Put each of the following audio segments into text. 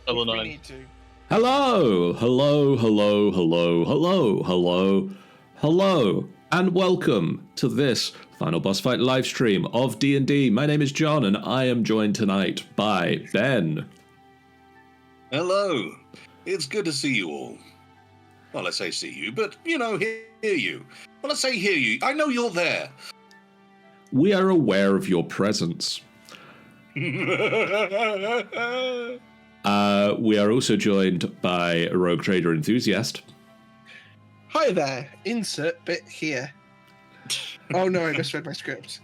Level if we 9. need to. Hello, hello, hello, hello, hello, hello, hello, and welcome to this Final Boss Fight live stream of D&D. My name is John, and I am joined tonight by Ben. Hello. It's good to see you all. Well, I say see you, but, hear you. Well, I say hear you. I know you're there. We are aware of your presence. We are also joined by Rogue Trader Enthusiast. Hi there. Insert bit here. Oh no, I misread my script.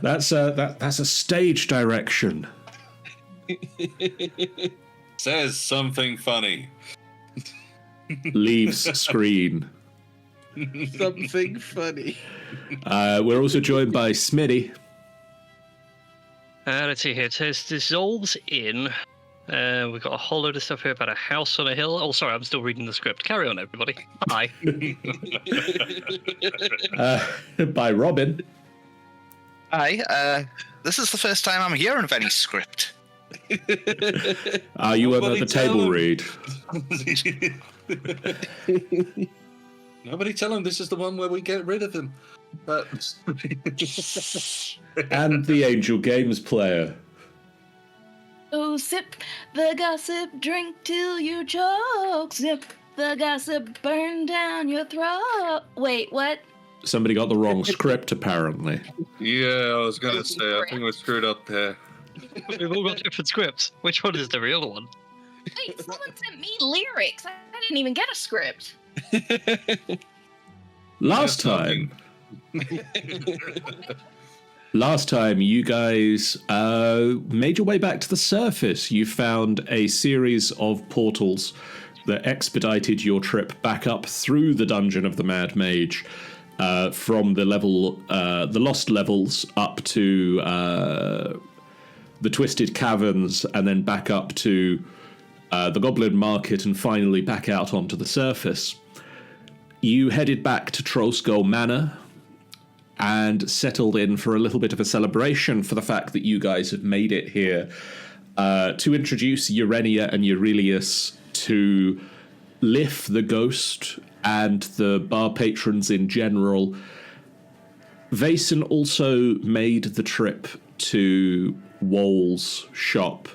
That's a stage direction. Says something funny. Leaves screen. Something funny. We're also joined by Smitty. Let's see here. It says dissolves in. We've got a whole load of stuff here about a house on a hill. Oh, sorry, I'm still reading the script. Carry on, everybody. Hi. By Robin. Hi, this is the first time I'm hearing of any script. You were Nobody the table tell read. Nobody tell him this is the one where we get rid of him. And the Angel Games player. Oh, sip the gossip, drink till you choke. Sip the gossip, burn down your throat. Wait, what? Somebody got the wrong script, apparently. Yeah, I was going to say, I think we're screwed up there. We've all got different scripts. Which one is the real one? Wait, someone sent me lyrics. I didn't even get a script. Last time, you guys made your way back to the surface. You found a series of portals that expedited your trip back up through the dungeon of the Mad Mage, from the lost levels up to the Twisted Caverns, and then back up to the Goblin Market, and finally back out onto the surface. You headed back to Trollskull Manor and settled in for a little bit of a celebration for the fact that you guys have made it here, to introduce Urenia and Aurelius to Lif the Ghost and the bar patrons in general. Vason also made the trip to Wool's shop,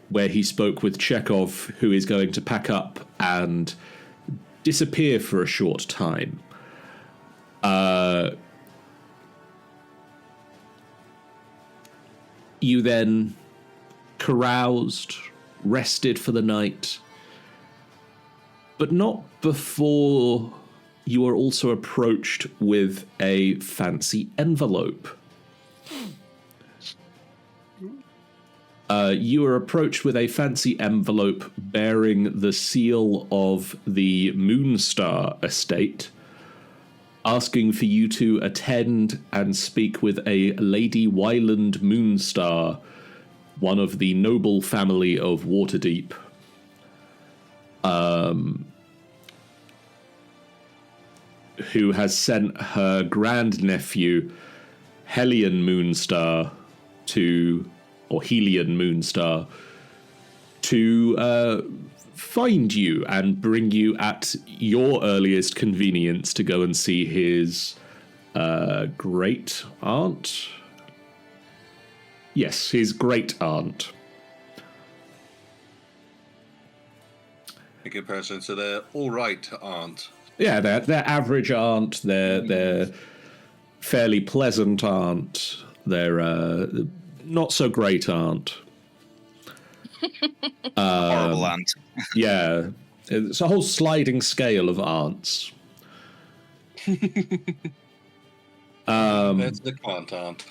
where he spoke with Chekhov, who is going to pack up and disappear for a short time. You then caroused, rested for the night, but not before you were also approached with a fancy envelope. You were approached with a fancy envelope bearing the seal of the Moonstar estate, asking for you to attend and speak with a Lady Wyland Moonstar, one of the noble family of Waterdeep. Who has sent her grandnephew, Helion Moonstar, Helion Moonstar, to find you and bring you at your earliest convenience to go and see his great aunt. Yes, his great aunt. A good person, so they're all right, aunt. Yeah, they're average aunt. They're fairly pleasant aunt. They're not so great aunt. Horrible aunt. Yeah, it's a whole sliding scale of aunts. That's the aunt.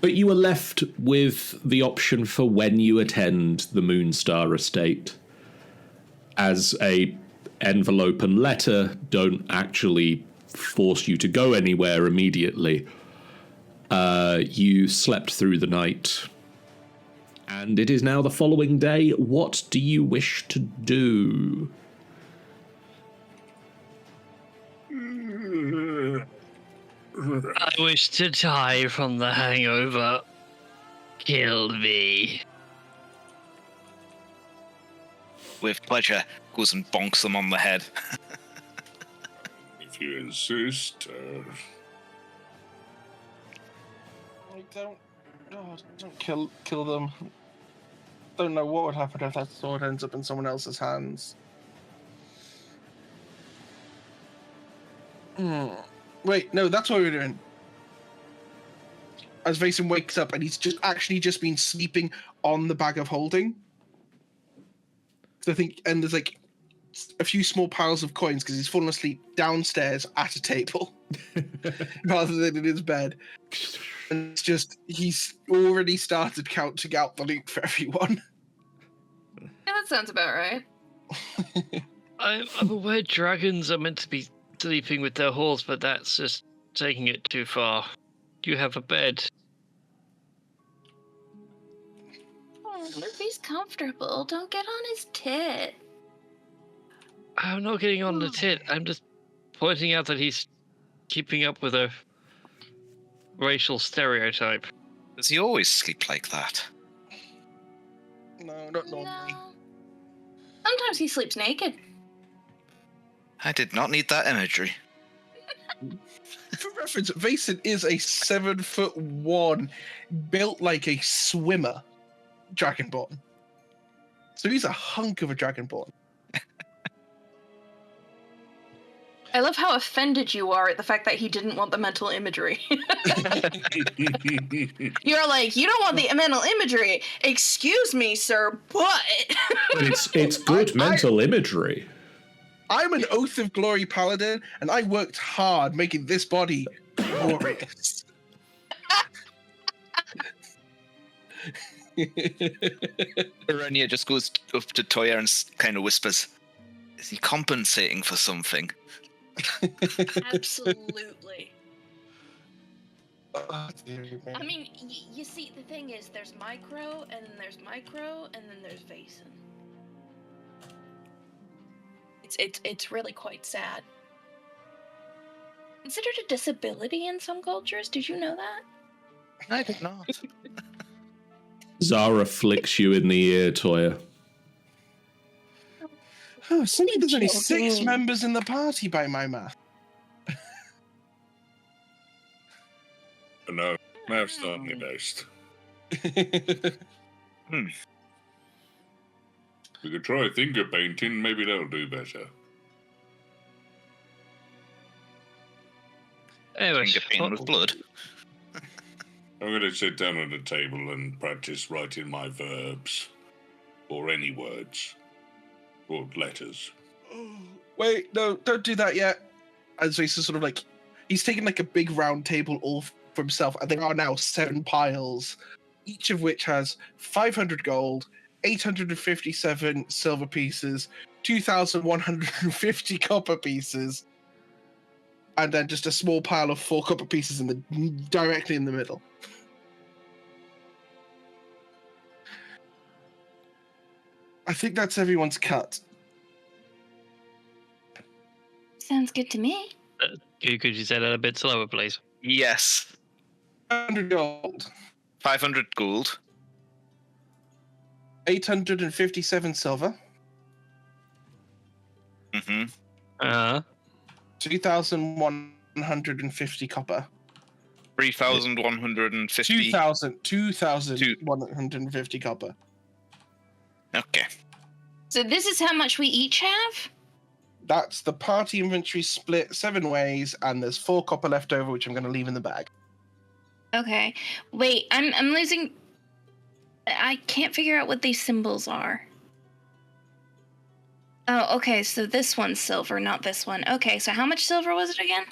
But you are left with the option for when you attend the Moonstar estate, as a envelope and letter don't actually force you to go anywhere immediately. You slept through the night, and it is now the following day. What do you wish to do? I wish to die from the hangover. Kill me. With pleasure, goes and bonks them on the head. If you insist. Don't kill them. Don't know what would happen if that sword ends up in someone else's hands. Wait, no, that's what we're doing. As Vason wakes up and he's just been sleeping on the bag of holding. So I think, and there's like a few small piles of coins because he's fallen asleep downstairs at a table rather than in his bed. And it's just, he's already started counting out the loot for everyone. Yeah, that sounds about right. I'm aware dragons are meant to be sleeping with their horse, but that's just taking it too far. You have a bed. Oh, Murphy's comfortable. Don't get on his tit. I'm not getting on the tit. I'm just pointing out that he's keeping up with a racial stereotype. Does he always sleep like that? No, not normally. No. Sometimes he sleeps naked. I did not need that imagery. For reference, Vason is a 7'1", built like a swimmer dragonborn. So he's a hunk of a dragonborn. I love how offended you are at the fact that he didn't want the mental imagery. You're like, you don't want the mental imagery. Excuse me, sir, but... But it's good mental imagery. I'm an Oath of Glory paladin, and I worked hard making this body glorious. Aranya just goes up to Toya and kind of whispers, "Is he compensating for something?" Absolutely. Oh, dear me. I mean, you see, the thing is, there's micro, and then there's micro, and then there's Vason. It's really quite sad. Considered a disability in some cultures. Did you know that? I did not. Zara flicks you in the ear, Toya. Oh, suddenly there's only Joking. 6 members in the party by my math. No, math's not my best. We could try finger painting, maybe that'll do better. Anyway, Finger painting with blood. I'm going to sit down at a table and practice writing my verbs. Or any words. Or letters. Wait, no, don't do that yet. And so he's sort of like, he's taken like a big round table all for himself, and there are now 7 piles, each of which has 500 gold, 857 silver pieces, 2,150 copper pieces, and then just a small pile of 4 copper pieces directly in the middle. I think that's everyone's cut. Sounds good to me. could you say that a bit slower, please? Yes. 100 gold, 500 gold. 857 silver, Mm-hmm. 2,150 copper, 3,150. 2,150 copper. Okay. So this is how much we each have? That's the party inventory split 7 ways, and there's 4 copper left over, which I'm going to leave in the bag. Okay. Wait, I'm losing... I can't figure out what these symbols are. Oh, okay, so this one's silver, not this one. Okay, so how much silver was it again?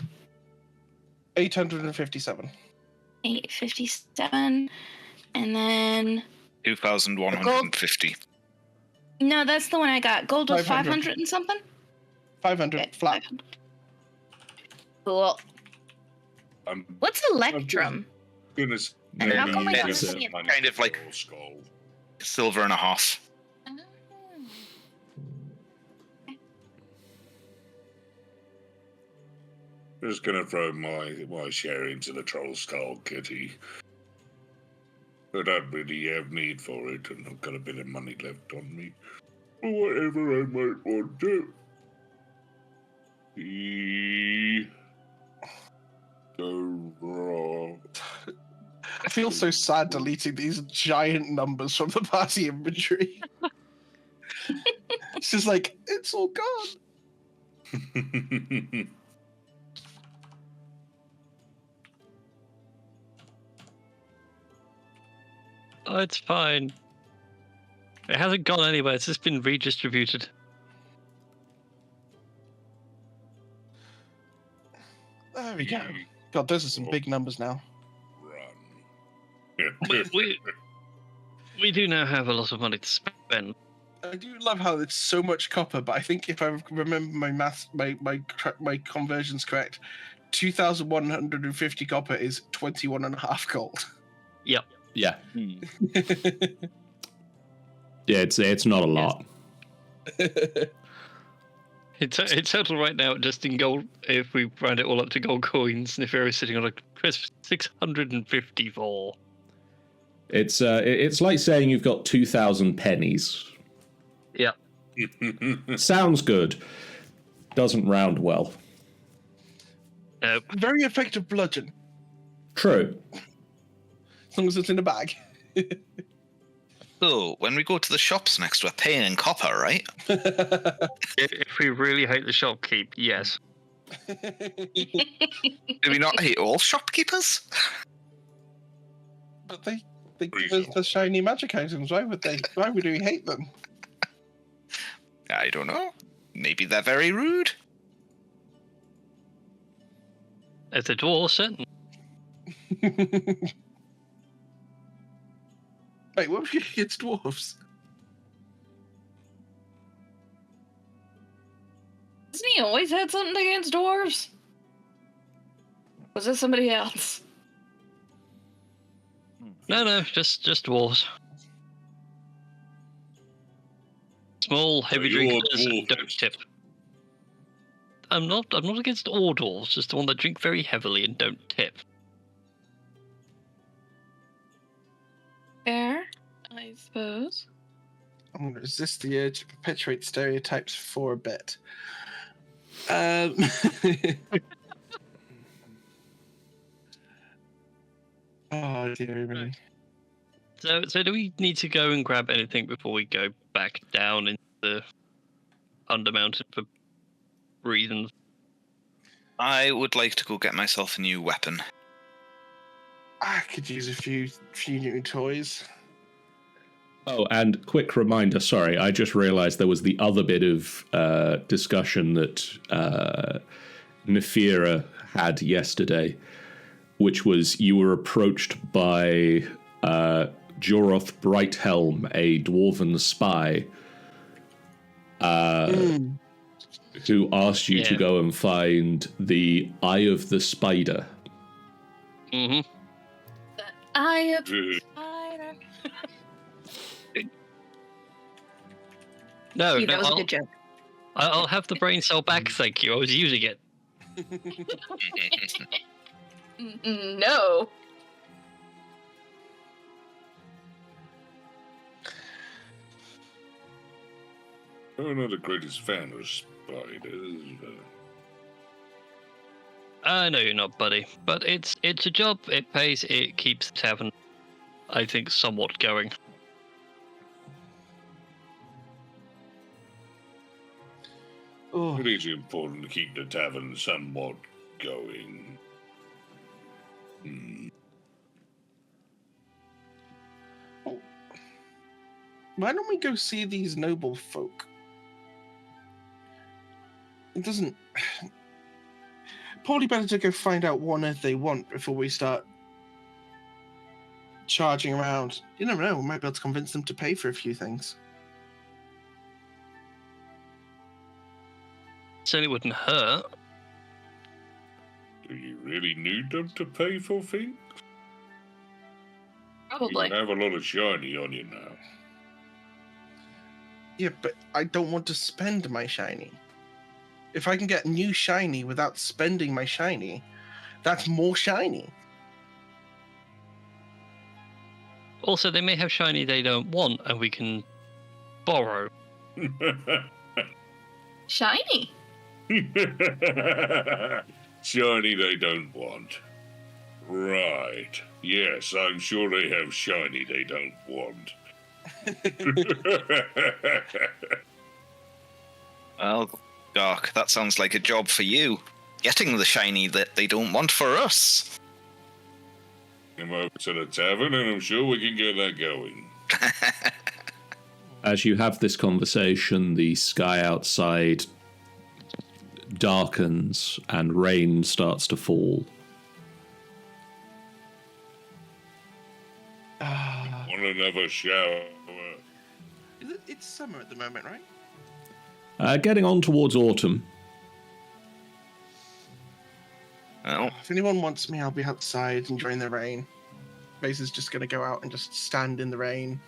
857. 857. And then... 2,150. No, that's the one I got. Gold was 500. 500 and something? 500 Okay, flat. 500. Cool. What's Electrum? Goodness. And how come I don't see it? Kind of like- Trollskull. Silver and a half. Just gonna throw my share into the Trollskull kitty. I don't really have need for it, and I've got a bit of money left on me. Or whatever I might want to. I feel so sad deleting these giant numbers from the party inventory. It's just like, it's all gone. Oh, it's fine. It hasn't gone anywhere. It's just been redistributed. There we go. God, those are some big numbers now. We do now have a lot of money to spend. I do love how it's so much copper, but I think if I remember my math, my conversions correct, 2,150 copper is 21.5 gold. Yep. Yeah. Yeah, it's not a lot. It's total right now, just in gold, if we round it all up to gold coins, Nefera is sitting on a crisp 654. It's like saying you've got 2,000 pennies. Yeah. Sounds good. Doesn't round well. Very effective bludgeon, True. as long as it's in a bag. So, when we go to the shops next, we're paying in copper, right? If we really hate the shopkeep, yes. Do we not hate all shopkeepers? But they give us the shiny magic items. Why would they? Why would we hate them? I don't know. Maybe they're very rude. As a dwarf, certainly. Wait, what were you against dwarves? Hasn't he always had something against dwarves? Was this somebody else? No, just dwarves. Small, heavy you're drinkers and dwarf. don't tip. I'm not against all dwarves, just the one that drink very heavily and don't tip. Fair, I suppose. I'm going to resist the urge to perpetuate stereotypes for a bit. Oh, dear me. So do we need to go and grab anything before we go back down into the Undermountain for reasons? I would like to go get myself a new weapon. I could use a few new toys. Oh, and quick reminder, sorry, I just realized there was the other bit of discussion that Nefera had yesterday, which was you were approached by Joroth Brighthelm, a dwarven spy, who asked you to go and find the Eye of the Spider. Mm-hmm. The eye of the spider. No, That was a good joke. I'll have the brain cell back, thank you. I was using it. No. I'm not the greatest fan of spiders. I know you're not, buddy, but it's a job. It pays. It keeps the tavern, I think, somewhat going. Oh, It is important to keep the tavern somewhat going. why don't we go see these noble folk? It doesn't. Probably better to go find out what on earth they want before we start charging around. You never know, we might be able to convince them to pay for a few things. Certainly wouldn't hurt. Do you really need them to pay for things? Probably. You have a lot of shiny on you now. Yeah, but I don't want to spend my shiny. If I can get new shiny without spending my shiny, that's more shiny. Also, they may have shiny they don't want, and we can borrow. Shiny. Shiny they don't want. Right. Yes, I'm sure they have shiny they don't want. Well, Doc, that sounds like a job for you. Getting the shiny that they don't want for us. Come over to the tavern and I'm sure we can get that going. As you have this conversation, the sky outside darkens and rain starts to fall. Want another shower? It's summer at the moment, right? Getting on towards autumn. Well, If anyone wants me, I'll be outside enjoying the rain. Mace is just going to go out and just stand in the rain.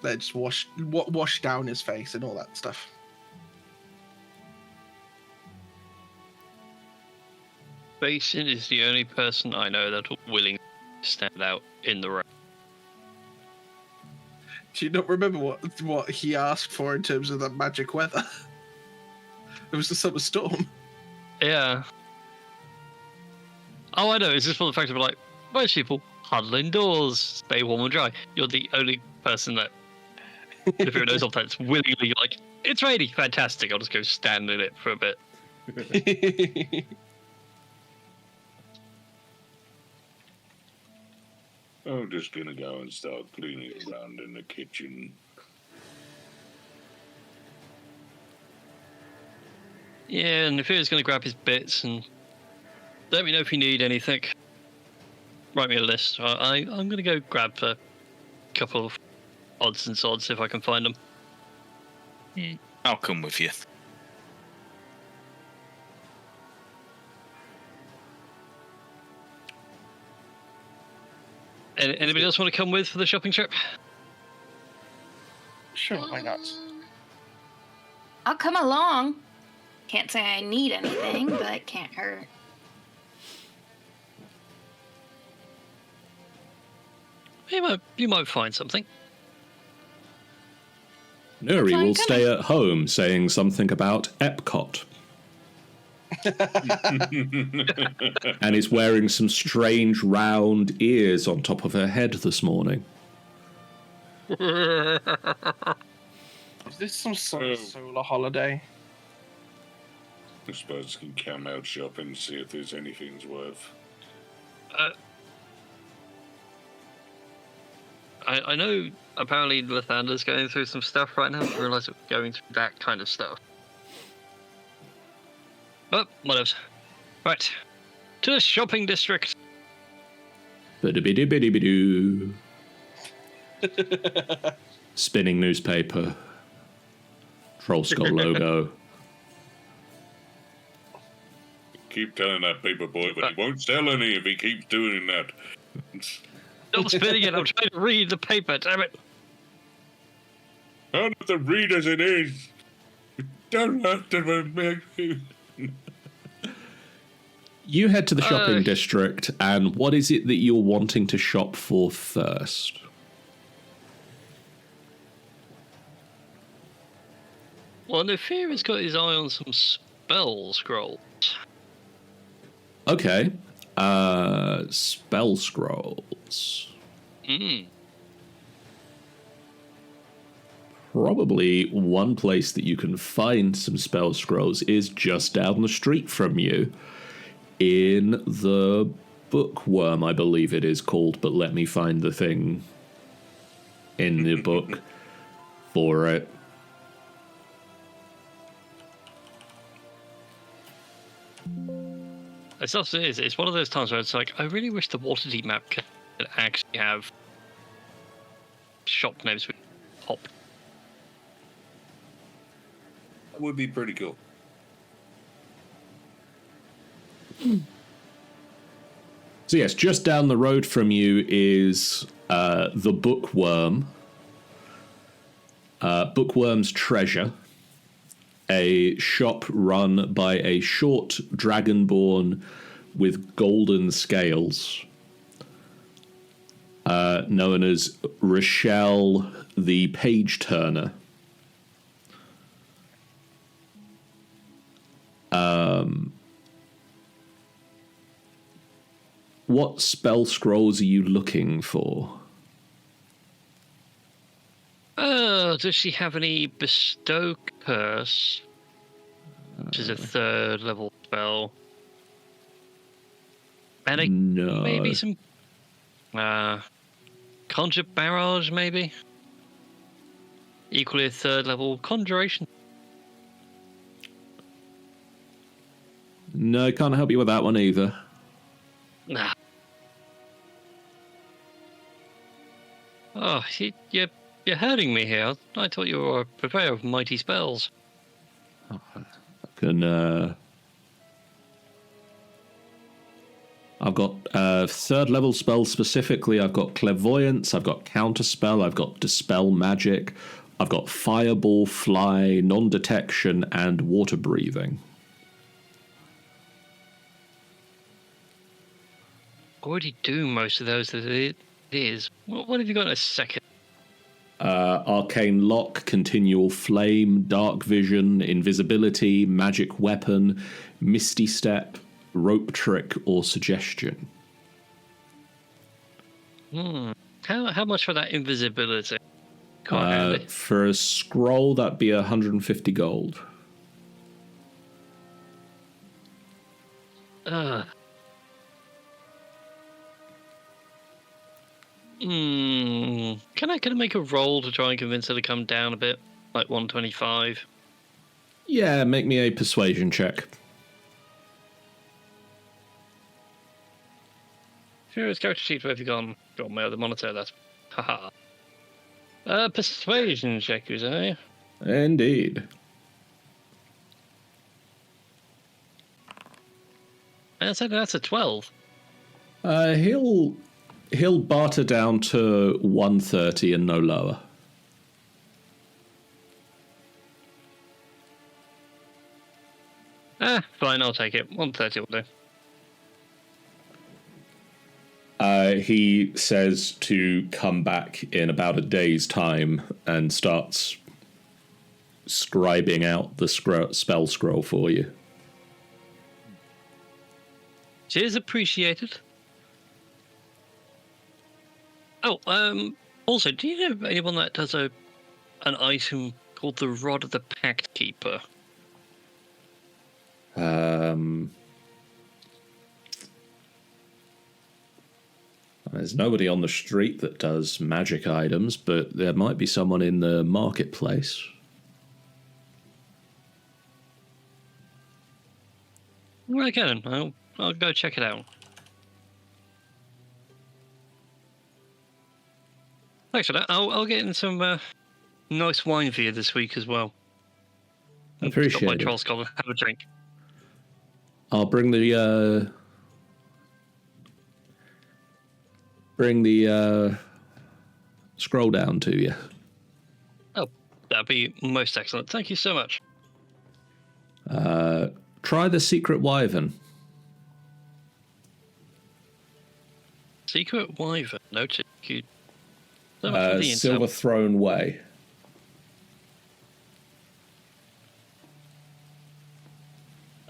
Let it just wash down his face and all that stuff. Basin is the only person I know that are willing to stand out in the rain. Do you not remember what he asked for in terms of the magic weather? It was the summer storm. Yeah. Oh, I know. It's just for the fact of like, most people huddle indoors, stay warm and dry. You're the only person that, if it knows of that's willingly like, it's raining, fantastic. I'll just go stand in it for a bit. I'm just gonna go and start cleaning around in the kitchen. Yeah, and if he was going to grab his bits and let me know if you need anything. Write me a list. I'm going to go grab a couple of odds and sods if I can find them. I'll come with you. Anybody else want to come with for the shopping trip? Sure, why not? I'll come along. Can't say I need anything, but it can't hurt. You might find something. Nuri Fine, will come stay at home saying something about Epcot. And is wearing some strange round ears on top of her head this morning. Is this some sort of solar holiday? I suppose we can come out shopping and see if there's anything's worth. I know apparently Lathander's going through some stuff right now. I realise we're going through that kind of stuff. But, whatevs. Right. To the shopping district. Biddy-biddy-biddy-bidoo. Spinning newspaper. Trollskull logo. Keep telling that paper boy, but he won't sell any if he keeps doing that. Still spinning it. I'm trying to read the paper. Damn it. How not to read as it is. You don't have to make me. You head to the shopping district, and what is it that you're wanting to shop for first? Well, Nefir has got his eye on some spell scrolls. Okay. Spell scrolls. Probably one place that you can find some spell scrolls is just down the street from you in the bookworm, I believe it is called, but let me find the thing in the book for it. It's one of those times where it's like, I really wish the Waterdeep map could actually have shop names with pop. That would be pretty cool. So yes, just down the road from you is the Bookworm. Bookworm's Treasure, a shop run by a short dragonborn with golden scales, known as Rochelle the Page Turner. What spell scrolls are you looking for? Does she have any Bestow Curse? Which is a 3rd level spell. Medic, No. maybe some... Conjure Barrage, maybe? Equally a 3rd level Conjuration. No, can't help you with that one either. Nah. Oh, you're hurting me here. I thought you were a purveyor of mighty spells. I can, I've got 3rd level spells specifically. I've got Clairvoyance, I've got Counterspell, I've got Dispel Magic, I've got Fireball, Fly, Non-Detection, and Water Breathing. Already do most of those as it is. What have you got in a second? Arcane Lock, Continual Flame, Dark Vision, Invisibility, Magic Weapon, Misty Step, Rope Trick, or Suggestion. How much for that invisibility? Quite handy. For a scroll, that'd be 150 gold. Can I make a roll to try and convince her to come down a bit? Like 125? Yeah, make me a persuasion check. Sure, it's character sheet. Where have you gone? Got my other monitor, that's... Haha. Persuasion check, you say? Indeed. I said that's a 12. He'll barter down to 130 and no lower. Fine, I'll take it. 130 will do. He says to come back in about a day's time and starts scribing out the spell scroll for you. Cheers, appreciated. Oh, also, do you know of anyone that does an item called the Rod of the Pact Keeper? There's nobody on the street that does magic items, but there might be someone in the marketplace. Okay then, I'll go check it out. Thanks for that. I'll get in some nice wine for you this week as well. Appreciate got my it. Trollskull and have a drink. I'll bring the scroll down to you. Oh, that'd be most excellent. Thank you so much. Try the Secret Wyvern. Secret Wyvern. Noted. So much for the intel. Silver Throne Way.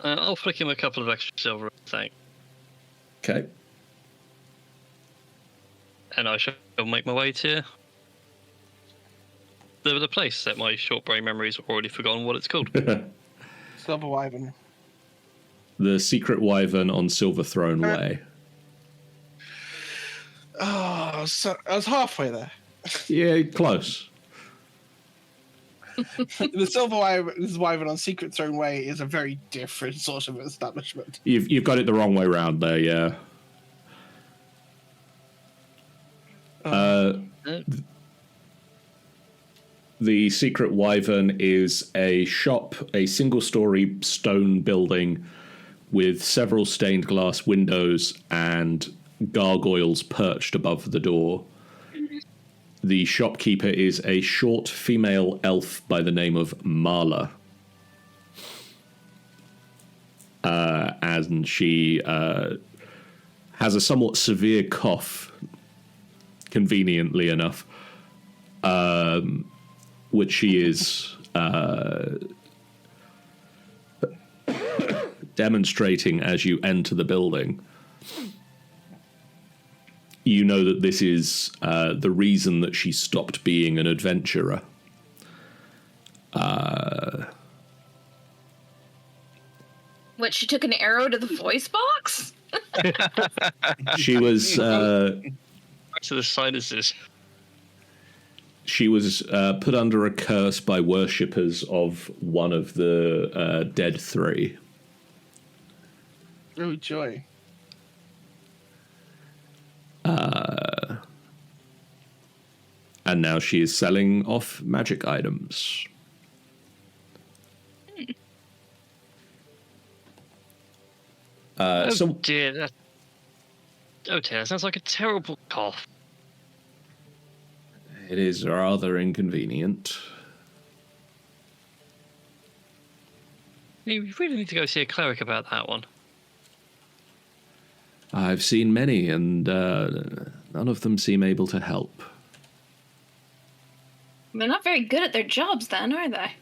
I'll flick him a couple of extra silver, thanks. Okay. And I shall make my way to the place that my short brain memory's already forgotten what it's called. Silver Wyvern. The Secret Wyvern on Silver Throne Way. Oh, so I was halfway there. Yeah, close. The Silver Wyvern on Secret Throne Way is a very different sort of establishment. You've got it the wrong way round there, yeah. The Secret Wyvern is a shop, a single-story stone building with several stained glass windows and gargoyles perched above the door. The shopkeeper is a short female elf by the name of Marla. and she has a somewhat severe cough, conveniently enough, which she is demonstrating as you enter the building. You know that this is the reason that she stopped being an adventurer. What, she took an arrow to the voice box? She was Back to the sinuses. she was put under a curse by worshippers of one of the dead three. Oh, joy. And now she is selling off magic items. Oh So dear, that sounds like a terrible cough. it is rather inconvenient. You really need to go see a cleric about that one. I've seen many, and none of them seem able to help. They're not very good at their jobs then, are they?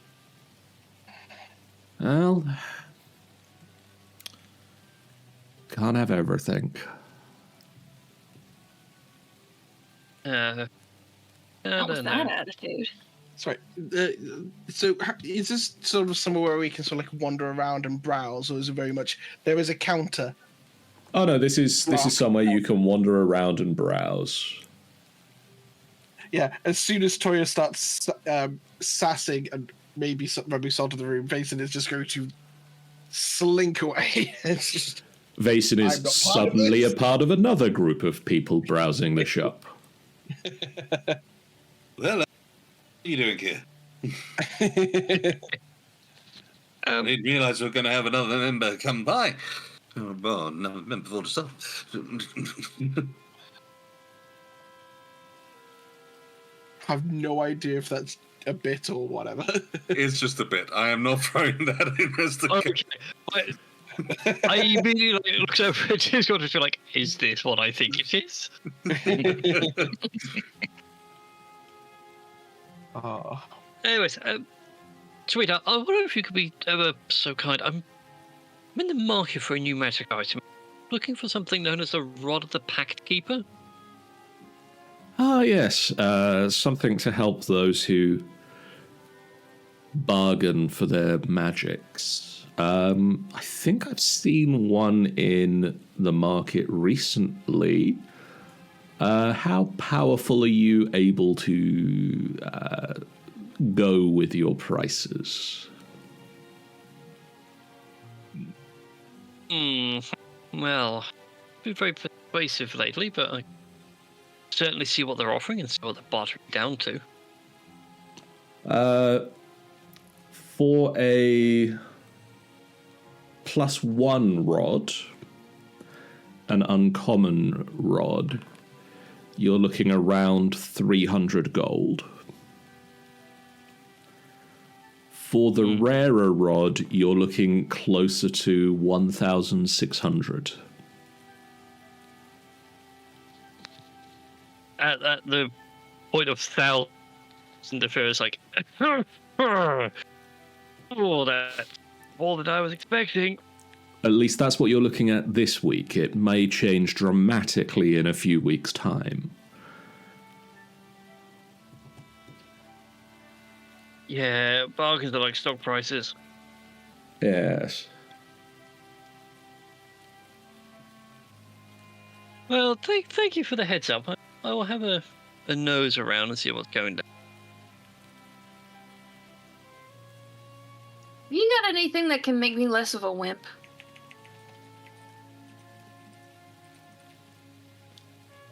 Well, can't have everything. I Not with don't that know. attitude. Sorry. So is this sort of somewhere where we can sort of like wander around and browse, or is it very much there is a counter? Oh no, this is somewhere you can wander around and browse. Yeah. As soon as Toya starts sassing and maybe rubbing salt in the room, Vason is just going to slink away. It's just, Vason I'm is not part of suddenly this. a part of another group of people browsing the shop. Well, what are you doing here? I didn't realise we were going to have another member come by. Oh, well, another member for the stuff. have no idea if that's a bit or whatever. It's just a bit. I am not throwing that in as the Okay. I immediately looked over at his daughter to like, is this what I think it is? Oh. Anyways, sweetheart, I wonder if you could be ever so kind. I'm in the market for a new magic item. Looking for something known as the Rod of the Pact Keeper. Ah, yes, something to help those who bargain for their magics. I think I've seen one in the market recently. How powerful are you able to go with your prices? Well, been very persuasive lately, but I certainly see what they're offering and see what they're bartering down to. For a +1 rod, an uncommon rod, you're looking around 300 gold. For the rarer rod, you're looking closer to 1,600. At the point of thousands, the fear is like, oh, that's all that I was expecting. At least that's what you're looking at this week. It may change dramatically in a few weeks' time. Yeah, bargains are like stock prices. Yes. Well, thank you for the heads up. I will have a nose around and see what's going down. You got anything that can make me less of a wimp?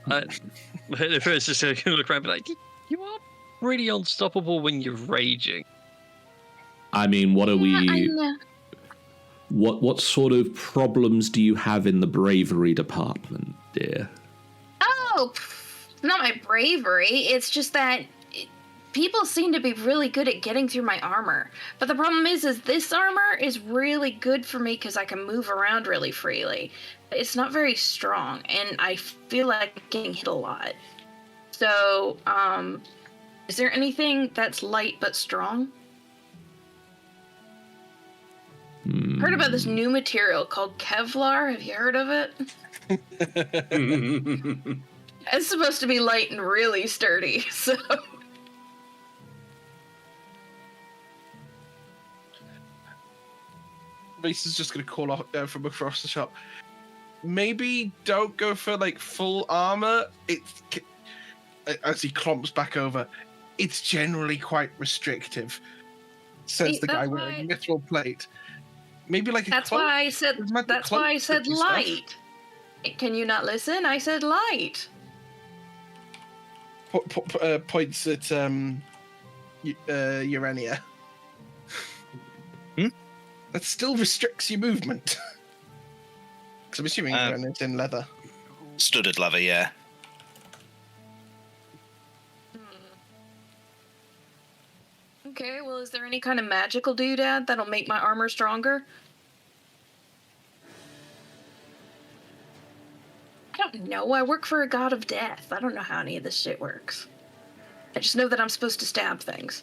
The first is going to look around and be like, you are pretty unstoppable when you're raging. I mean, what are Yeah, I we... know. What sort of problems do you have in the bravery department, dear? Oh, not my bravery. It's just that people seem to be really good at getting through my armor. But the problem is this armor is really good for me because I can move around really freely. It's not very strong, and I feel like I'm getting hit a lot. So, is there anything that's light but strong? Heard about this new material called Kevlar. Have you heard of it? It's supposed to be light and really sturdy, so... Mason's just going to call out from across the shop. Maybe don't go for, like, full armor. It's... As he clomps back over, it's generally quite restrictive, says the guy wearing metal plate. Maybe like a That's cloak? why I said. That's why I said light. Can you not listen? I said light. Points at Urania. That still restricts your movement. Because I'm assuming Urania's in leather. Studded leather, yeah. Okay, well, is there any kind of magical doodad that'll make my armor stronger? I don't know. I work for a god of death. I don't know how any of this shit works. I just know that I'm supposed to stab things.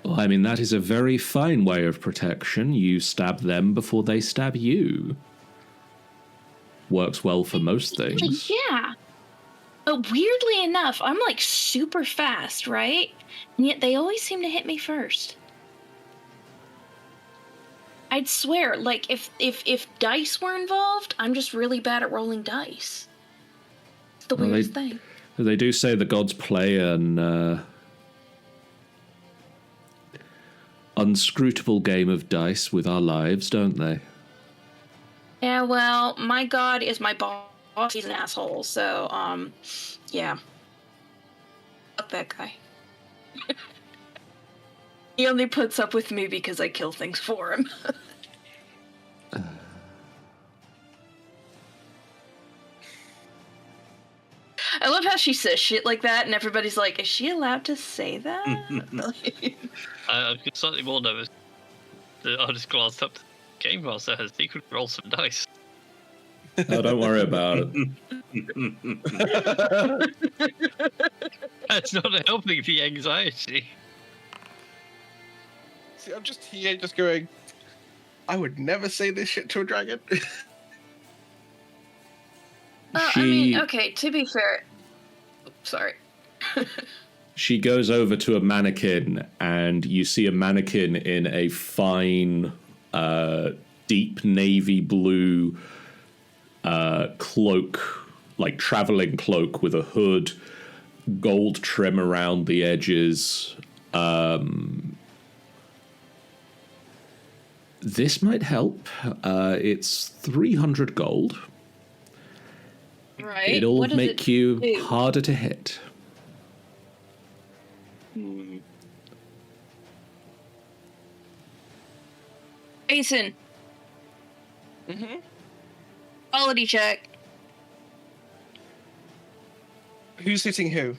Well, I mean, that is a very fine way of protection. You stab them before they stab you. Works well for most things. Yeah. But weirdly enough, I'm like super fast, right? And yet they always seem to hit me first. I'd swear, like, if dice were involved, I'm just really bad at rolling dice. It's the weirdest thing. They do say the gods play an unscrutable game of dice with our lives, don't they? Yeah, well, my god is my boss. He's an asshole, so, yeah. Fuck that guy. He only puts up with me because I kill things for him. I love how she says shit like that, and everybody's like, is she allowed to say that? I'm slightly more nervous. I just glanced up to the game master has he could roll some dice. Oh, don't worry about it. That's not helping the anxiety. See, I'm just here just going, I would never say this shit to a dragon. I mean, okay, to be fair... Sorry. She goes over to a mannequin, and you see a mannequin in a fine, deep navy blue cloak, like traveling cloak with a hood, gold trim around the edges. This might help. It's 300 gold. Right. It'll make you harder to hit. Jason. Mm-hmm. Quality check. Who's hitting who?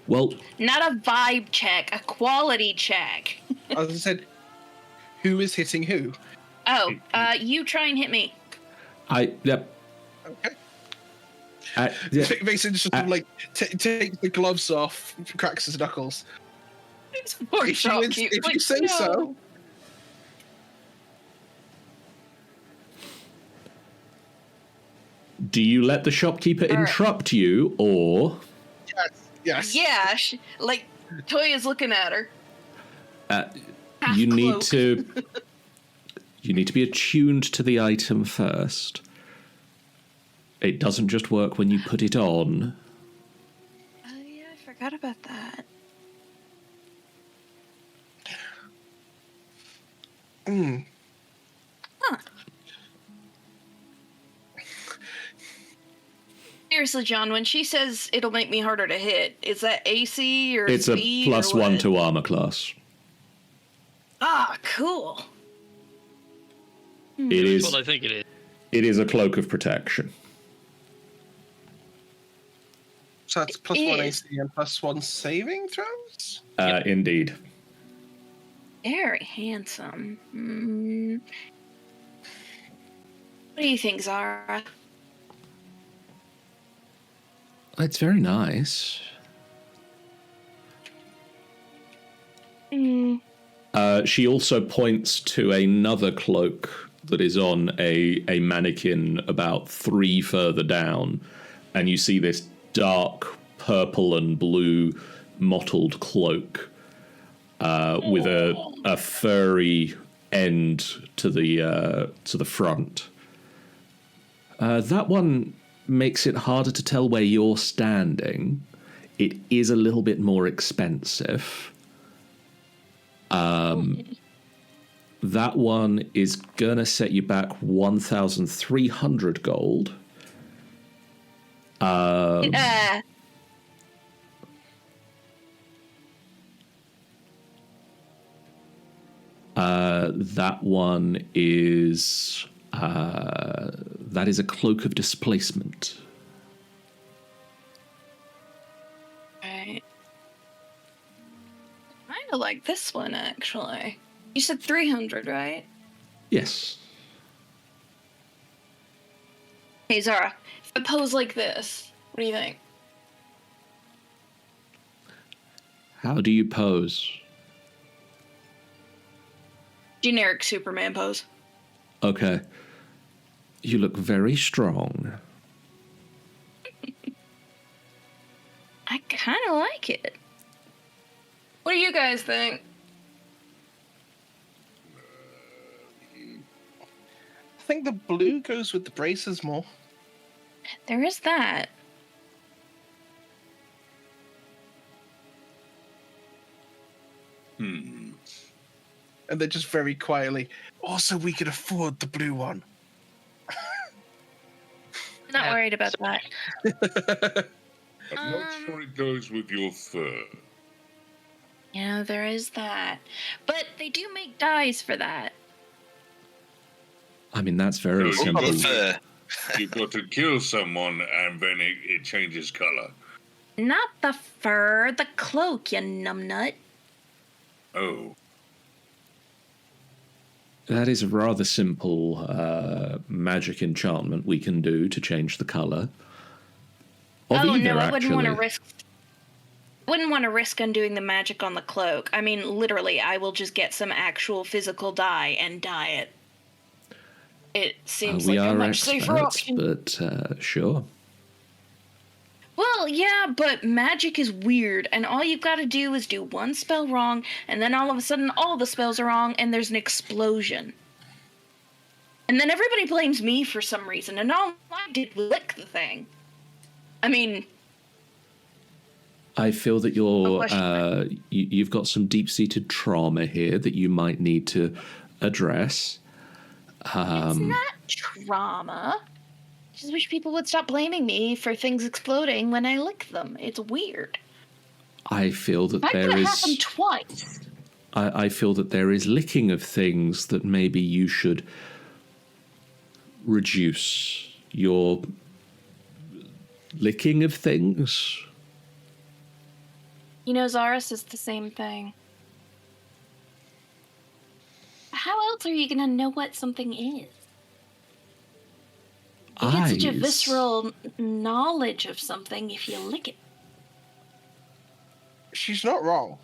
Well, not a vibe check, a quality check. As I said, who is hitting who? Oh, you try and hit me. Yep. Okay. Yeah. Mason just takes the gloves off, cracks his knuckles. If you say so. Do you let the shopkeeper interrupt you, or? Yes. Yeah, like Toya's looking at her. You need to. You need to be attuned to the item first. It doesn't just work when you put it on. Oh yeah, I forgot about that. Huh. Seriously, John, when she says it'll make me harder to hit, is that AC or it's speed? It's a +1 to armor class. Ah, cool. It is what I think it is. It is a cloak of protection. So that's plus It 1 is. AC and plus 1 saving throws? Indeed. Very handsome. What do you think, Zara? It's very nice. She also points to another cloak that is on a mannequin about 3 further down, and you see this dark purple and blue mottled cloak with a furry end to the front. That one makes it harder to tell where you're standing. It is a little bit more expensive. That one is gonna set you back 1,300 gold. That one is that is a cloak of displacement. Right. I kind of like this one, actually. You said 300, right? Yes. Hey, Zara, if I pose like this, what do you think? How do you pose? Generic Superman pose. Okay. You look very strong. I kind of like it. What do you guys think? I think the blue goes with the braces more. There is that. And they're just very quietly, also we could afford the blue one. Not worried about that. I'm not sure it goes with your fur. Yeah, there is that. But they do make dyes for that. I mean, that's very So simple. you've got to kill someone and then it changes colour. Not the fur, the cloak, you numbnut. Oh. That is a rather simple magic enchantment we can do to change the colour. Of Oh either, no, I wouldn't want to actually. risk. Wouldn't want to risk undoing the magic on the cloak. I mean, literally, I will just get some actual physical dye and dye it. It seems We like a are much safer experts, option. but sure. Well, yeah, but magic is weird, and all you've got to do is do one spell wrong, and then all of a sudden all the spells are wrong, and there's an explosion. And then everybody blames me for some reason, and all I did was lick the thing. I mean... I feel that you've got some deep-seated trauma here that you might need to address. It's not trauma. I just wish people would stop blaming me for things exploding when I lick them. It's weird. I feel that Why there did it is. happen twice? I feel that there is licking of things that maybe you should reduce your licking of things. You know, Zara says the same thing. How else are you gonna know what something is? You get such a Eyes. visceral knowledge of something if you lick it. She's not wrong.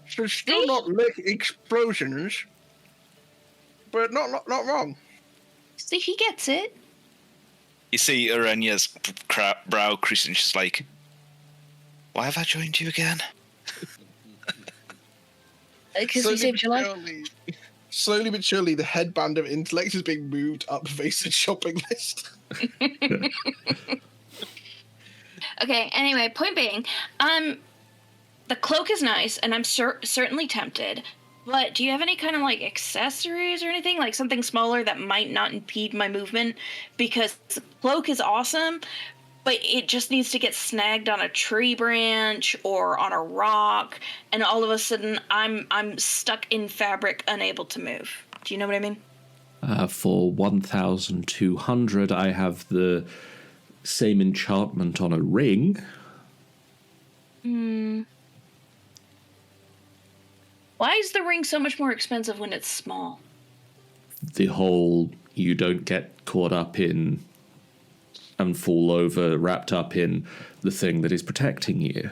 She's still not like explosions, but not wrong. See, he gets it. You see Arenya's brow creasing. She's like, "Why have I joined you again?" Because he saved your life. Slowly but surely, the headband of intellect is being moved up Vase's shopping list. Okay, anyway, point being, the cloak is nice, and I'm certainly tempted, but do you have any kind of, like, accessories or anything? Like, something smaller that might not impede my movement? Because the cloak is awesome, but it just needs to get snagged on a tree branch or on a rock, and all of a sudden, I'm stuck in fabric, unable to move. Do you know what I mean? For 1,200, I have the same enchantment on a ring. Why is the ring so much more expensive when it's small? The whole you don't get caught up in and fall over, wrapped up in the thing that is protecting you.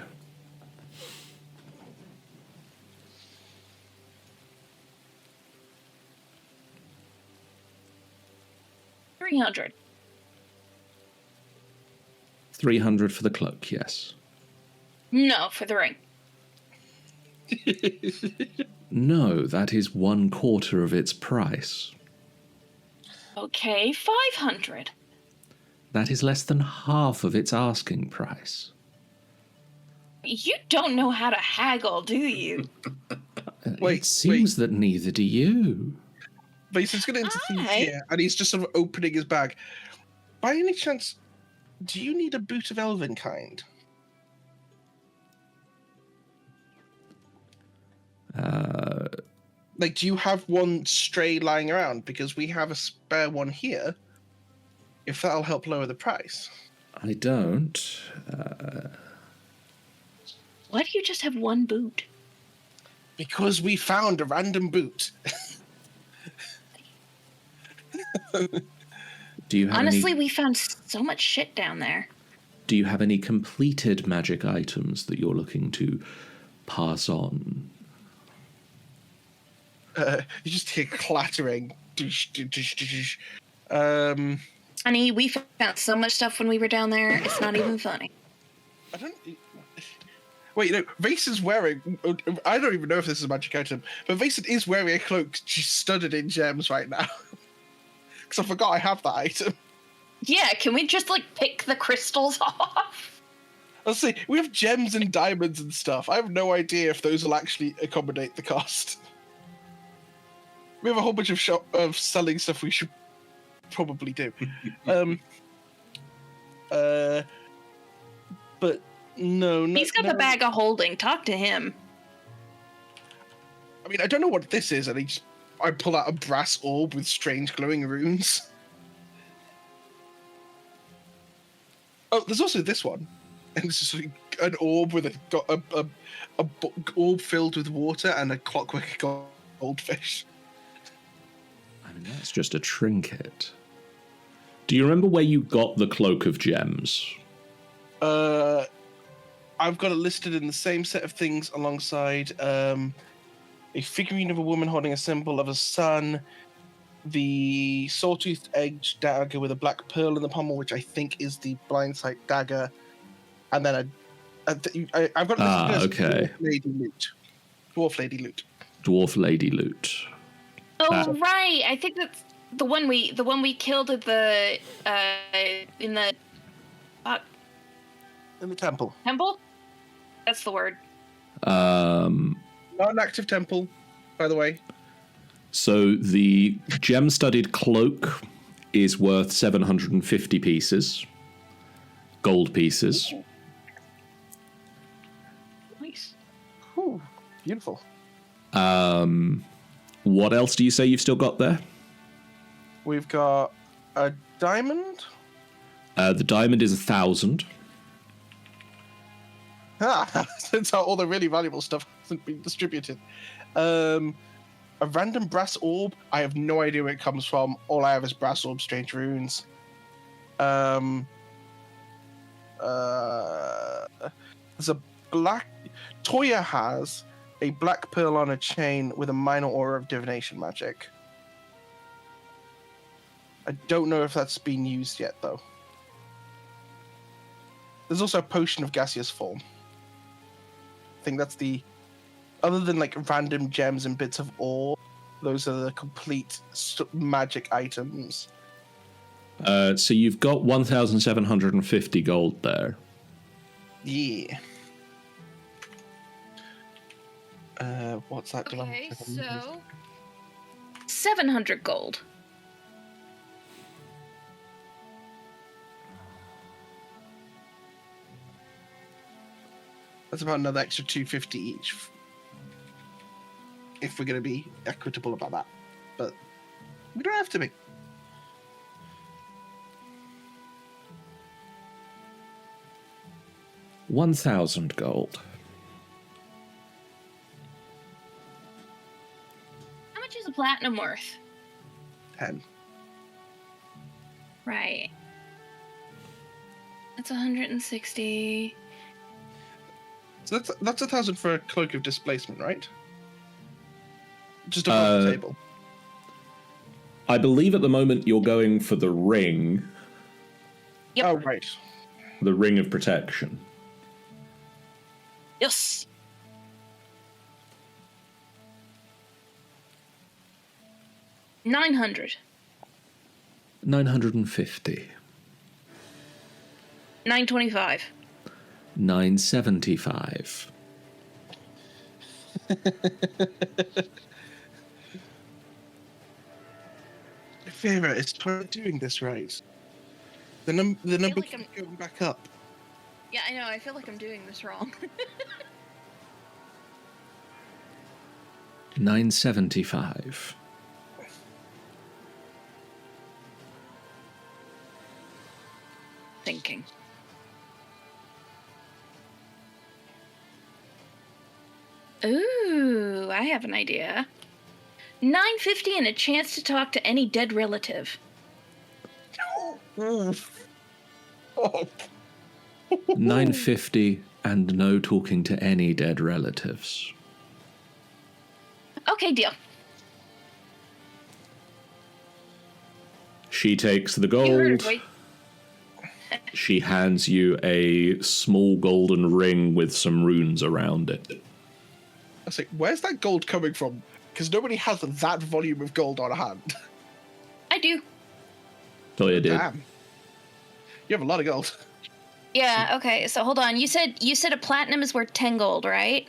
$300. 300 for the cloak, yes. No, for the ring. No, that is 1/4 of its price. Okay, 500. That is less than half of its asking price. You don't know how to haggle, do you? Wait, It seems that neither do you. But he's just going into things Alright. here, and he's just sort of opening his bag. By any chance, do you need a boot of elven kind? Like, do you have one stray lying around? Because we have a spare one here. If that'll help lower the price. I don't. Why do you just have one boot? Because we found a random boot. Do you have Honestly, any, we found so much shit down there. do you have any completed magic items that you're looking to pass on? You just hear clattering. Honey, we found so much stuff when we were down there, it's not even funny. I don't. Wait, no. Vason is wearing. I don't even know if this is a magic item, but Vason is wearing a cloak she's studded in gems right now. Because I forgot I have that item. Yeah, can we just, like, pick the crystals off? Let's see. We have gems and diamonds and stuff. I have no idea if those will actually accommodate the cost. We have a whole bunch of selling stuff we should probably do. But no. He's got the bag of holding. Talk to him. I mean, I don't know what this is, and I pull out a brass orb with strange glowing runes. Oh, there's also this one, and it's just an orb with a orb filled with water and a clockwork goldfish. I mean, that's just a trinket. Do you remember where you got the Cloak of Gems? I've got it listed in the same set of things alongside a figurine of a woman holding a symbol of a sun, the sawtoothed edge dagger with a black pearl in the pommel, which I think is the blindsight dagger, and then I've got it listed as Dwarf Lady Loot. Dwarf Lady Loot. Oh, right. I think that's the one we killed at the in the temple. temple. That's the word. Not an active temple, by the way. So the gem-studded cloak is worth 750 pieces. Gold pieces. Nice. Ooh, beautiful. What else do you say you've still got there? We've got a diamond. The diamond is 1,000. Since all the really valuable stuff hasn't been distributed. A random brass orb. I have no idea where it comes from. All I have is brass orb, strange runes. There's a black. Toya has a black pearl on a chain with a minor aura of divination magic. I don't know if that's been used yet, though. There's also a potion of gaseous form. I think that's the... Other than, like, random gems and bits of ore, those are the complete magic items. So you've got 1,750 gold there. Yeah. What's that? Okay, so 700 gold. That's about another extra 250 each. If we're going to be equitable about that. But we don't have to be. 1,000 gold. How much is a platinum worth? 10. Right. That's 160. So that's 1,000 for a cloak of displacement, right? Just above the table. I believe at the moment you're going for the ring. Yep. Oh, right. The ring of protection. Yes. $900. 950. $925. 975. Vera, it's doing this right. The number like keeps going back up. Yeah, I know. I feel like I'm doing this wrong. 975. Thinking. Ooh, I have an idea. 950 and a chance to talk to any dead relative. Oh. 950 and no talking to any dead relatives. Okay, deal. She takes the You heard her, gold. boy. She hands you a small golden ring with some runes around it. I was like, where's that gold coming from? Because nobody has that volume of gold on hand. I do. Toya did. Damn. You have a lot of gold. Yeah, okay. So hold on. You said a platinum is worth 10 gold, right?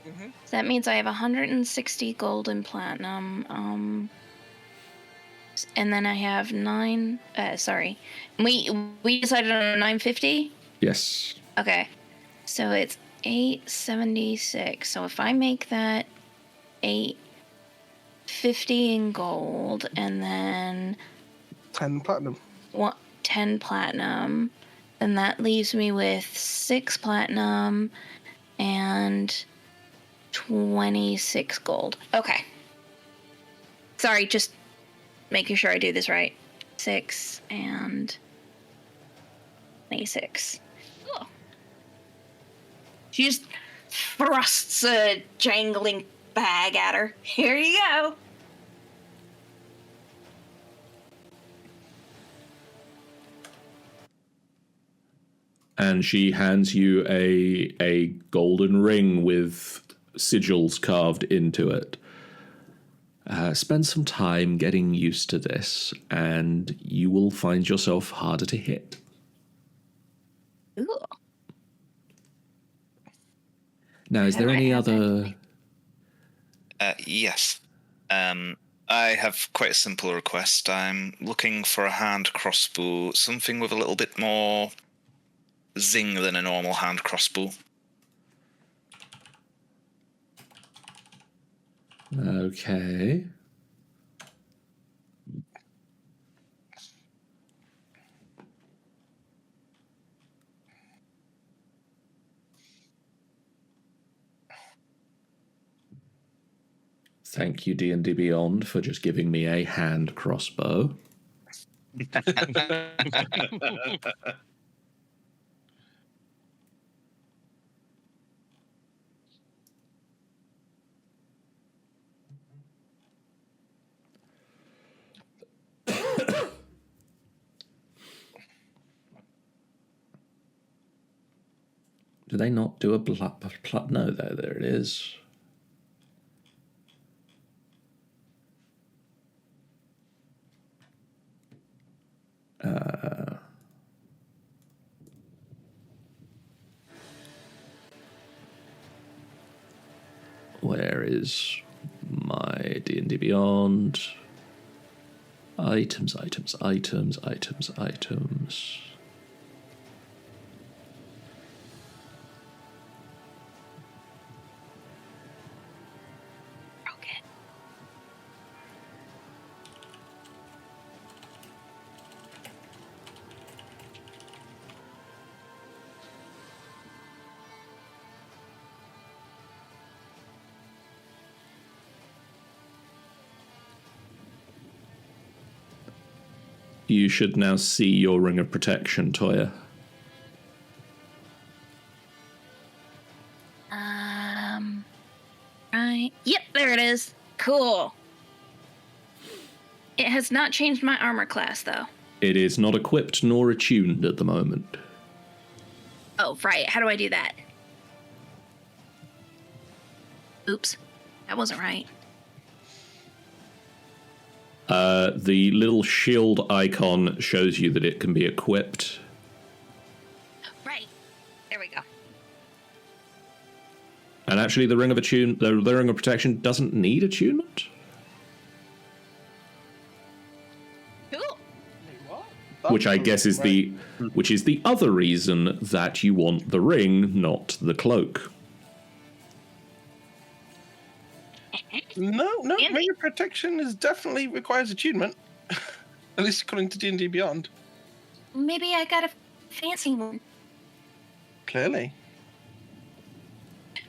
Mm-hmm. So that means I have 160 gold in platinum. And then I have 9. Sorry. We decided on 950? Yes. Okay. So it's 876. So if I make that 850 in gold and then 10 platinum. 10 platinum, then that leaves me with 6 platinum and 26 gold. Okay. Sorry, just making sure I do this right. 6 and 26. Cool. She just thrusts a jangling bag at her. Here you go. And she hands you a golden ring with sigils carved into it. Spend some time getting used to this, and you will find yourself harder to hit. Ooh. Now, is there I might any have other... Yes. I have quite a simple request. I'm looking for a hand crossbow, something with a little bit more zing than a normal hand crossbow. Okay. Thank you, D&D Beyond, for just giving me a hand crossbow. Do they not do a no, there it is. Where is my D&D Beyond? Items. Okay. You should now see your ring of protection, Toya. Right. Yep, there it is. Cool. It has not changed my armor class, though. It is not equipped nor attuned at the moment. Oh, right. How do I do that? Oops. That wasn't right. The little shield icon shows you that it can be equipped. Right. There we go. And actually, the ring of protection doesn't need attunement. Cool. Which I guess is the other reason that you want the ring, not the cloak. No, ring of protection definitely requires attunement. At least according to D&D Beyond. Maybe I got a fancy one. Clearly.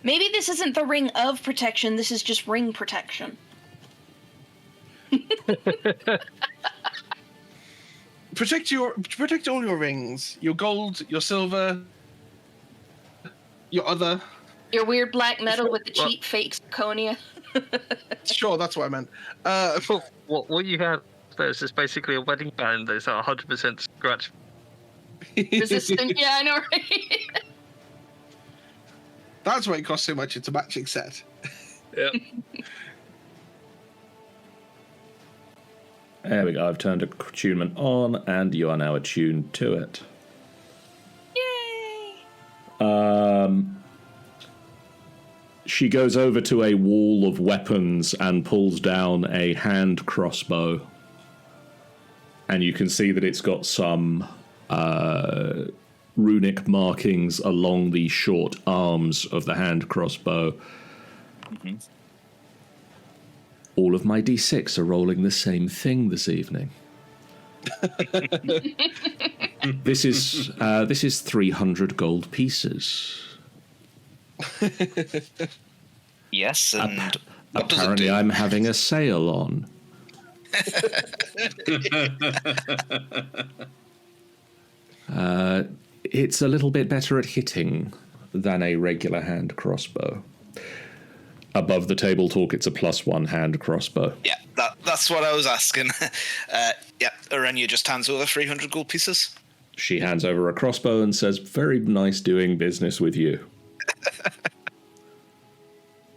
Maybe this isn't the ring of protection, this is just ring protection. Protect all your rings. Your gold, your silver, your other. Your weird black metal with the cheap fake zirconia. Sure, that's what I meant. What you have there is just basically a wedding band that's 100% scratch. Resistant, yeah, I know, right? That's why it costs so much. It's a matching set. Yep. There we go. I've turned attunement on, and you are now attuned to it. Yay! She goes over to a wall of weapons and pulls down a hand crossbow. And you can see that it's got some runic markings along the short arms of the hand crossbow. Mm-hmm. All of my d6 are rolling the same thing this evening. This is 300 gold pieces. Yes, and what does it Apparently do? I'm having a sale on. It's a little bit better at hitting than a regular hand crossbow. Above the table talk, it's a +1 hand crossbow. Yeah, that's what I was asking. Yeah, Arenya just hands over 300 gold pieces. She hands over a crossbow and says, "Very nice doing business with you."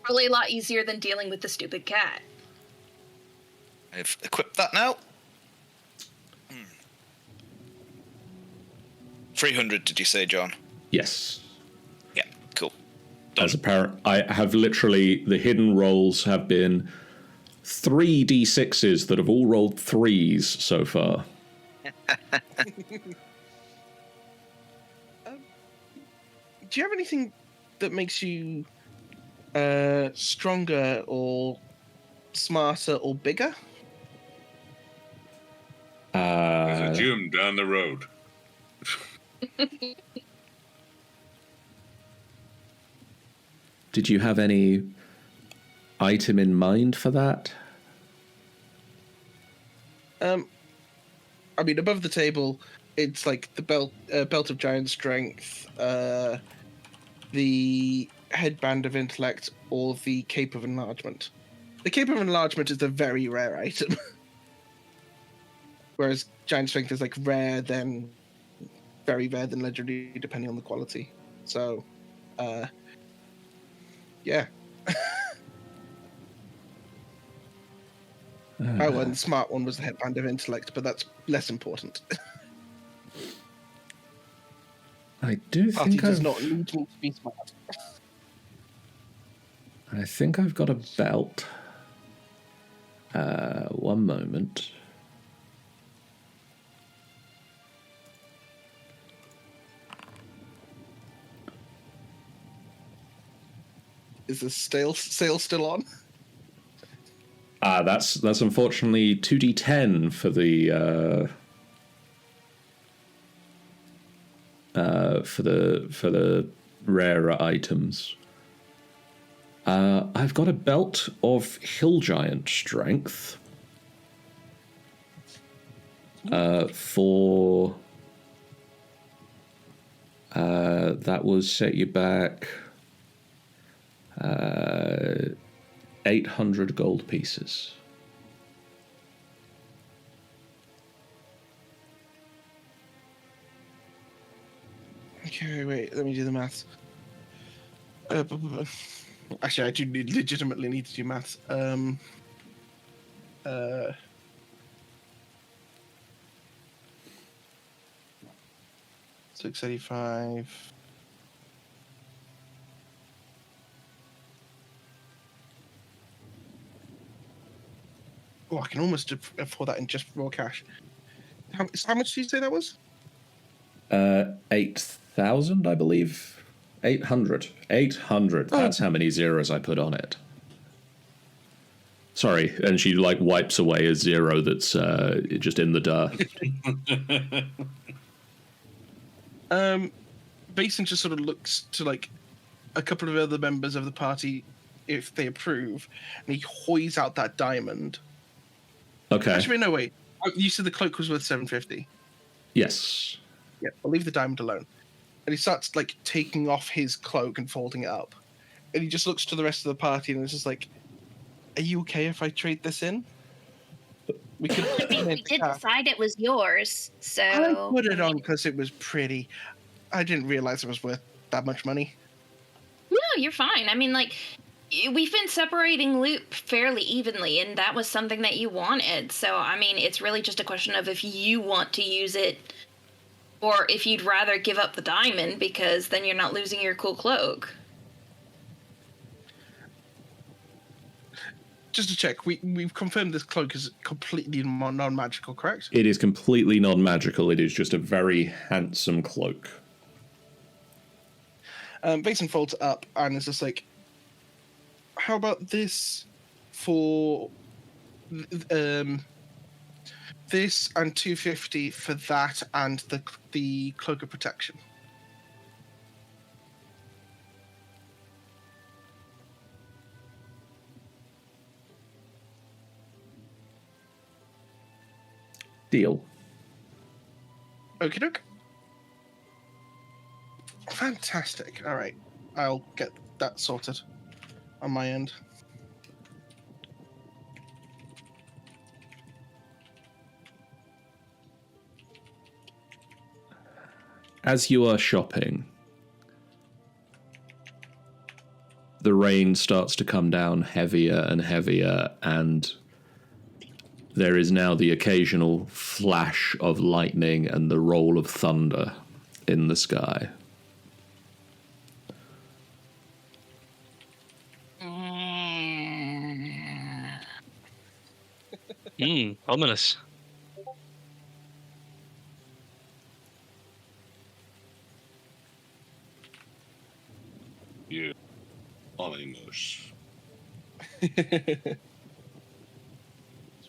Probably a lot easier than dealing with the stupid cat. I've equipped that now. 300, did you say, John? Yes. Yeah, cool. As apparent, I have literally, the hidden rolls have been 3 d6s that have all rolled 3s so far. Do you have anything that makes you stronger or smarter or bigger? There's a gym down the road. Did you have any item in mind for that? I mean, above the table, it's like the belt of giant strength, the headband of intellect, or the cape of enlargement. The cape of enlargement is a very rare item, whereas giant strength is like rare, then very rare, then legendary, depending on the quality. So, yeah. Oh, and the smart one was the headband of intellect, but that's less important. I do Party think does not need me to be smart. I think I've got a belt. One moment. Is the sale still on? That's unfortunately 2d10 for the rarer items. I've got a belt of hill giant strength. for that was set you back 800 gold pieces. Okay, wait, let me do the maths. Actually, I do legitimately need to do maths. 685. Oh, I can almost afford that in just raw cash. How much did you say that was? 8,000, I believe. 800. 800. That's how many zeros I put on it. Sorry, and she like wipes away a zero that's just in the dirt. Basin just sort of looks to like a couple of other members of the party if they approve, and he hoys out that diamond. Okay. Actually, no, wait. You said the cloak was worth 750. Yes. Yeah, I'll leave the diamond alone. And he starts like taking off his cloak and folding it up, and he just looks to the rest of the party and is just like, "Are you okay if I trade this in? We could." I mean, we did decide it was yours, so I put it on because it was pretty. I didn't realize it was worth that much money. No, you're fine. I mean, like, we've been separating loot fairly evenly, and that was something that you wanted. So, I mean, it's really just a question of if you want to use it, or if you'd rather give up the diamond, because then you're not losing your cool cloak. Just to check, we've confirmed this cloak is completely non-magical, correct? It is completely non-magical. It is just a very handsome cloak. Basin folds it up and is just like, how about this for this and 250 for that and the cloak of protection? Deal. Okie doke. Fantastic. All right. I'll get that sorted on my end. As you are shopping, the rain starts to come down heavier and heavier, and there is now the occasional flash of lightning and the roll of thunder in the sky. Ominous. Yeah. Ominous. Let's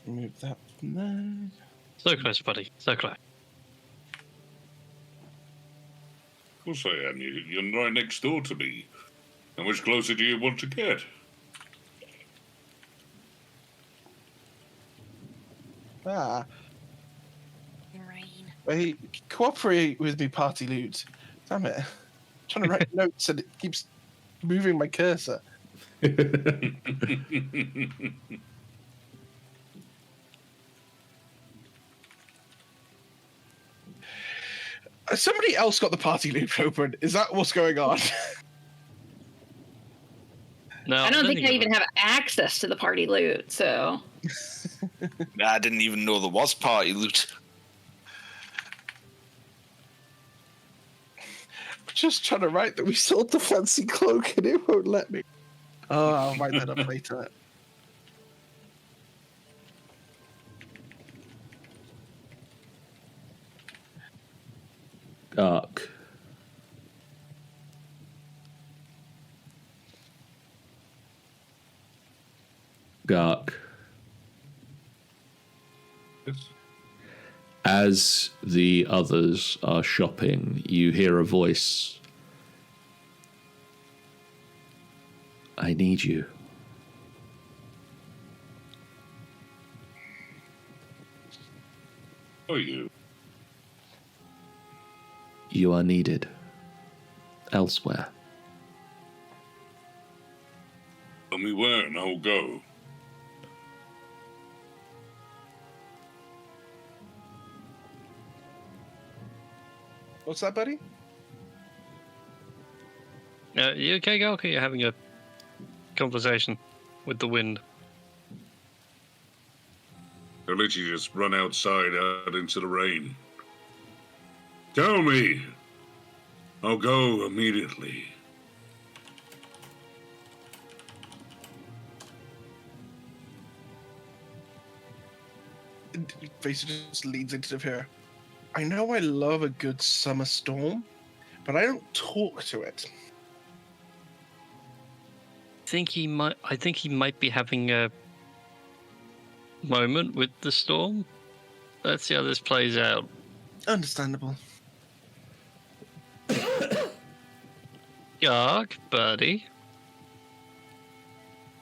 remove that from there. So close, buddy. So close. Of course I am. You're right next door to me. How much closer do you want to get? Ah. rain. Hey, cooperate with me, party loot. Damn it. I'm trying to write notes and it keeps moving my cursor. Somebody else got the party loop open. Is that what's going on? No, I don't think I even have access to the party loot, so. I didn't even know there was party loot. I'm just trying to write that we sold the fancy cloak and it won't let me. Oh, I'll write that up later. Ark. Gark. Yes. As the others are shopping, you hear a voice. I need you. How are you? You are needed elsewhere. Tell me where and I'll go. What's that, buddy? You okay, Gark? Or you're having a conversation with the wind? I'll let you just run outside out into the rain. Tell me. I'll go immediately. Basically just leads into here. I know I love a good summer storm, but I don't talk to it. I think he might be having a moment with the storm. Let's see how this plays out. Understandable. Gark, buddy.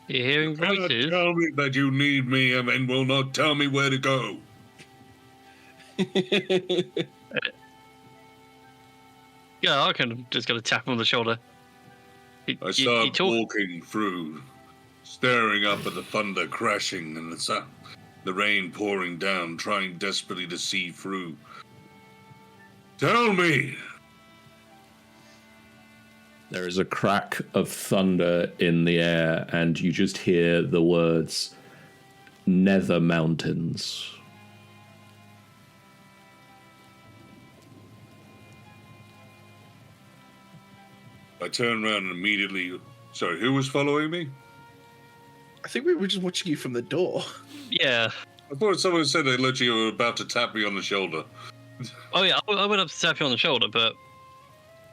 You're hearing voices. Tell me that you need me and then will not tell me where to go. Gark, I'm just going to tap him on the shoulder. I start walking through, staring up at the thunder crashing and the rain pouring down, trying desperately to see through. Tell me! There is a crack of thunder in the air, and you just hear the words, Nether Mountains. I turn around and immediately... Sorry, who was following me? I think we were just watching you from the door. Yeah. I thought someone said they literally were about to tap me on the shoulder. Oh yeah, I went up to tap you on the shoulder, but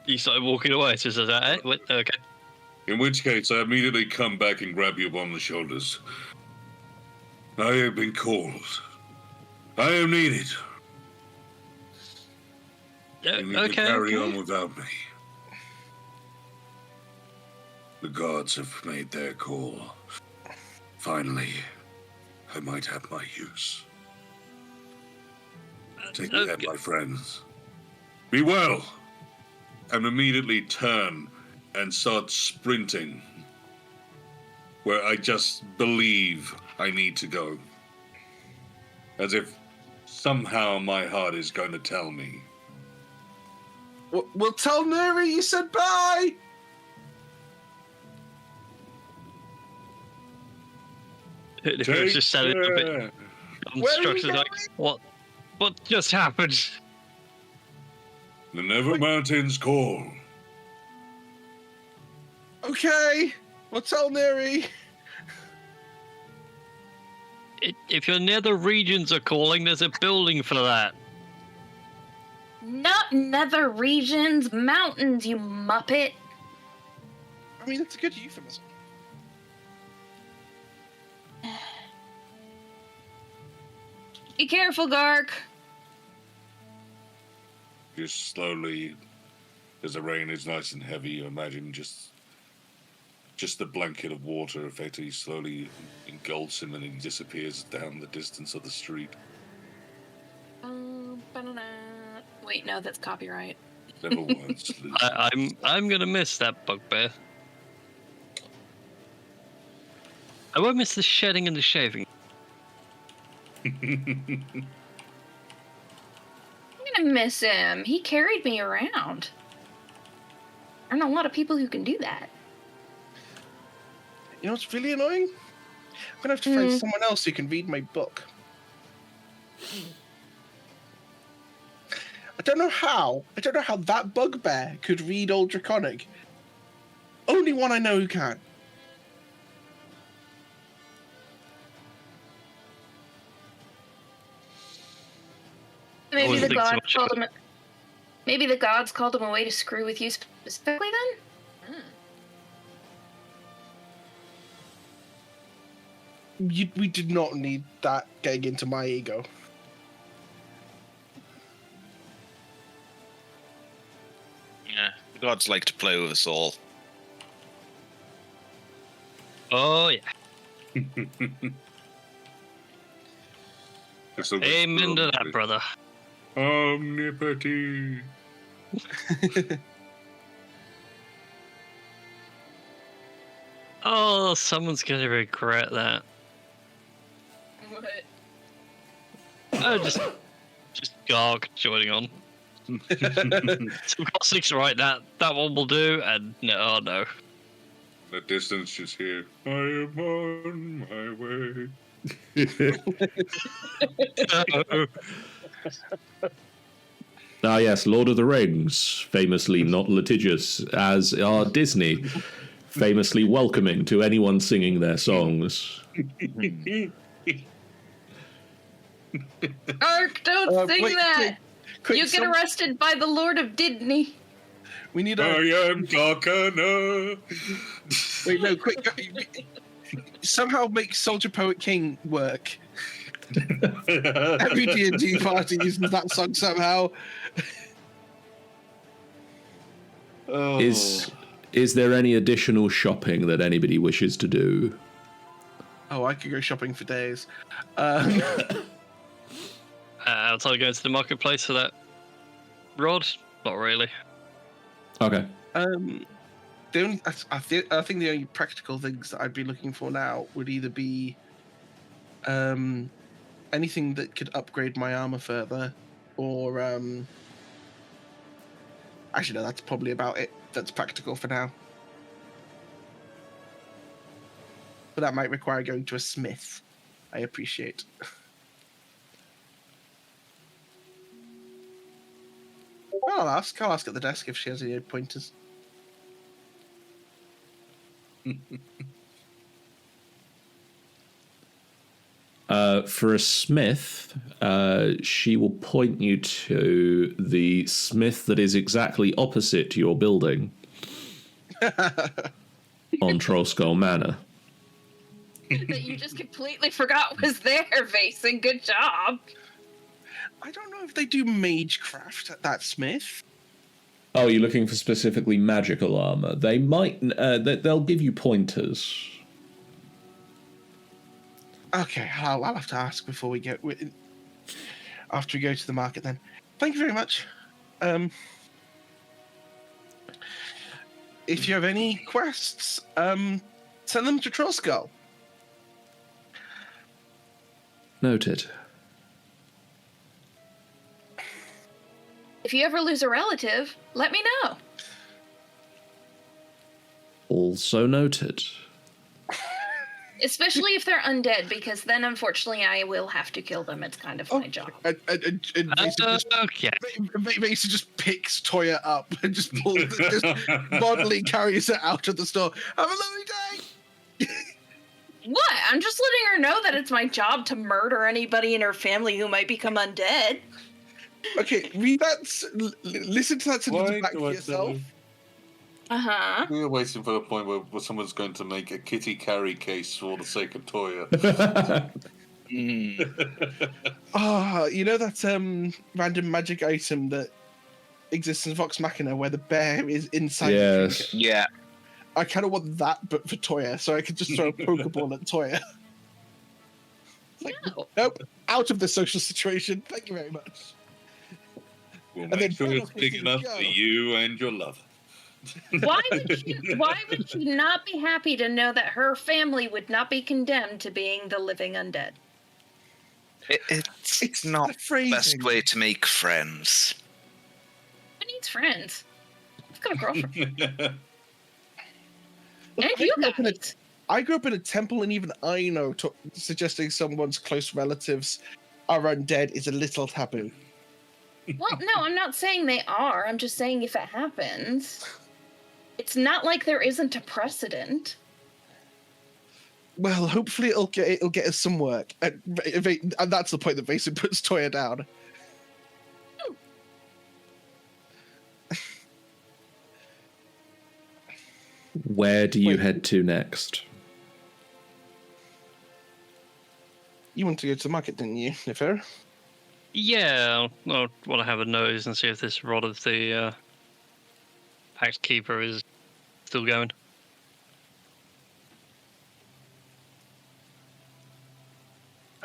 you started walking away. So I was like, okay. In which case, I immediately come back and grab you on the shoulders. I have been called. I am needed. You need to carry on without me. The gods have made their call. Finally, I might have my use. Take care, my friends. Be well! And immediately turn and start sprinting where I just believe I need to go. As if somehow my heart is going to tell me. We'll tell Neri you said bye! It's just sounded a bit instructions like, what just happened? The Nether Mountains call. Okay, we'll tell Neri. If your nether regions are calling, there's a building for that. Not nether regions, mountains, you muppet. I mean, it's a good euphemism. Be careful, Gark. Just slowly, as the rain is nice and heavy, you imagine just the blanket of water effectively slowly engulfs him and he disappears down the distance of the street. Wait, no, that's copyright. Never once. I'm gonna miss that bugbear. I won't miss the shedding and the shaving. I'm gonna miss him. He carried me around. There aren't a lot of people who can do that. You know what's really annoying? I'm gonna have to find someone else who can read my book. I don't know how that bugbear could read Old Draconic. Only one I know who can. Maybe the gods called him. Maybe the gods called him a way to screw with you specifically. Then. We did not need that getting into my ego. Yeah, the gods like to play with us all. Oh yeah. Amen to that, brother. Omnipotent. Oh, someone's gonna regret that. What? Oh, just Garg joining on. Some classics, right? That one will do. And no, oh no. The distance is here. I am on my way. Ah, yes, Lord of the Rings, famously not litigious, as are Disney, famously welcoming to anyone singing their songs. Ark, don't sing wait, that! quick, You get arrested by the Lord of Disney. We need I a... am Darkana. Wait, no, quick. Somehow make Soldier Poet King work. Every D&D party uses that song somehow. Oh. Is there any additional shopping that anybody wishes to do? Oh, I could go shopping for days. Outside of going to the marketplace for that rod? Not really. Okay. The only, I think the only practical things that I'd be looking for now would either be anything that could upgrade my armor further, or actually no, that's probably about it. That's practical for now. But that might require going to a smith. I appreciate. I'll ask at the desk if she has any pointers. For a smith, she will point you to the smith that is exactly opposite your building on Trollskull Manor. That you just completely forgot was there, Vason. Good job. I don't know if they do magecraft at that smith. Oh, you're looking for specifically magical armor? They might. They'll give you pointers. Okay, I'll have to ask before we go. After we go to the market, then. Thank you very much. If you have any quests, send them to Trollskull. Noted. If you ever lose a relative, let me know. Also noted. Especially if they're undead, because then unfortunately I will have to kill them. It's kind of my job. And Okay. Mason just picks Toya up and just pulls it, just bodily carries her out of the store. Have a lovely day. What? I'm just letting her know that it's my job to murder anybody in her family who might become undead. Okay, read that. Listen to that sentence Why back do to I yourself. Uh-huh. We're waiting for the point where someone's going to make a kitty carry case for the sake of Toya. Ah, you know that random magic item that exists in Vox Machina where the bear is inside the Yes. trinket? Yeah. I kind of want that, but for Toya, so I could just throw a Pokeball at Toya. Like, No. nope, out of the social situation. Thank you very much. We'll And then make sure final it's big question, enough go. for you and your lover. Why would she not be happy to know that her family would not be condemned to being the living undead? It's not the the phrasing. best way to make friends. Who needs friends? I've got a girlfriend. And I you grew up in a- guys. I grew up in a temple, and even I know suggesting someone's close relatives are undead is a little taboo. Well, no, I'm not saying they are. I'm just saying if it happens, it's not like there isn't a precedent. Well, hopefully it'll get us some work, and that's the point that Vason puts Toya down. Where do you Wait. head to next? You want to go to the market, didn't you, Niffer? Yeah, I want to have a nose and see if this rod of the Pact Keeper is still going.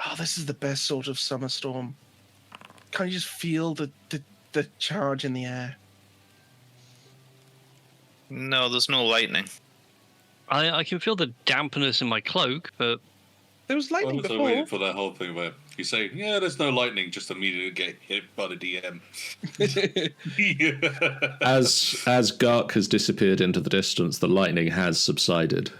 Oh, this is the best sort of summer storm. can't you just feel the charge in the air? No, there's no lightning. I can feel the dampness in my cloak, but There was I lightning was before. waiting for that whole thing where you say, "Yeah, there's no lightning," just immediately get hit by the DM. Yeah. As Gark has disappeared into the distance, the lightning has subsided.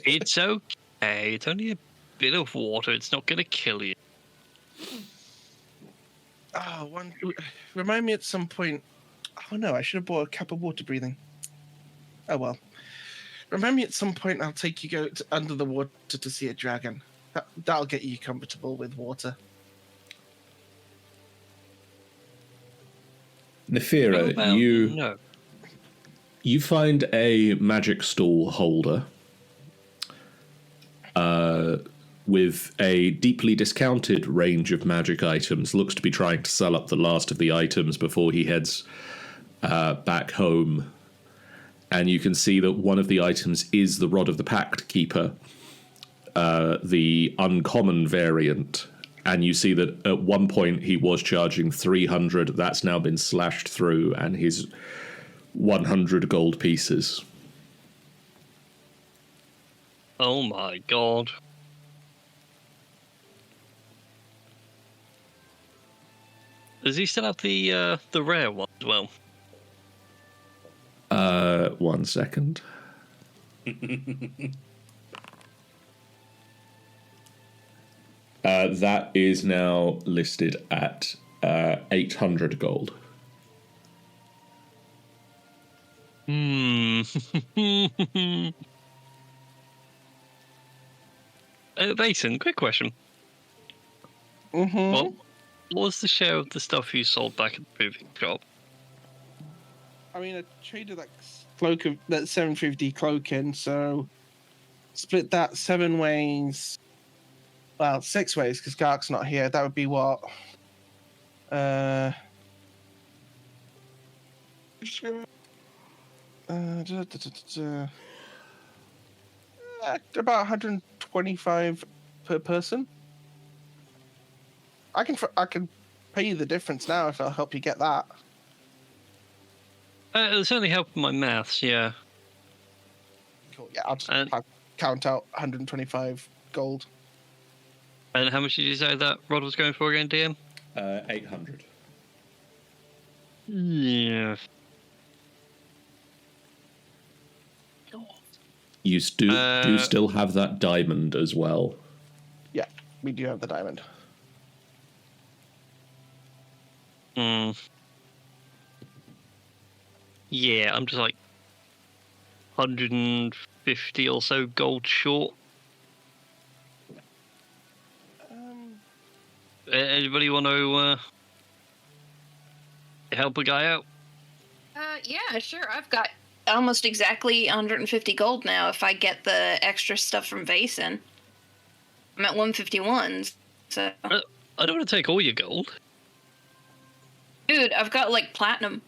it's okay. It's only a bit of water. It's not going to kill you. Oh, remind me at some point. Oh no, I should have bought a cap of water breathing. Oh well. Remind me at some point. I'll take you under the water to see a dragon. That'll get you comfortable with water. Nefira, No. you find a magic stool holder with a deeply discounted range of magic items. Looks to be trying to sell up the last of the items before he heads back home. And you can see that one of the items is the Rod of the Pact Keeper, the uncommon variant. And you see that at one point he was charging 300. That's now been slashed through, and his 100 gold pieces. Oh my god. Does he still have the rare one as well? 1 second. That is now listed at 800 gold. Basin, quick question. Mm-hmm. What was the share of the stuff you sold back at the proving shop? I mean, I traded that 750 cloak in, so split that 7 ways. Well, 6 ways because Gark's not here. That would be what? About 125 per person. I can pay you the difference now if I'll help you get that. It'll certainly help with my maths, yeah. Cool. Yeah, I'll just count out 125 gold. And how much did you say that Rod was going for again, DM? 800. Yeah. You do still have that diamond as well. Yeah, we do have the diamond. Yeah, I'm just like 150 or so gold short. Anybody want to help a guy out? Yeah, sure. I've got almost exactly 150 gold now if I get the extra stuff from Vason. I'm at 151, so... I don't want to take all your gold. Dude, I've got, like, platinum.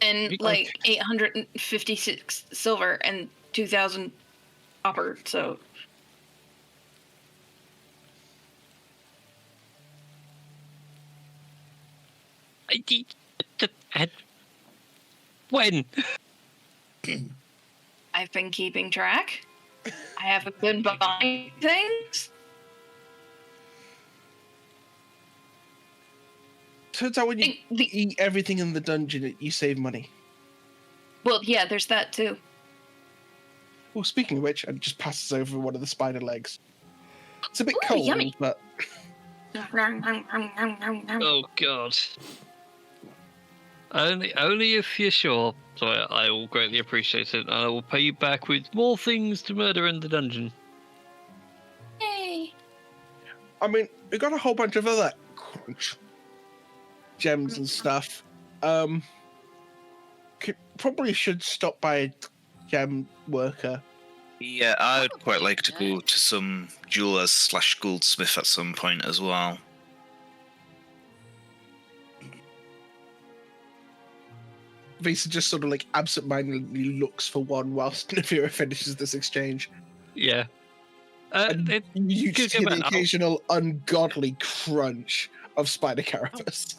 And, like, 856 silver and 2,000 copper, so... When? I've been keeping track. I haven't been buying things. Turns out when you eat everything in the dungeon, you save money. Well, yeah, there's that too. Well, speaking of which, it just passes over one of the spider legs. It's a bit Ooh, cold, yummy. but... Oh god. Only if you're sure. So I will greatly appreciate it, and I will pay you back with more things to murder in the dungeon. Yay! I mean, we got a whole bunch of other gems and stuff. Probably should stop by a gem worker. Yeah, I'd quite like to go to some jewelers / goldsmith at some point as well. Visa just sort of like absentmindedly looks for one whilst Nefira finishes this exchange. Yeah. And you just give hear the an occasional ungodly crunch of spider carapace.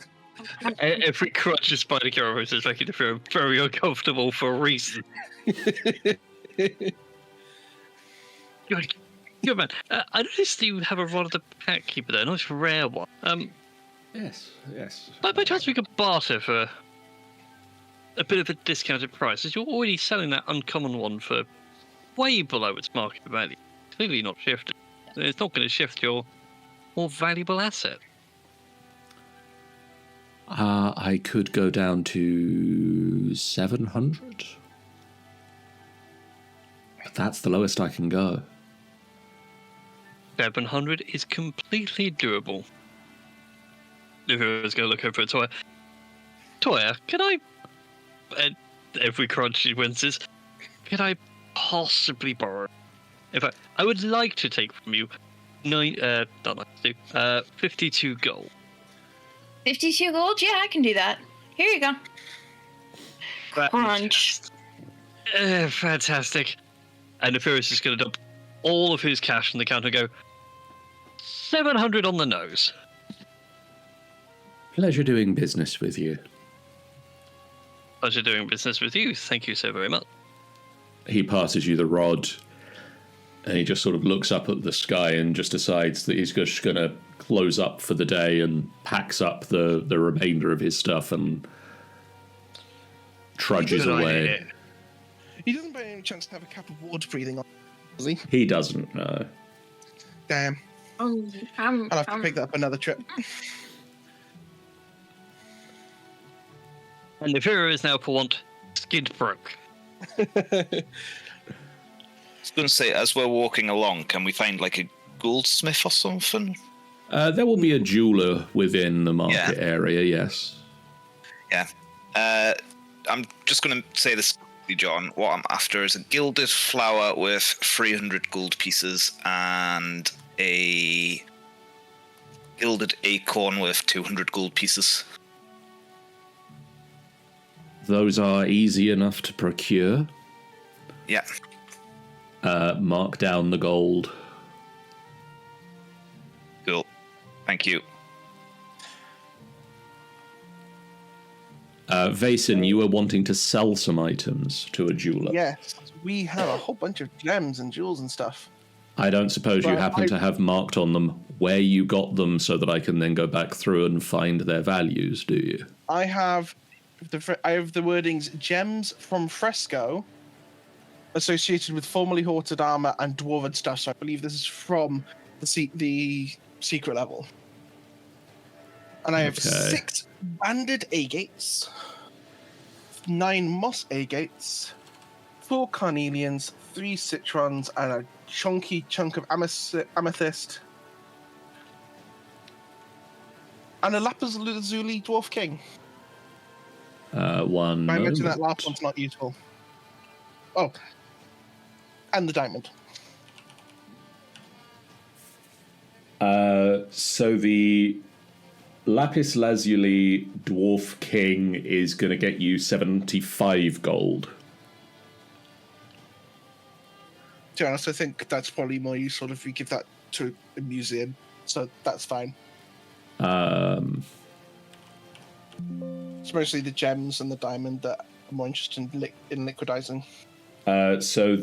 Every crunch of spider carapace is making Nefira very uncomfortable for a reason. Good man. I noticed you have a rod of the pack keeper there, a nice rare one. Yes, yes. By chance we could barter for a bit of a discounted price, as you're already selling that uncommon one for way below its market value. Clearly not shifted. It's not going to shift your more valuable asset. I could go down to 700. But that's the lowest I can go. 700 is completely doable. Nefira's going to look over at Toya. Toya, can I... every crunch she winces. Can I possibly borrow? In fact, I would like to take from you 52 gold. 52 gold? Yeah, I can do that. Here you go. Crunch. Fantastic. And Nefira's just going to dump all of his cash on the counter and go, 700 on the nose. Pleasure doing business with you. Pleasure doing business with you. Thank you so very much. He passes you the rod, and he just sort of looks up at the sky and just decides that he's just going to close up for the day and packs up the remainder of his stuff and trudges Good away. idea. He doesn't by any chance have a cap of water breathing on, does he? He doesn't know. Damn. I'll have to pick that up another trip. And Nefira is now, for want, skid broke. I was going to say, as we're walking along, can we find like a goldsmith or something? There will be a jeweler within the market area, yes. Yeah. I'm just going to say this, John. What I'm after is a gilded flower with 300 gold pieces and a gilded acorn with 200 gold pieces. Those are easy enough to procure. Yeah. Mark down the gold. Cool. Thank you. Vason, you were wanting to sell some items to a jeweler. Yes, we have a whole bunch of gems and jewels and stuff. I don't suppose you happen to have marked on them where you got them so that I can then go back through and find their values, do you? I have the wordings gems from Fresco associated with formerly hoarded armor and dwarven stuff. So I believe this is from the secret level. And I have 6 banded agates, 9 moss agates, 4 carnelians, 3 citrons, and a chunky chunk of amethyst, and a lapis lazuli dwarf king. One I imagine moment. that last one's not useful. Oh, and the diamond. So the lapis lazuli dwarf king is going to get you 75 gold. To be honest, I think that's probably more useful if we give that to a museum. So that's fine. It's mostly the gems and the diamond that I'm more interested in liquidizing. So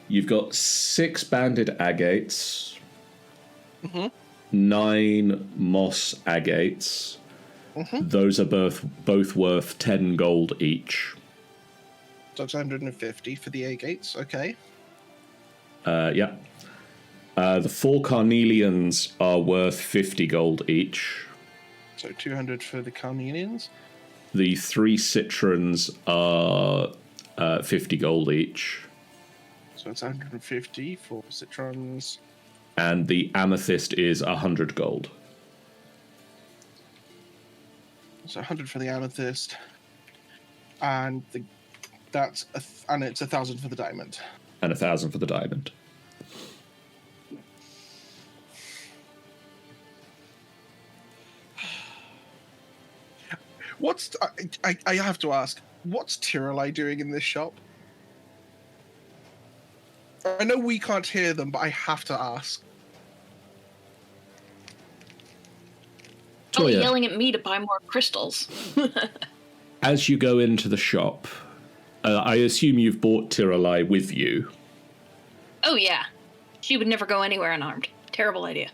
you've got 6 banded agates, 9 moss agates. Those are both worth 10 gold each. So it's 150 for the agates. Okay. Yeah. The 4 carnelians are worth 50 gold each. So 200 for the carnelians. The 3 citrons are 50 gold each. So it's 150 for citrons. And the amethyst is 100 gold. So 100 for the amethyst. And it's 1,000 for the diamond. And 1,000 for the diamond. I have to ask, what's Tiralai doing in this shop? I know we can't hear them, but I have to ask. Oh, Toya, yelling at me to buy more crystals. as you go into the shop, I assume you've brought Tiralai with you. Oh, yeah. She would never go anywhere unarmed. Terrible idea.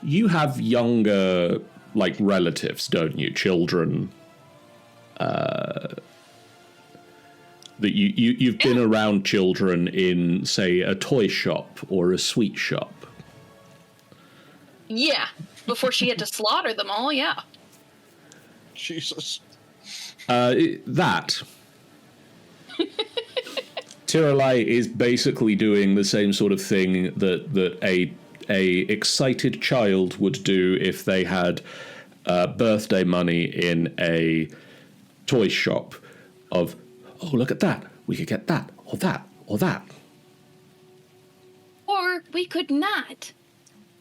You have younger, like, relatives, don't you? Children. That you've been around children in, say, a toy shop or a sweet shop. Yeah, before she had to slaughter them all, yeah. Jesus. That. Tiralai is basically doing the same sort of thing that a excited child would do if they had birthday money in a toy shop of, oh, look at that. We could get that, or that, or that. Or we could not.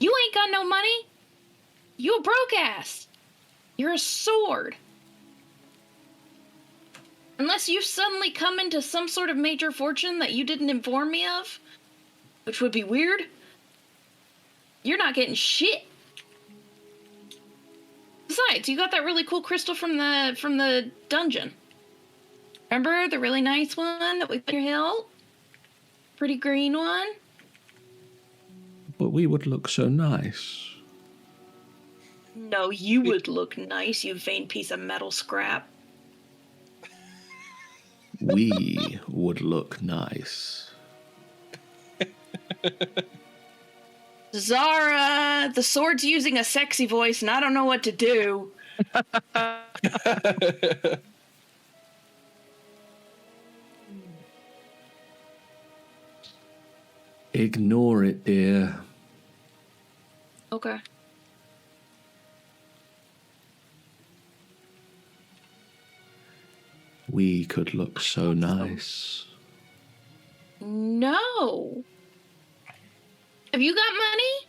You ain't got no money. You a broke ass. You're a sword. Unless you suddenly come into some sort of major fortune that you didn't inform me of, which would be weird, you're not getting shit. Besides, you got that really cool crystal from the dungeon. Remember the really nice one that we put in your hill? Pretty green one? But we would look so nice. No, you would look nice, you vain piece of metal scrap. We would look nice. Zara, the sword's using a sexy voice and I don't know what to do. Ignore it, dear. Okay. We could look so nice. No. Have you got money?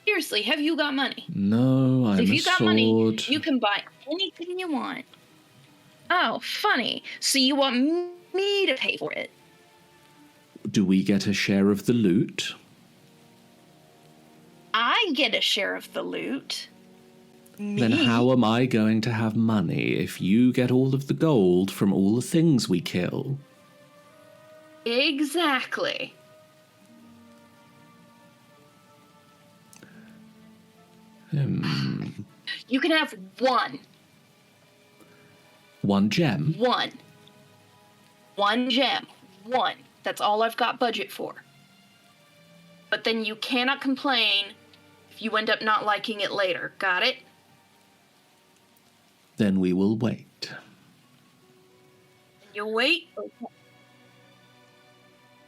Seriously, have you got money? No, I'm If a you got sword. money, you can buy anything you want. Oh, funny. So you want me to pay for it? Do we get a share of the loot? I get a share of the loot. Me? Then how am I going to have money if you get all of the gold from all the things we kill? Exactly. You can have one. One gem? One. One gem. One. That's all I've got budget for. But then you cannot complain if you end up not liking it later. Got it? Then we will wait. You wait.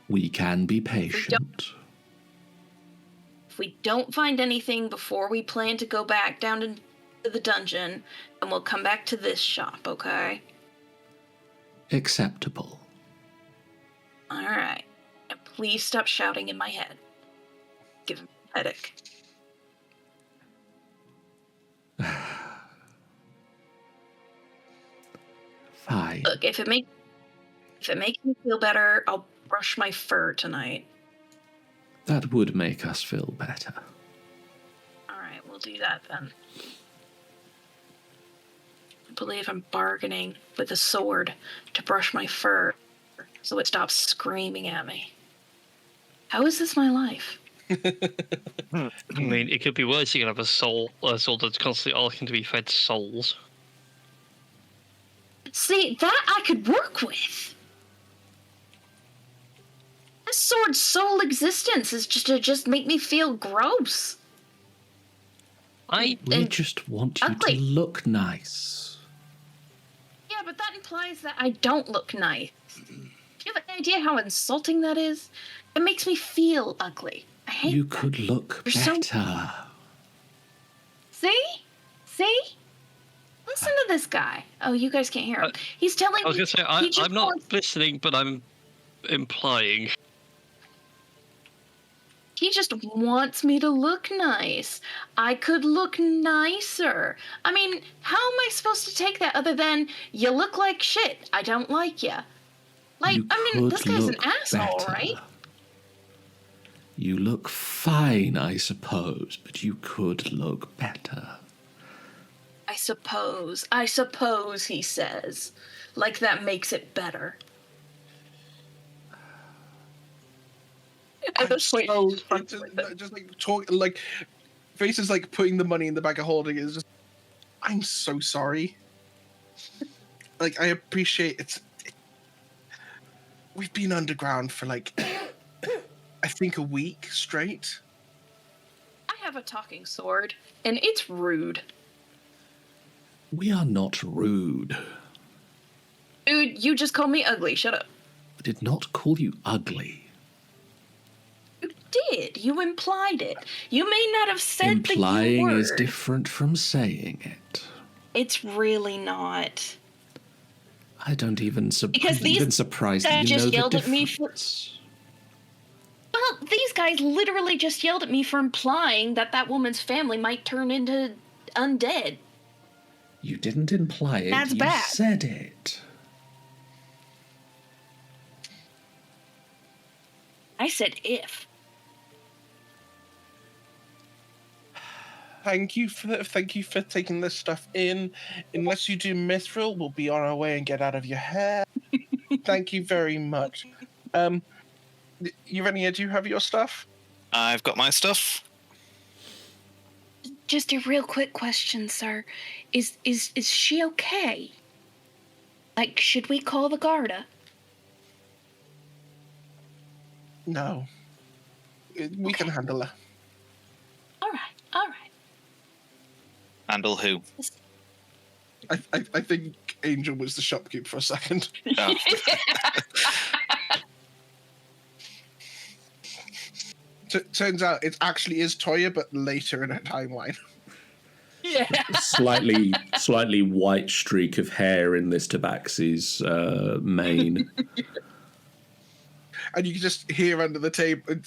We can be patient. If we don't find anything before we plan to go back down into the dungeon, then we'll come back to this shop, okay? Acceptable. Alright. And please stop shouting in my head. Give him a headache. Fine. Look, if it makes me feel better, I'll brush my fur tonight. That would make us feel better. Alright, we'll do that then. I believe I'm bargaining with a sword to brush my fur so it stops screaming at me. How is this my life? I mean, it could be worse. You can have a soul that's constantly asking to be fed souls. See, that I could work with. This sword's sole existence is just to just make me feel gross. We just want you ugly. to look nice. Yeah, but that implies that I don't look nice. Do you have any idea how insulting that is? It makes me feel ugly. I hate You that. could look You're so- better. See? See? Listen to this guy. Oh, you guys can't hear him. He's telling I was me. going to say, he just I'm not wants- listening, but I'm implying. He just wants me to look nice. I could look nicer. I mean, how am I supposed to take that other than, you look like shit, I don't like you? Like, You I mean, this could guy's an look asshole, better. right? You look fine, I suppose, but you could look better. I suppose, he says. Like that makes it better. At this point, So, she's fucking with it. just like talk, like Face is like putting the money in the bag of holding. Is just, I'm so sorry. Like I appreciate it. We've been underground for like, I think a week straight. I have a talking sword, and it's rude. We are not rude. Dude, you just called me ugly. Shut up. I did not call you ugly. You did. You implied it. You may not have said Implying the U word. is different from saying it. It's really not. I don't even Because I'm even surprised that guys you know just the yelled at me difference. Well, these guys literally just yelled at me for implying that woman's family might turn into undead. You didn't imply it. That's you bad. said it. I said if. Thank you for taking this stuff in. Unless you do mithril, we'll be on our way and get out of your hair. Thank you very much. Urania, do you have your stuff? I've got my stuff. Just a real quick question, sir. Is she okay? Like, should we call the Garda? No. We can handle her. All right. Handle who? I think Angel was the shopkeeper for a second. Oh. Turns out it actually is Toya, but later in her timeline. Yeah. Slightly white streak of hair in this tabaxi's mane. And you can just hear under the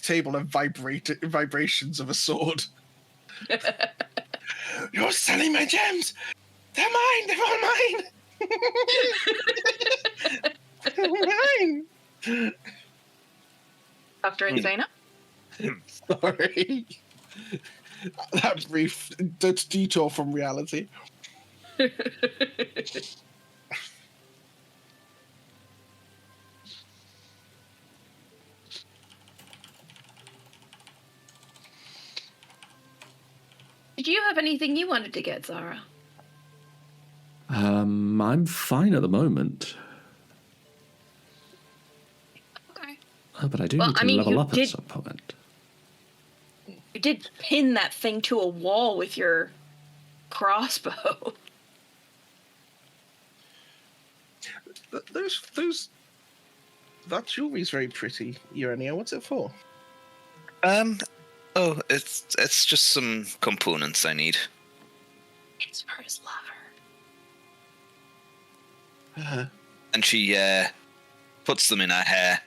table a vibrations of a sword. You're selling my gems! They're mine! They're all mine! They're mine! Dr. Insana? Sorry. That brief detour from reality. Did you have anything you wanted to get, Zara? I'm fine at the moment. Okay. But I do Well, need to I mean, level you up did- at some point. You did pin that thing to a wall with your crossbow. That jewelry's very pretty, Urania. What's it for? Oh, it's just some components I need. It's for his lover. And she puts them in her hair.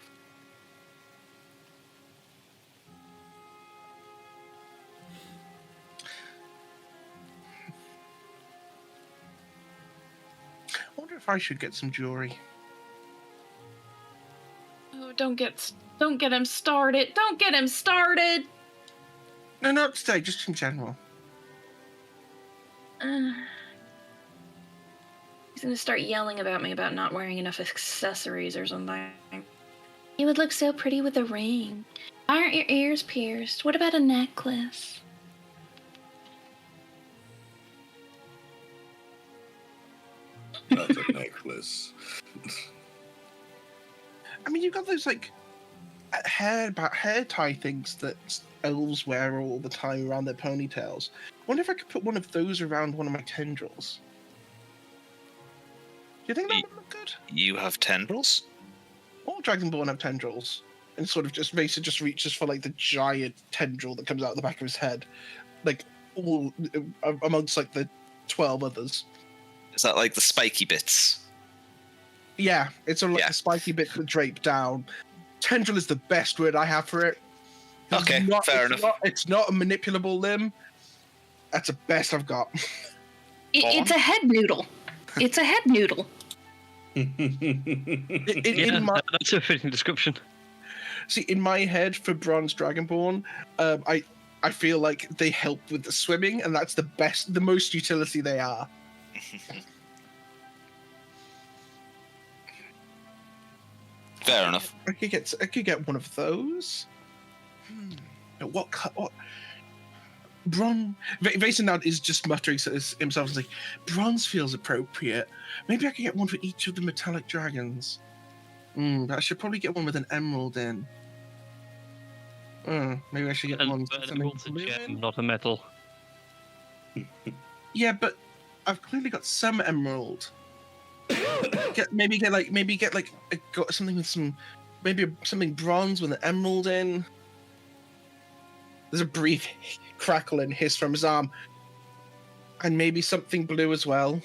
I wonder if I should get some jewelry. Oh, don't get him started. Don't get him started. No, not today, just in general. He's gonna start yelling about me about not wearing enough accessories or something. You would look so pretty with a ring. Why aren't your ears pierced? What about a necklace? Not a necklace. I mean, you've got those like hair tie things that elves wear all the time around their ponytails. I wonder if I could put one of those around one of my tendrils. Do you think that would look good? You have tendrils? All Dragonborn have tendrils, and sort of just Mesa just reaches for like the giant tendril that comes out the back of his head, like all amongst like the 12 others. Is that like the spiky bits? Yeah, it's sort of like Yeah. a spiky bit that drape down. Tendril is the best word I have for it. Okay, fair enough. It's not a manipulable limb. That's the best I've got. It's a head noodle. It's a head noodle. That's a fitting description. See, in my head for Bronze Dragonborn, I feel like they help with the swimming, and that's the most utility they are. Fair enough. I could get one of those. What? Bronze. Vason now is just muttering to himself and like, bronze feels appropriate. Maybe I could get one for each of the metallic dragons. I should probably get one with an emerald in. Maybe I should get one with something blue in. Not a metal. Yeah, but I've clearly got some emerald. maybe get something with something bronze with an emerald in. There's a brief crackle and hiss from his arm, and maybe something blue as well.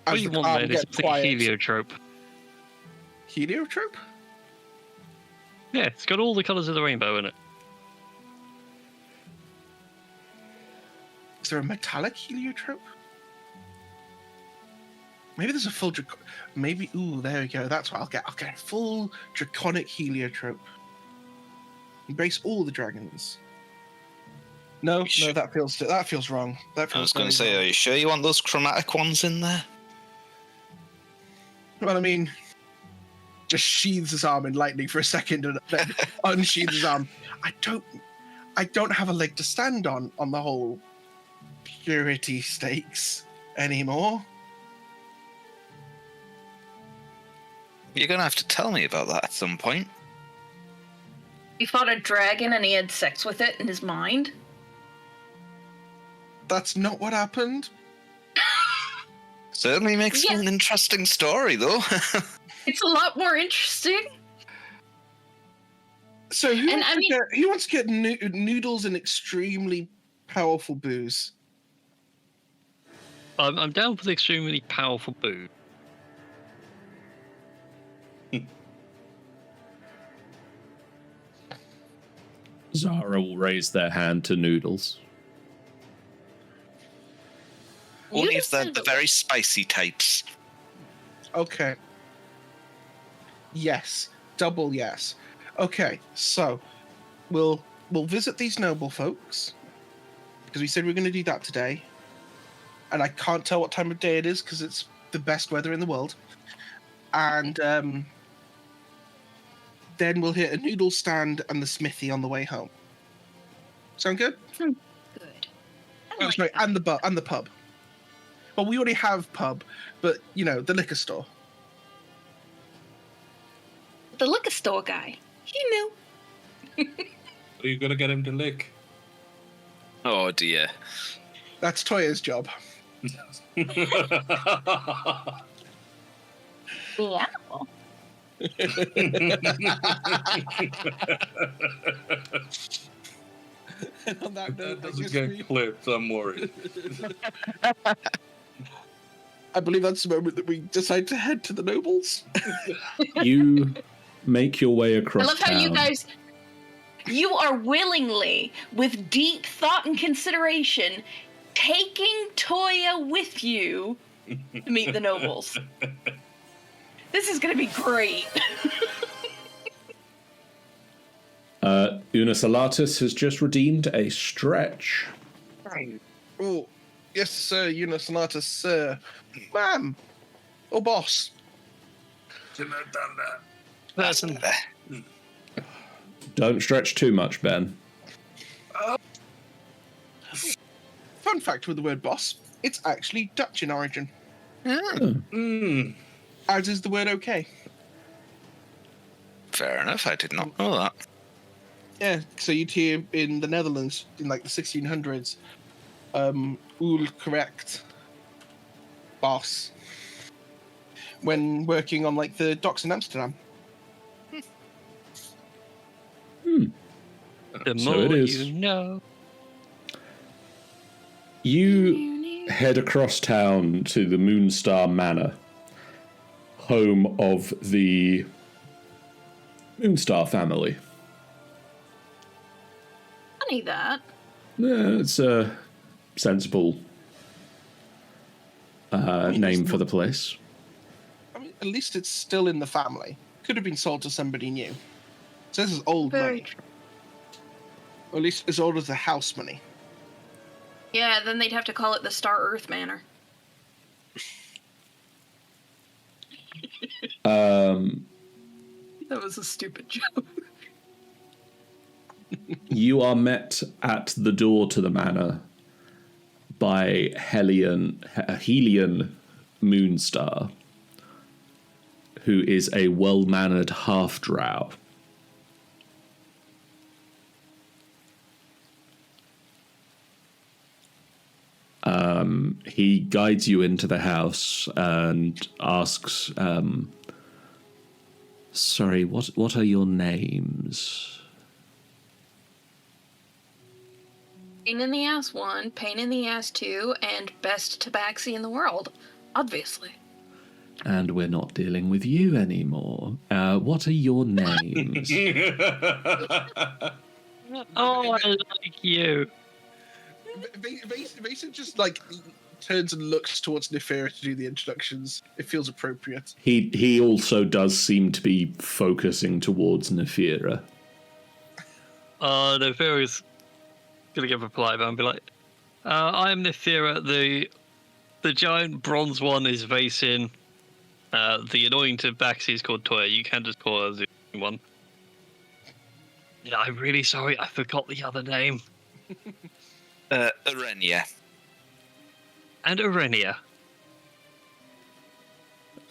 What do you want, man? It's a heliotrope. Heliotrope? Yeah, it's got all the colours of the rainbow in it. Is there a metallic heliotrope? Maybe there's a full maybe. Ooh, there we go. That's what I'll get. I'll get a full draconic heliotrope. Embrace all the dragons. No, that feels wrong. I was going to say, are you sure you want those chromatic ones in there? Well, I mean, just sheathes his arm in lightning for a second and then unsheathes his arm. I don't have a leg to stand on the whole purity stakes anymore. You're going to have to tell me about that at some point. He fought a dragon and he had sex with it in his mind. That's not what happened. Certainly makes for an interesting story, though. It's a lot more interesting. So who wants to get noodles and extremely powerful booze? I'm down for the extremely powerful boo. Zara will raise their hand to Noodles. Only if they're the very spicy types. Okay. Yes. Double yes. Okay, so we'll visit these noble folks because we said we are going to do that today, and I can't tell what time of day it is because it's the best weather in the world. And then we'll hit a noodle stand and the smithy on the way home. Sound good? Good. Sorry, and the pub. Well, we already have pub, but the liquor store. The liquor store guy. He knew. Are you going to get him to lick? Oh, dear. That's Toya's job. Yeah. On that note, doesn't get clipped, I'm worried. I believe that's the moment that we decide to head to the nobles. You make your way across I love how you are willingly, with deep thought and consideration, taking Toya with you to meet the nobles. This is going to be great. Unisalatus has just redeemed a stretch. Oh, yes, sir, Unisalatus, sir. Ma'am. Oh, boss. Shouldn't have done that. Person. Don't stretch too much, Ben. Fun fact with the word boss, it's actually Dutch in origin. As is the word okay. Fair enough, I did not know that. Yeah, so you'd hear in the Netherlands in like the 1600s, ul correct boss when working on like the docks in Amsterdam. The So more it is. you know. You head across town to the Moonstar Manor, home of the Moonstar family. Funny that. Yeah, it's a sensible name for the place. I mean, at least it's still in the family. Could have been sold to somebody new. So this is old Very money. true. Or at least as old as the house money. Yeah, then they'd have to call it the Star Earth Manor. That was a stupid joke. You are met at the door to the manor by Helion Moonstar, who is a well-mannered half-drow. He guides you into the house and asks, sorry, what are your names? Pain in the ass 1, pain in the ass 2, and best tabaxi in the world. Obviously. And we're not dealing with you anymore. What are your names? Oh, I like you. Mason just like turns and looks towards Nefera to do the introductions. It feels appropriate. He also does seem to be focusing towards Nefera. Nefera's gonna give a reply back and be like, I am Nefera, the giant bronze one is Vasin. The annoying tabaxi is called Toya. You can just call her the one. Yeah, I'm really sorry, I forgot the other name. Arenia. And Arenia.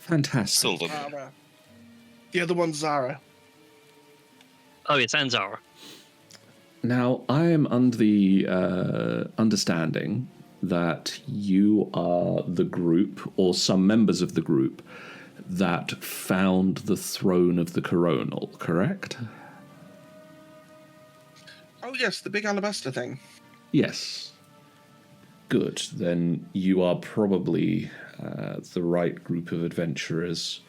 Fantastic. Silver. Zara. The other one's Zara. Oh, yes, and Zara. Now, I am under the understanding that you are the group, or some members of the group, that found the throne of the coronal, correct? Oh yes, the big alabaster thing. Yes. Good. Then you are probably the right group of adventurers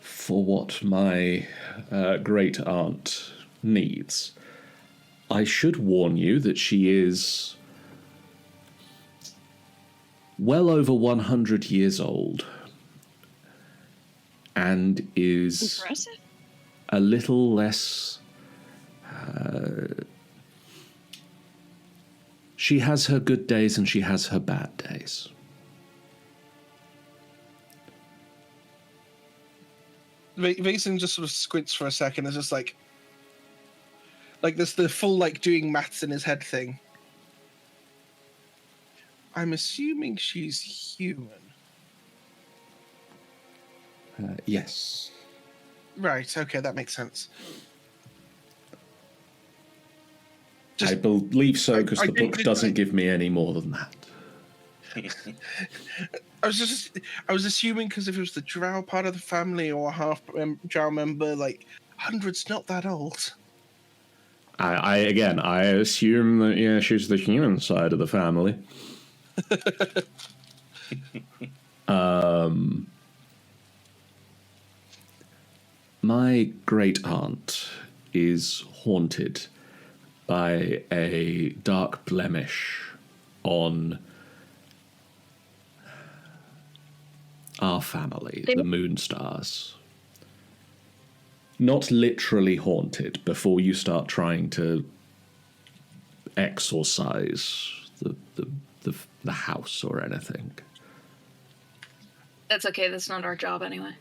for what my great aunt needs. I should warn you that she is well over 100 years old and is Impressive. a little less. She has her good days and she has her bad days. Mason just sort of squints for a second. It's just like there's the full like doing maths in his head thing. I'm assuming she's human. Yes. Right. Okay, that makes sense. I believe so, because I the book doesn't give me any more than that. I was assuming because if it was the drow part of the family or a half drow member, like 100's not that old. I assume that, yeah, she's the human side of the family. My great aunt is haunted by a dark blemish on our family, the Moonstars. Not literally haunted before you start trying to exorcise the house or anything. That's okay, that's not our job anyway.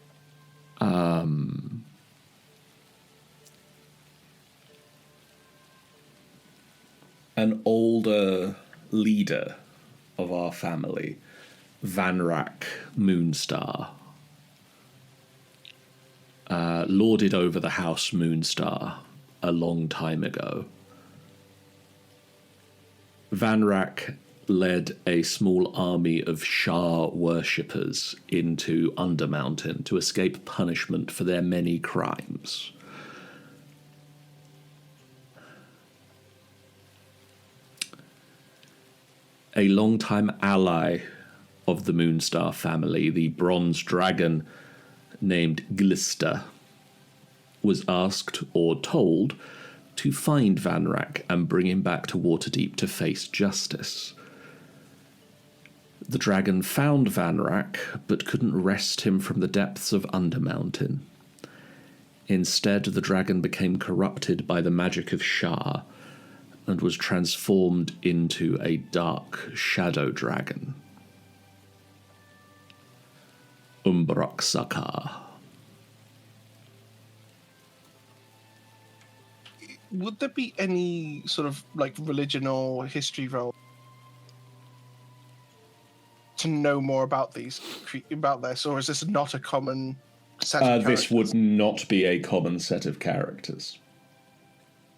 An older leader of our family, Vanrak Moonstar, lorded over the house Moonstar a long time ago. Vanrak led a small army of Shah worshippers into Undermountain to escape punishment for their many crimes. A longtime ally of the Moonstar family, the bronze dragon named Glista, was asked or told to find Van Rack and bring him back to Waterdeep to face justice. The dragon found Van Rack, but couldn't wrest him from the depths of Undermountain. Instead, the dragon became corrupted by the magic of Shar and was transformed into a dark shadow dragon. Umbroxakar. Would there be any sort of like religion or history role to know more about this, or is this not a common set of characters? This would not be a common set of characters.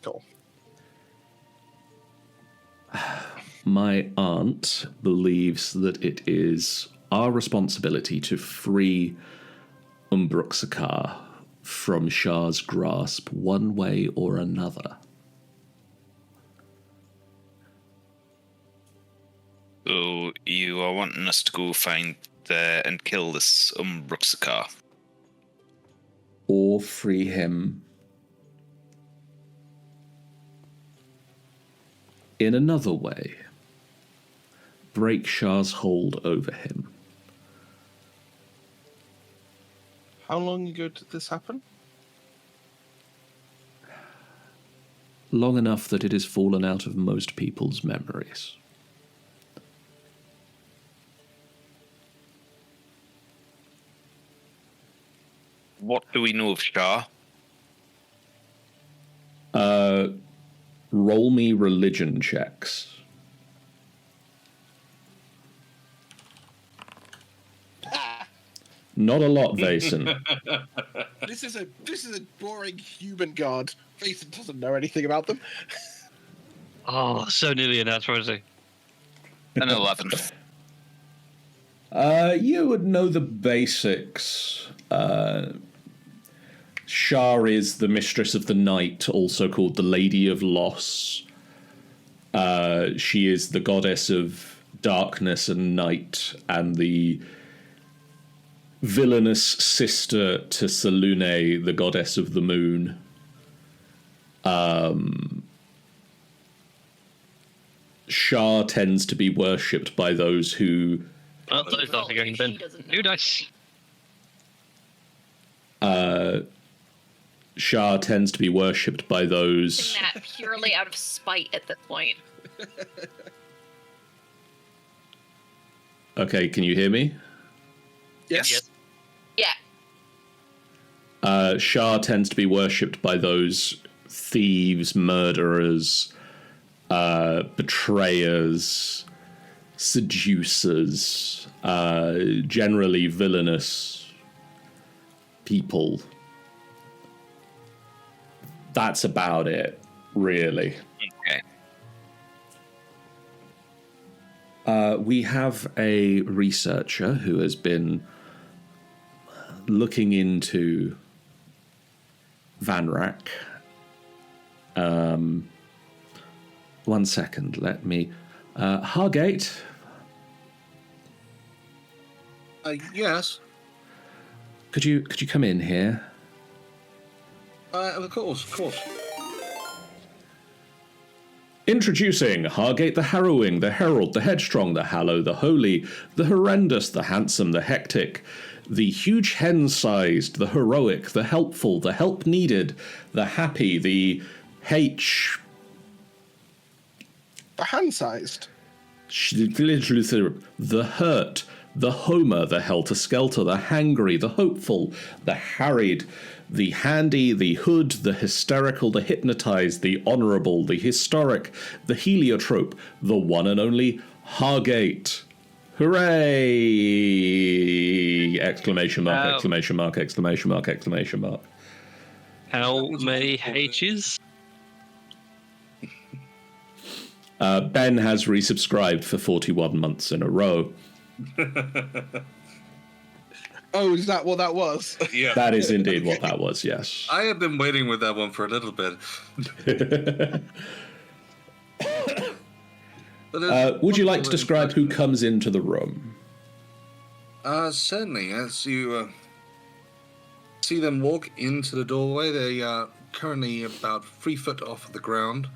Cool. My aunt believes that it is our responsibility to free Umbroxakar from Shar's grasp one way or another. So you are wanting us to go find and kill this Umbroxakar? Or free him in another way. Break Shar's hold over him. How long ago did this happen? Long enough that it has fallen out of most people's memories. What do we know of Shar? Roll me religion checks. Not a lot, Vason. This is a boring human god. Jason doesn't know anything about them. Oh, so nearly an authority. An 11. You would know the basics. Shar is the mistress of the night, also called the Lady of Loss. She is the goddess of darkness and night, and the villainous sister to Selune, the goddess of the moon. Shar tends to be worshipped by those who... Oh, those are going to bin. New dice. Shar tends to be worshipped by those... Doing that purely out of spite at this point. Okay, can you hear me? Yes. Yeah. Shar tends to be worshipped by those thieves, murderers, betrayers, seducers, generally villainous people. That's about it, really. Okay. We have a researcher who has been looking into Van Rack. 1 second, let me... Hargate? Yes. Could you come in here? Of course. Introducing Hargate the Harrowing, the Herald, the Headstrong, the Hallow, the Holy, the Horrendous, the Handsome, the Hectic, the Huge Hen-Sized, the Heroic, the Helpful, the Help Needed, the Happy, the H... The hand-sized. The Hurt, the Homer, the Helter-Skelter, the Hangry, the Hopeful, the Harried, the Handy, the Hood, the Hysterical, the Hypnotized, the Honorable, the Historic, the Heliotrope, the one and only Hargate. Hooray! Exclamation mark, exclamation mark, exclamation mark, exclamation mark. How many H's? Ben has resubscribed for 41 months in a row. Oh, is that what that was? Yeah. That is indeed what that was, yes. I have been waiting with that one for a little bit. Would you like to describe who comes into the room? Certainly. As you see them walk into the doorway. They are currently about 3 foot off the ground,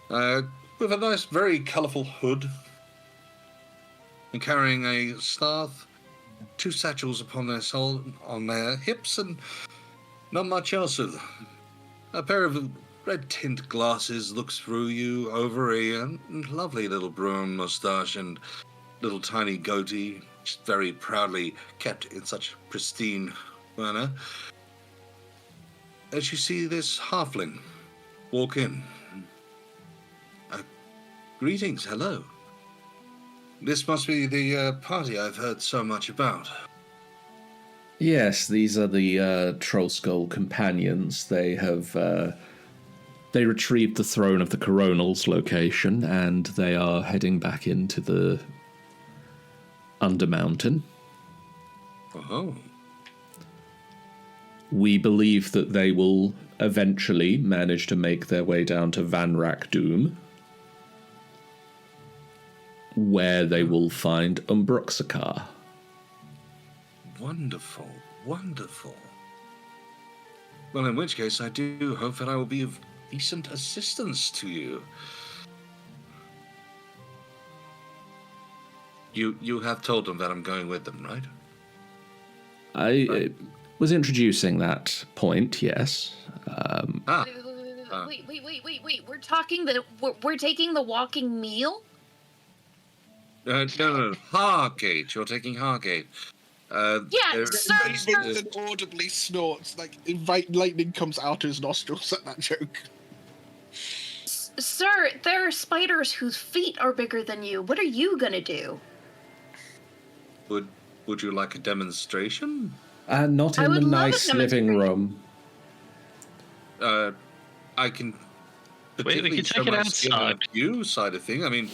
with a nice, very colourful hood, and carrying a staff, 2 satchels upon their hips, and not much else. A pair of red tint glasses looks through you over a lovely little brown moustache and little tiny goatee, just very proudly kept in such pristine manner. As you see this halfling walk in. Greetings, hello. This must be the party I've heard so much about. Yes, these are the Trollskull companions. They have they retrieved the throne of the Coronal's location, and they are heading back into the Undermountain. Oh. We believe that they will eventually manage to make their way down to Vanrak Doom, where they will find Umbruxakar. Wonderful, wonderful. Well, in which case, I do hope that I will be of decent assistance to you. You have told them that I'm going with them, right? I was introducing that point, yes. Wait. We're talking that we're taking the walking meal? No. Hargate. You're taking Hargate. Sir. Vincent audibly snorts, like lightning comes out of his nostrils at that joke. Sir, there are spiders whose feet are bigger than you. What are you gonna do? Would you like a demonstration? Not in the nice living room. I can We particularly can show take it my skill on outside. the view side of thing. I mean,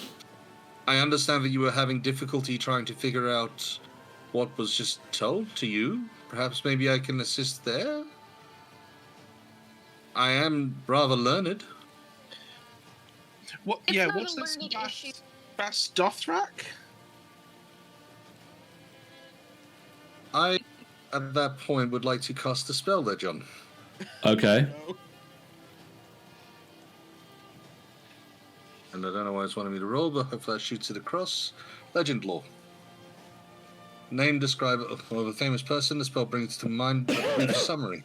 I understand that you were having difficulty trying to figure out what was just told to you. Perhaps maybe I can assist there? I am rather learned. What? It's Yeah. not What's a this? learning issue. Fast Dothrak? I, at that point, would like to cast a spell there, John. Okay. No. And I don't know why it's wanting me to roll, but hopefully that shoots it across. Legend lore. Name, describe of a famous person. The spell brings to mind a brief summary.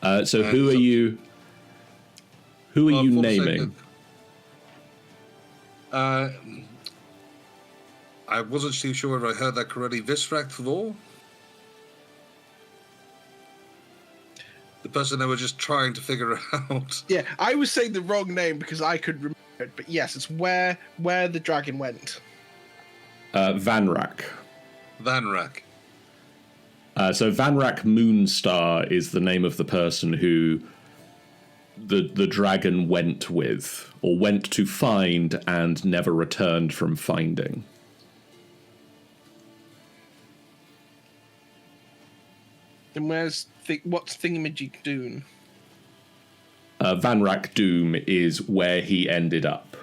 So who are you? Who are you For the sake naming? of- I wasn't too sure if I heard that correctly. Visrak Thor? The person they were just trying to figure out. Yeah, I was saying the wrong name because I could remember it, but yes, it's where the dragon went. Vanrak. Vanrak. So Vanrak Moonstar is the name of the person who the dragon went with, or went to find and never returned from finding. And what's Thingamajig Dune? Vanrak Doom is where he ended up.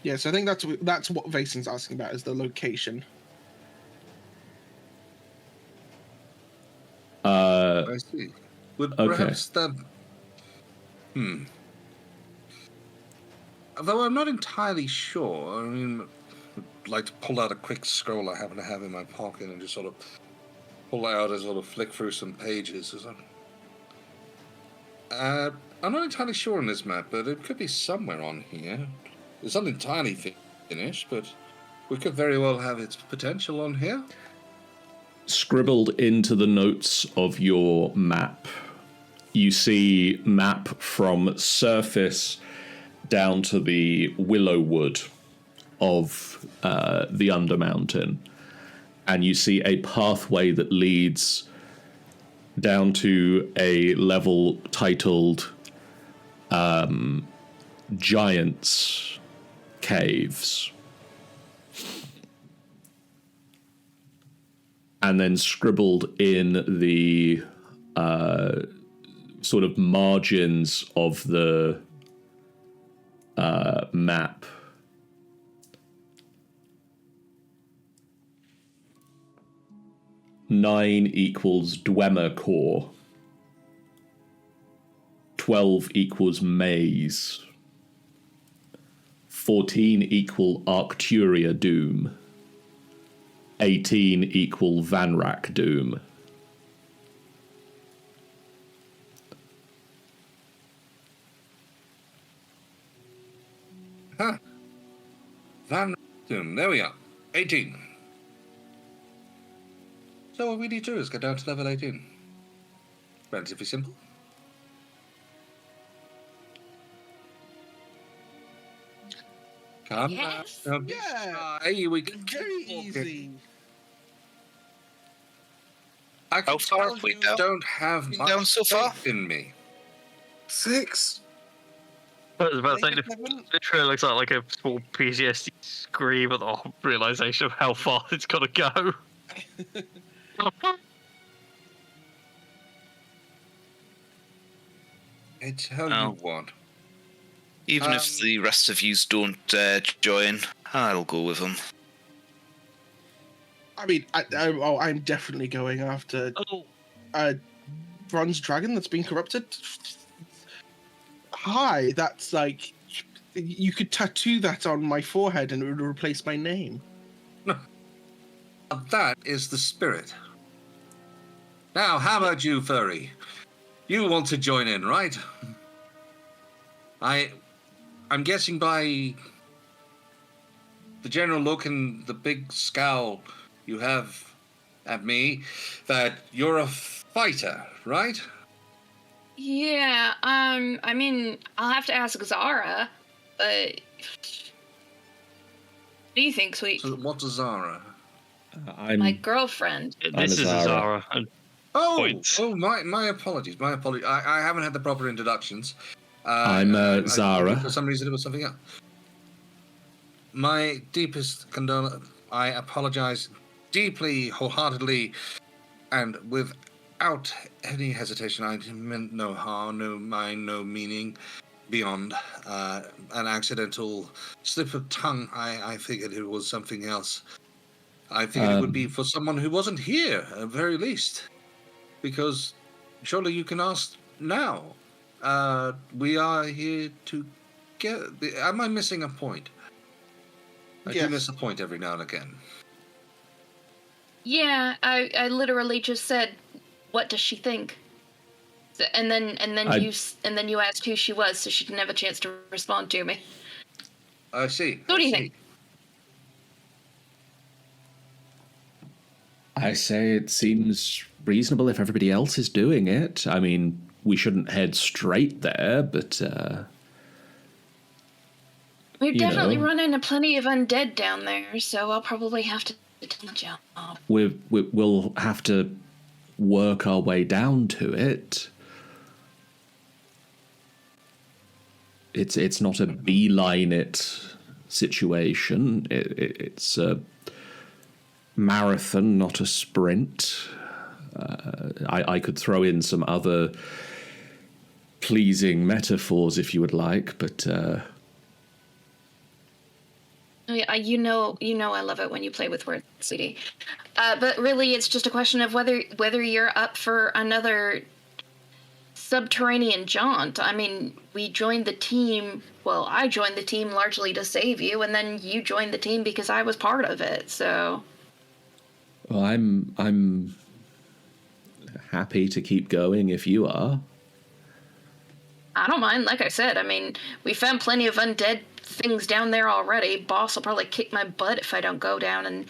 Yeah, so I think that's what Vason's asking about, is the location. I see. Would Okay. perhaps that... Although I'm not entirely sure, I mean, I'd like to pull out a quick scroll I happen to have in my pocket and just sort of pull out and sort of flick through some pages. I'm not entirely sure on this map, but it could be somewhere on here. It's not entirely finished, but we could very well have its potential on here. Scribbled into the notes of your map, you see map from surface down to the willow wood of the Undermountain, and you see a pathway that leads down to a level titled Giants Caves. And then scribbled in the sort of margins of the map 9 equals Dwemer Core. 12 equals Maze. 14 equal Arcturia Doom. 18 equal Vanrak Doom. Huh. Van Doom. There we are. 18. So what we need to do is get down to level 18. Relatively simple. Come Yes. on. Yeah. Hey, we can Very keep walking. easy. I can How far tell have we you down? don't have Been much down so far? faith in me. 6. I was about to say, Like a seven? literally looks like a small PTSD scream at the realization of how far it's got to go. I tell Oh. you what. Even if the rest of yous don't join, I'll go with them. I mean, I'm definitely going after Oh, bronze dragon that's been corrupted. Hi, that's like you could tattoo that on my forehead and it would replace my name. That is the spirit. Now, how about you, Furry? You want to join in, right? I'm guessing by the general look and the big scowl you have at me that you're a fighter, right? Yeah, I mean, I'll have to ask Zara, but what do you think, sweet? So what's a Zara? My girlfriend. this is a Zara. Oh, Points. my apologies. My apologies. I haven't had the proper introductions. I'm Zara. For some reason, it was something else. My deepest condolence. I apologize deeply, wholeheartedly, and without any hesitation. I meant no harm, no mind, no meaning beyond an accidental slip of tongue. I figured it was something else. I figured it would be for someone who wasn't here, at the very least. Because surely you can ask now. We are here to get. Am I missing a point? I do miss a point every now and again. Yeah, I literally just said, "What does she think?" And then you asked who she was, so she didn't have a chance to respond to me. I see. What do you think? I say it seems reasonable if everybody else is doing it. I mean, we shouldn't head straight there, but We've you definitely know. run into plenty of undead down there, so I'll probably have to do the job. we'll have to work our way down to it. It's not a beeline it situation. It's a marathon, not a sprint. I could throw in some other pleasing metaphors if you would like, but You know, I love it when you play with words, sweetie. But really, it's just a question of whether you're up for another subterranean jaunt. I mean, we joined the team. Well, I joined the team largely to save you, and then you joined the team because I was part of it. So, well, I'm happy to keep going if you are. I don't mind. Like I said, I mean, we found plenty of undead things down there already. Boss will probably kick my butt if I don't go down and,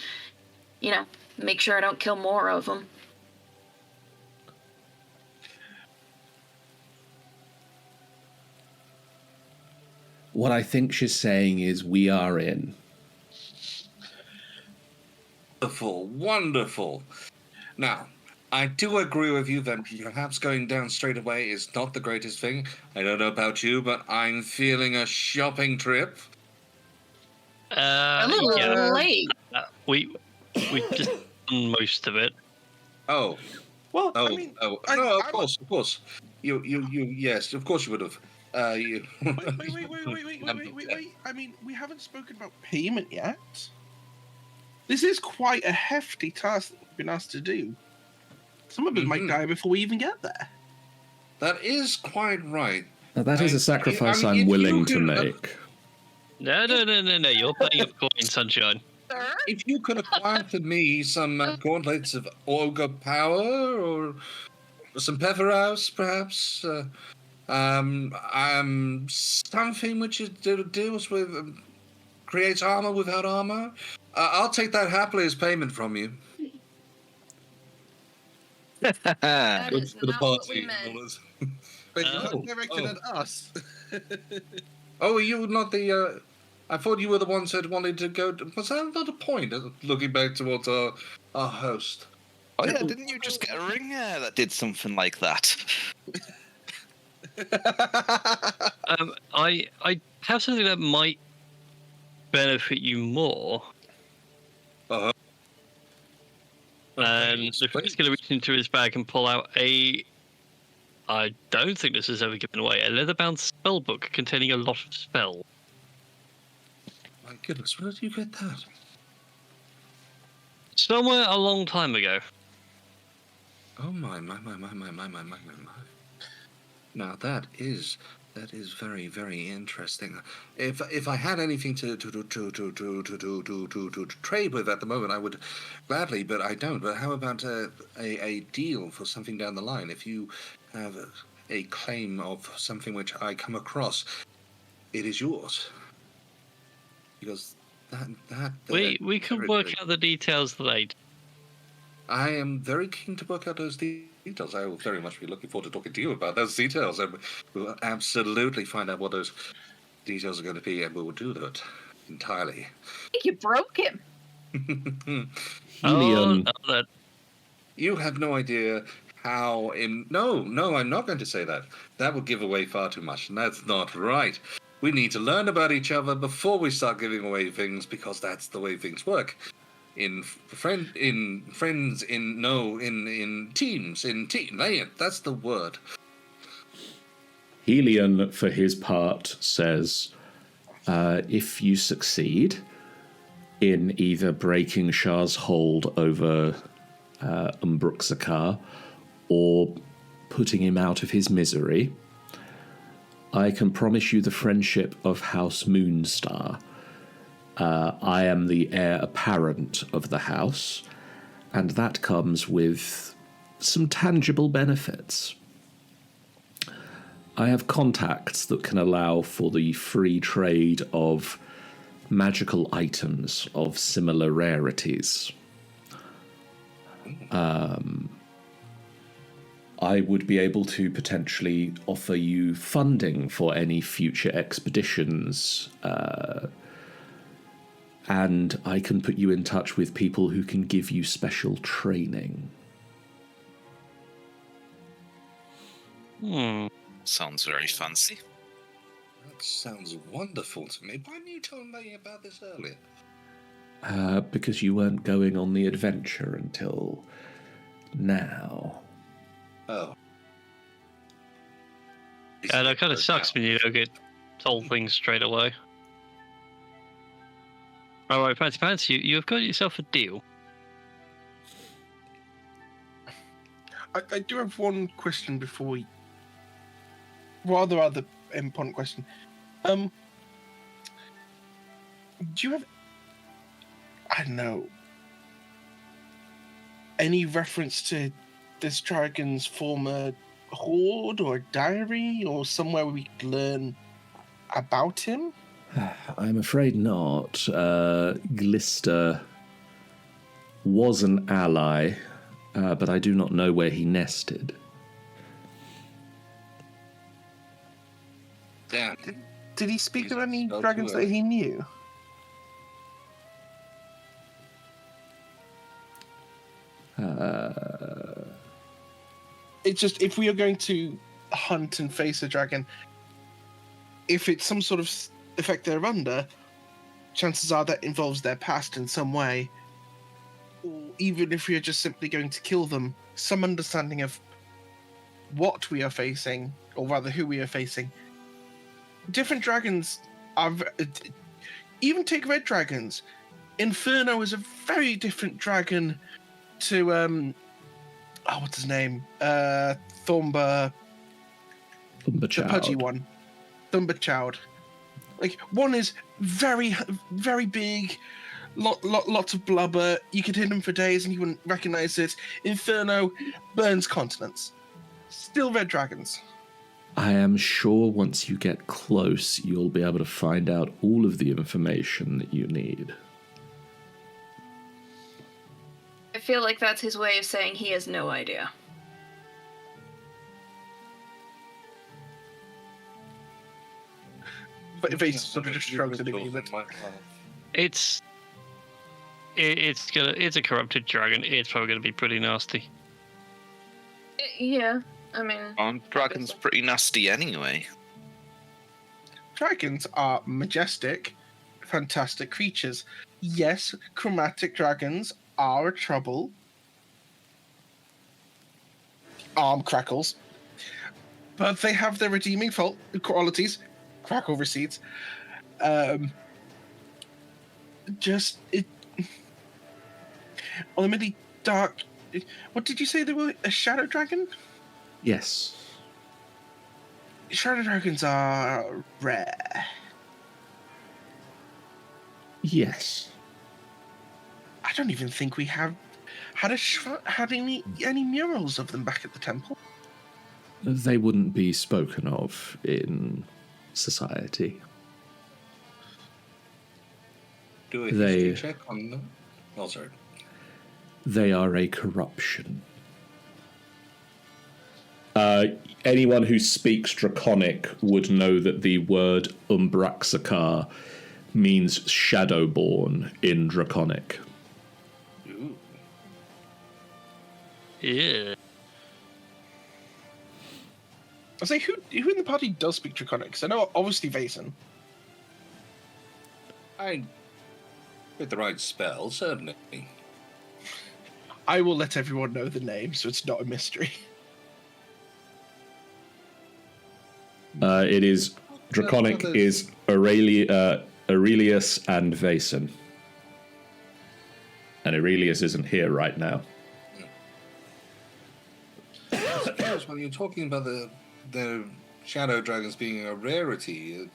make sure I don't kill more of them. What I think she's saying is we are in. Wonderful, wonderful. Now, I do agree with you that perhaps going down straight away is not the greatest thing. I don't know about you, but I'm feeling a shopping trip. A little late. We just done most of it. Oh. Well, Oh, I mean, no, of course. You, yes, of course you would have. You. wait. I mean, we haven't spoken about payment yet. This is quite a hefty task that we've been asked to do. Some of us might die before we even get there. That is quite right. Now, that is a sacrifice I'm if willing you to could- make. No. You're paying a coin, sunshine. Sir? If you could acquire for me some gauntlets of ogre power or some Pepperhouse, perhaps, something which deals with creates armor without armor, I'll take that happily as payment from you. That is For the not what party. we meant. But Oh. you're not directed at us. Oh, are you not the? I thought you were the ones that wanted to go. Was that not a point? Looking back towards our host. Oh yeah, didn't you just get a ring that did something like that? I have something that might benefit you more. Uh-huh. And Luffy's going to reach into his bag and pull out I don't think this is ever given away, a leather-bound spell book containing a lot of spells. My goodness, where did you get that? Somewhere a long time ago. Oh my. Now that is very, very interesting. If I had anything to trade with at the moment, I would gladly, but I don't. But how about a deal for something down the line? If you have a claim of something which I come across, it is yours. Because that We can work out the details later. I am very keen to work out those details. I will very much be looking forward to talking to you about those details, and we'll absolutely find out what those details are going to be, and we will do that entirely. You broke him. Helium. That You have no idea how. No, I'm not going to say that. That would give away far too much, and that's not right. We need to learn about each other before we start giving away things, because that's the way things work. In teams. That's the word. Helion, for his part, says, if you succeed in either breaking Shah's hold over Umbruxakar or putting him out of his misery, I can promise you the friendship of House Moonstar. I am the heir apparent of the house, and that comes with some tangible benefits. I have contacts that can allow for the free trade of magical items of similar rarities. I would be able to potentially offer you funding for any future expeditions, and I can put you in touch with people who can give you special training. Sounds very fancy. That sounds wonderful to me. Why didn't you tell me about this earlier? Because you weren't going on the adventure until now. Oh. Yeah, that kind of sucks when you don't get told things straight away. All right, Fancy Pants, you've got yourself a deal. I do have one question before we... Rather important question. Do you have... I don't know... any reference to this dragon's former hoard or diary or somewhere we could learn about him? I'm afraid not. Glister was an ally, but I do not know where he nested. Damn. Did he speak of any He's dragons that he knew? It's just, if we are going to hunt and face a dragon, if it's some sort of effect they're under, chances are that involves their past in some way. Or even if we are just simply going to kill them, some understanding of what we are facing, or rather who we are facing. Different dragons are... Even take red dragons. Inferno is a very different dragon to what's his name? Thumba, the pudgy one. Thumba Chowd. Like, one is very, very big, lots of blubber. You could hit him for days and you wouldn't recognize it. Inferno burns continents. Still red dragons. I am sure once you get close, you'll be able to find out all of the information that you need. I feel like that's his way of saying he has no idea. But if he sort of just shrugs at him, It's a corrupted dragon. It's probably gonna be pretty nasty. Yeah, I mean... Dragon's pretty nasty anyway. Dragons are majestic, fantastic creatures. Yes, chromatic dragons are a trouble. Arm crackles. But they have their redeeming qualities. Crackle receipts. Ultimately dark. What did you say they were? A shadow dragon? Yes. Shadow dragons are rare. Yes. I don't even think we have had any murals of them back at the temple. They wouldn't be spoken of in society. Do a history check on them. Oh, sorry. They are a corruption. Anyone who speaks Draconic would know that the word Umbraxakar means Shadowborn in Draconic. Ooh. Yeah. I say, who in the party does speak Draconic? Because I know obviously Vason. With the right spell, certainly. I will let everyone know the name, so it's not a mystery. It is Draconic is Aurelius and Vason. And Aurelius isn't here right now. I suppose when you're talking about the shadow dragons being a rarity,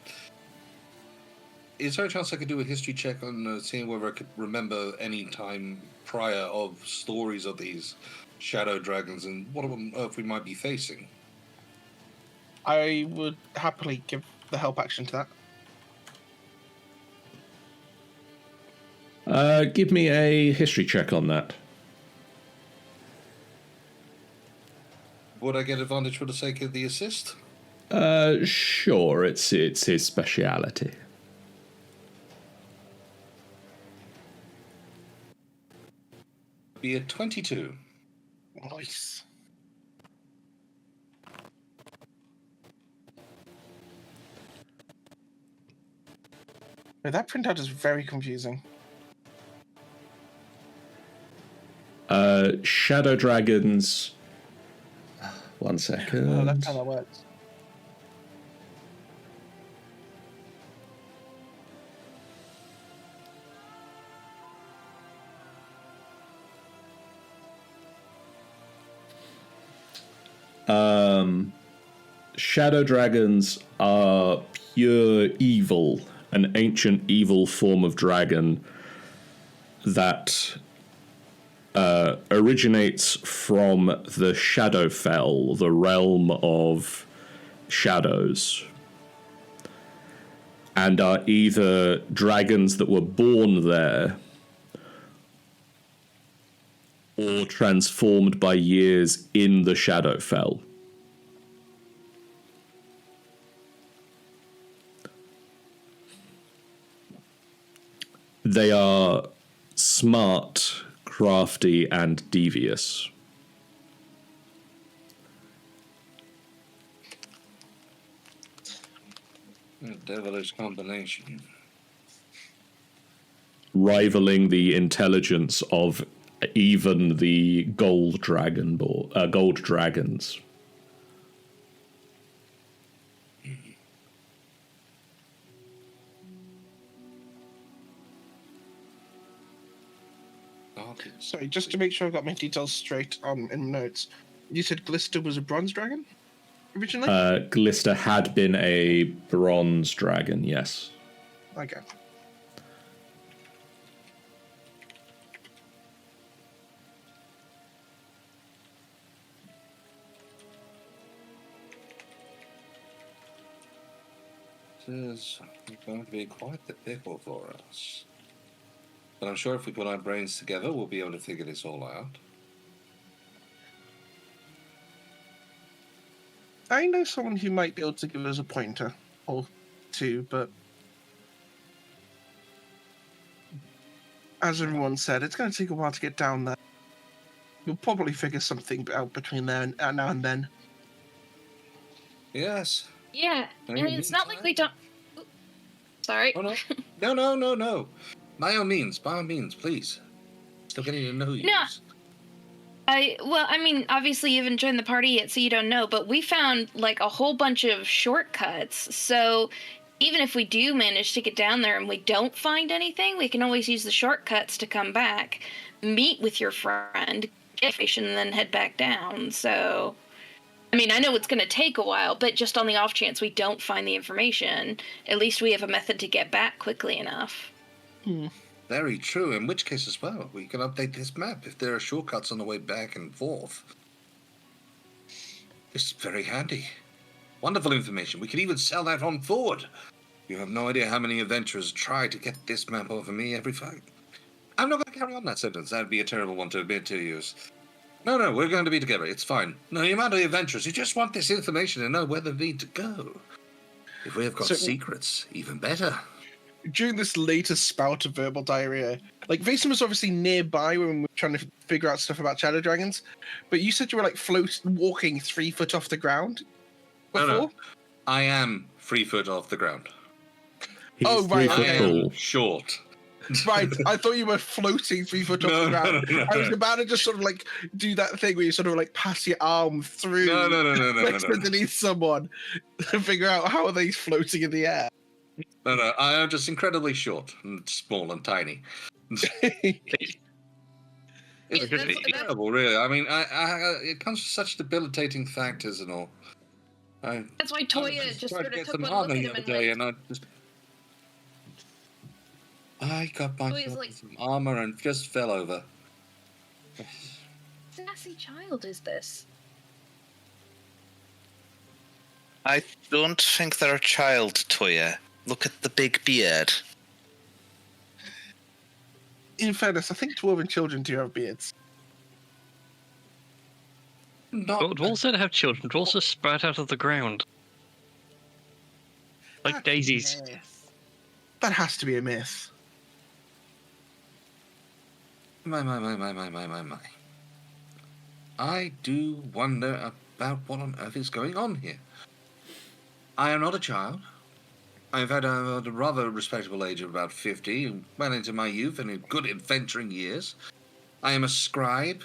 is there a chance I could do a history check on seeing whether I could remember any time prior of stories of these shadow dragons and what on earth we might be facing? I would happily give the help action to that. Give me a history check on that. Would I get advantage for the sake of the assist? Sure, it's his speciality. Be a 22. Nice. That printout is very confusing. Shadow dragons. 1 second. Oh, that's how that works. Shadow dragons are pure evil, an ancient evil form of dragon that originates from the Shadowfell, the realm of shadows, and are either dragons that were born there or transformed by years in the Shadowfell. They are smart, crafty, and devious. A devilish combination. Rivaling the intelligence of even the gold dragons. Sorry, just to make sure I got my details straight in notes. You said Glister was a bronze dragon originally? Glister had been a bronze dragon, yes. Okay. This is going to be quite the pickle for us. But I'm sure if we put our brains together, we'll be able to figure this all out. I know someone who might be able to give us a pointer or two, but as everyone said, it's going to take a while to get down there. We'll probably figure something out between there and now and then. Yes. Yeah, and it's not like we don't. Oops. Sorry. Oh, no. No. By all means, please. Still getting to know you. No. Obviously you haven't joined the party yet, so you don't know, but we found, like, a whole bunch of shortcuts, so even if we do manage to get down there and we don't find anything, we can always use the shortcuts to come back, meet with your friend, get information, and then head back down, so... I know it's going to take a while, but just on the off chance we don't find the information, at least we have a method to get back quickly enough. Very true, in which case as well, we can update this map if there are shortcuts on the way back and forth. This is very handy. Wonderful information. We could even sell that on forward. You have no idea how many adventurers try to get this map over me every fight. I'm not going to carry on that sentence. That'd be a terrible one to admit to use. No, we're going to be together. It's fine. No, the amount of adventurers who just want this information and know where they need to go. If we have got secrets, even better. During this latest spout of verbal diarrhea, like, Vason was obviously nearby when we were trying to figure out stuff about shadow dragons, but you said you were, like, walking 3 foot off the ground before? No. I am 3 foot off the ground. He's right. I am short. Right, I thought you were floating 3 foot off the ground. No. I was about to just sort of, like, do that thing where you sort of, like, pass your arm through underneath someone and figure out how are they floating in the air. No, I am just incredibly short and small and tiny. It's terrible, really. It comes with such debilitating factors and all. That's why Toya just sort of took one look at him and I got myself some armor and just fell over. Sassy child is this? I don't think they're a child, Toya. Look at the big beard. In fairness, I think dwarven children do have beards. Dwarves don't have children. Dwarves are sprout out of the ground. Like daisies. That has to be a myth. My. I do wonder about what on earth is going on here. I am not a child. I've had a rather respectable age of about 50, well into my youth and in good adventuring years. I am a scribe.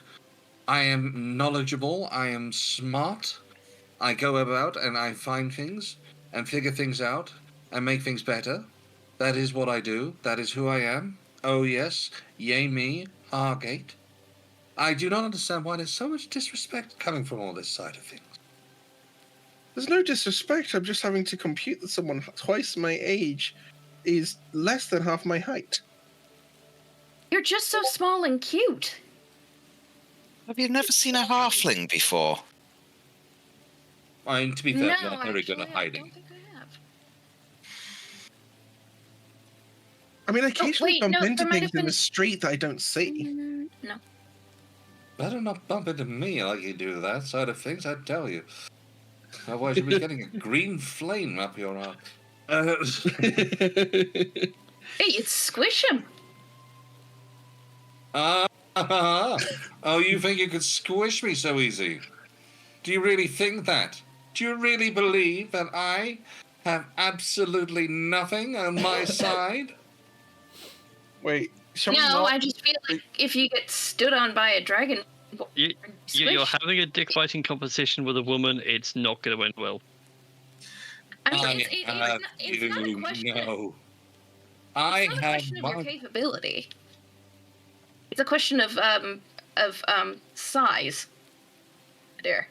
I am knowledgeable. I am smart. I go about and I find things and figure things out and make things better. That is what I do. That is who I am. Oh yes, yea me, Hargate. I do not understand why there's so much disrespect coming from all this side of things. There's no disrespect. I'm just having to compute that someone twice my age is less than half my height. You're just so small and cute. Have you never seen a halfling before? To be fair, No, I'm not very good at actually, hiding. I don't think I have. I occasionally bump into there might things have in the been- street that I don't see. No. Better not bump into me like you do that side of things, I tell you. Otherwise you'll be getting a green flame up your arm. Hey, you'd squish him. Oh, you think you could squish me so easy? Do you really think that? Do you really believe that I have absolutely nothing on my side? Wait, No, I just feel like if you get stood on by a dragon, You're squish. having a dick fighting competition with a woman. It's not going to end well. It's not a question. No. It's not a question of your capability. It's a question of size. There.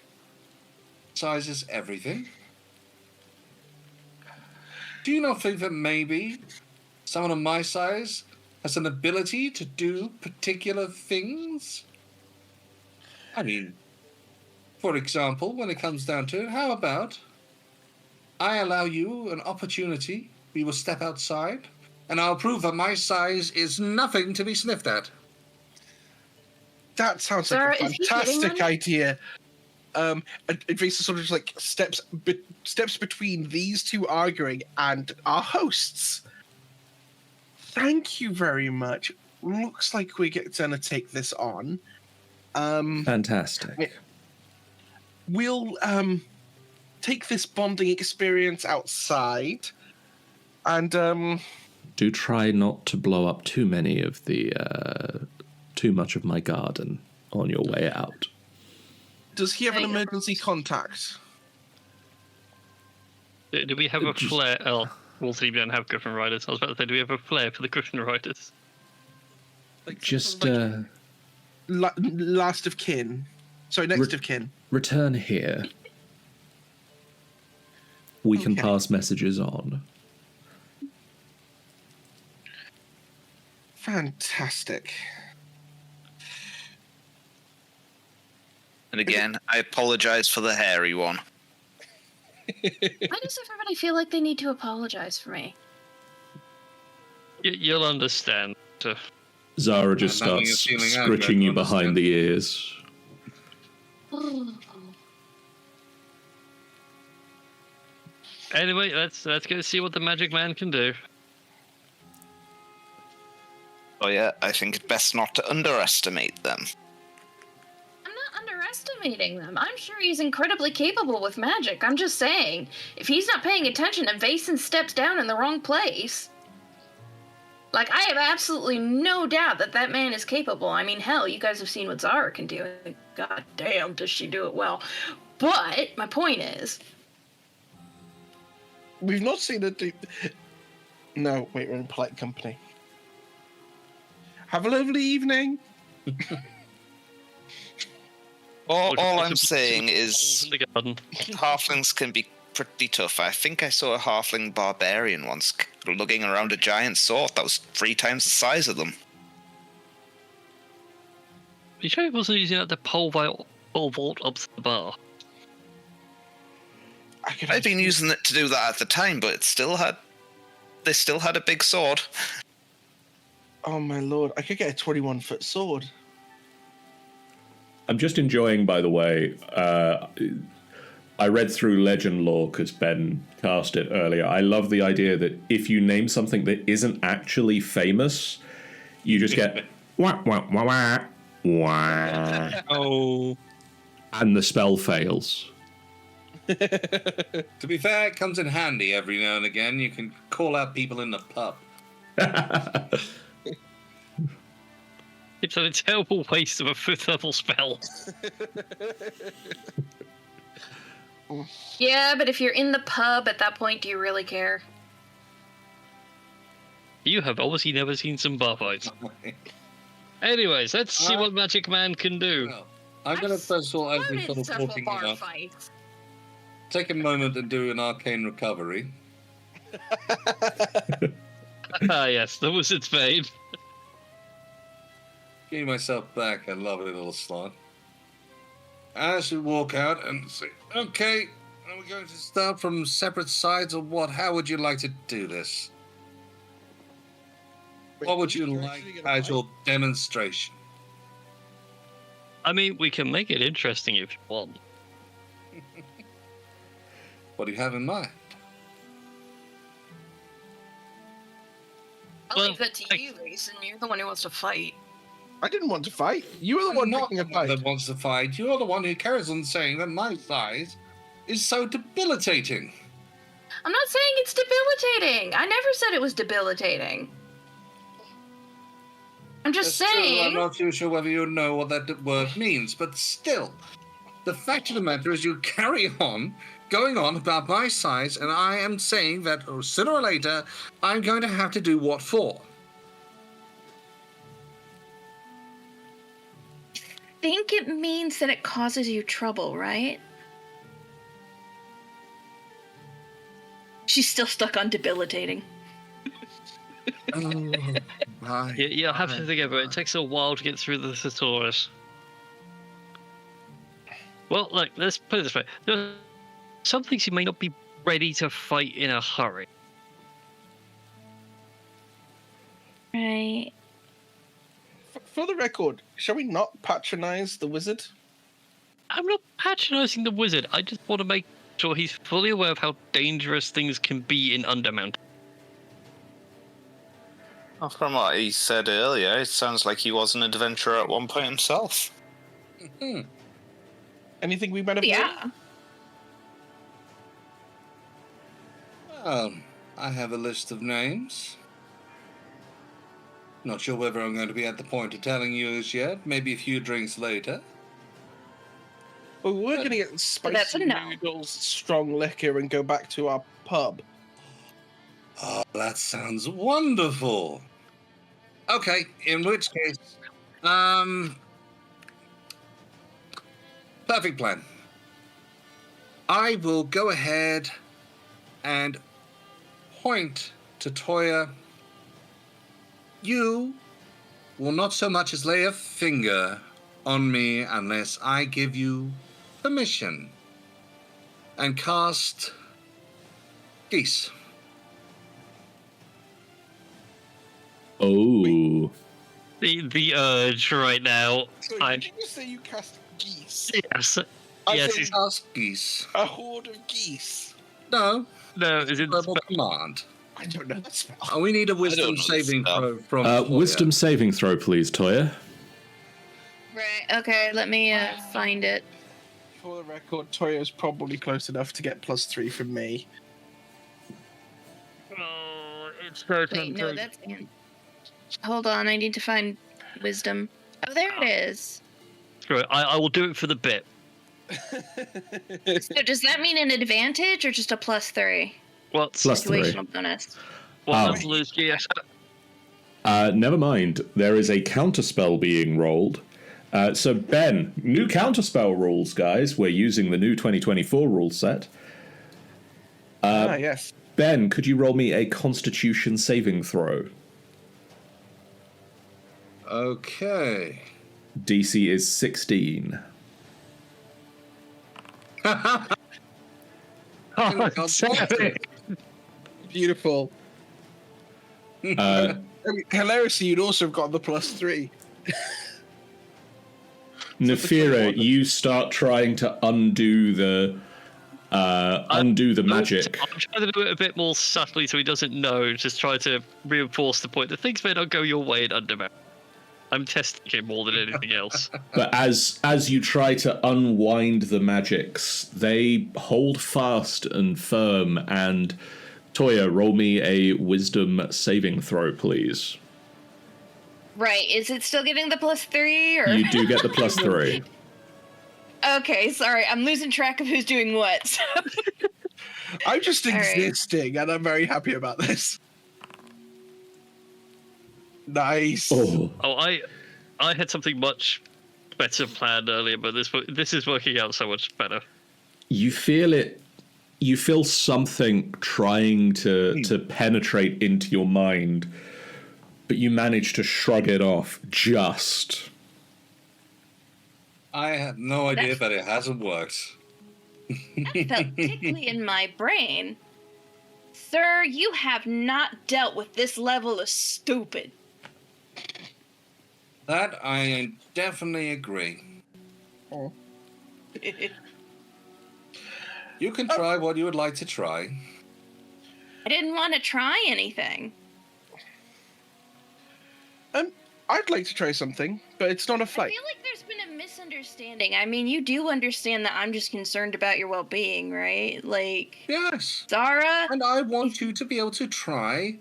Size is everything. Do you not think that maybe someone of my size has an ability to do particular things? I mean, for example, when it comes down to it, how about I allow you an opportunity, we will step outside, and I'll prove that my size is nothing to be sniffed at. That sounds Zara, like a is he fantastic hitting on you? idea. Advisa sort of just like steps between these two arguing and our hosts. Thank you very much. Looks like we're going to take this on. Fantastic. We'll take this bonding experience outside, and Do try not to blow up too many of the too much of my garden on your way out. does he have an There you go. emergency contact? Do we have a flare? Oh, Waterdeep don't have Griffin Riders. I was about to say, do we have a flare for the Griffin Riders? Like, Just sort of like last of kin. Sorry, next of kin. return here. We can Okay. pass messages on. Fantastic. And again, I apologize for the hairy one. Why does everybody feel like they need to apologize for me? You'll understand. Zara just I'm having a starts feeling I'm scritching going you to behind understand. the ears. Anyway, let's go see what the magic man can do. Oh yeah, I think it's best not to underestimate them. I'm not underestimating them. I'm sure he's incredibly capable with magic. I'm just saying, if he's not paying attention and Vason steps down in the wrong place, like, I have absolutely no doubt that that man is capable. I mean, hell, you guys have seen what Zara can do. God damn, does she do it well. But my point is, We've not seen her do. No, wait, we're in polite company. Have a lovely evening. All I'm saying Holes is in the garden. halflings can be pretty tough. I think I saw a halfling barbarian once lugging around a giant sword that was 3 times the size of them. You sure he wasn't using that to pole vault up to the bar? I'd been using it to do that at the time, but they still had a big sword. Oh my lord, I could get a 21-foot sword. I'm just enjoying, by the way, I read through legend lore because Ben cast it earlier. I love the idea that if you name something that isn't actually famous, you just get wah, wah, wah, wah, wah, Oh. and the spell fails. To be fair, it comes in handy every now and again. You can call out people in the pub. It's a terrible waste of a 5th level spell. yeah, but if you're in the pub at that point, do you really care? You have obviously never seen some bar fights. Anyways, let's see what Magic Man can do. Well, I'm going to first of all, as we sort of talking about, fights. take a moment and do an arcane recovery. Ah, yes, the Wizard's Bane. Give myself back a lovely little slot. As we walk out and say, okay, are we going to start from separate sides or what? How would you like to do this? What would you like as your demonstration? I mean, we can make it interesting if you want. What do you have in mind? I'll leave that to you, Reason. You're the one who wants to fight. I didn't want to fight. You were the one not picking a the one fight. that wants to fight. You're the one who carries on saying that my size is so debilitating. I'm not saying it's debilitating. I never said it was debilitating. I'm just That's true, saying. I'm not too sure whether you know what that word means, but still, the fact of the matter is you carry on going on about my size, and I am saying that sooner or later, I'm going to have to do what for. think it means that it causes you trouble, right? She's still stuck on debilitating. Oh, my. You'll have to think about it. It takes a while to get through the Thesaurus. Well, look, let's put it this way. There are some things you may not be ready to fight in a hurry. Right. For the record, shall we not patronize the wizard? I'm not patronizing the wizard. I just want to make sure he's fully aware of how dangerous things can be in Undermount. Well, from what he said earlier, it sounds like he was an adventurer at one point himself. Anything we benefit? Yeah. I have a list of names. Not sure whether I'm going to be at the point of telling you as yet. Maybe a few drinks later. Well, we're going to get that's spicy a no. noodles, strong liquor, and go back to our pub. Oh, that sounds wonderful. Okay, in which case, perfect plan. I will go ahead and point to Toya. You will not so much as lay a finger on me unless I give you permission. And cast Geese. Oh. The urge right now. So did you just say you cast geese? Yes. I Yes. said Cast Geese. a horde of geese. No, No, is it verbal command. I don't know that spell. Oh, we need a know wisdom the saving spell. throw from Toya. Wisdom saving throw, please, Toya. Right. Okay. Let me find it. For the record, Toya's probably close enough to get +3 from me. Oh, it's so Wait, no, that's Anne. Hold on. I need to find wisdom. Oh, there it is. Screw it. I will do it for the bit. So does that mean an advantage or just a +3 What's +3. situational bonus? what Oh. level is GS? Never mind. There is a counterspell being rolled. So, Ben, new counterspell rules, guys. We're using the new 2024 rule set. Yes. Ben, could you roll me a Constitution saving throw? Okay. DC is 16. Beautiful. Uh, I mean, hilariously, you'd also have got the +3. Nefira, you start trying to undo the magic. I'm trying to do it a bit more subtly so he doesn't know. Just try to reinforce the point that things may not go your way in Undermount. I'm testing him more than anything else. But as you try to unwind the magics, they hold fast and firm. And Toya, roll me a wisdom saving throw, please. Right. Is it still getting the +3 or? You do get the +3. Okay. Sorry. I'm losing track of who's doing what. So. I'm just All right. existing, and I'm very happy about this. Nice. Oh, Oh, I had something much better planned earlier, but this is working out so much better. you feel it. You feel something trying to penetrate into your mind, but you manage to shrug it off just. I have no idea that it hasn't worked. That felt tickly in my brain. Sir, you have not dealt with this level of stupid. That I definitely agree. Oh. You can try what you would like to try. I didn't want to try anything. I'd like to try something, but it's not a I fight. feel like there's been a misunderstanding. I mean, you do understand that I'm just concerned about your well-being, right? Like, Yes. Zara? And I want you to be able to try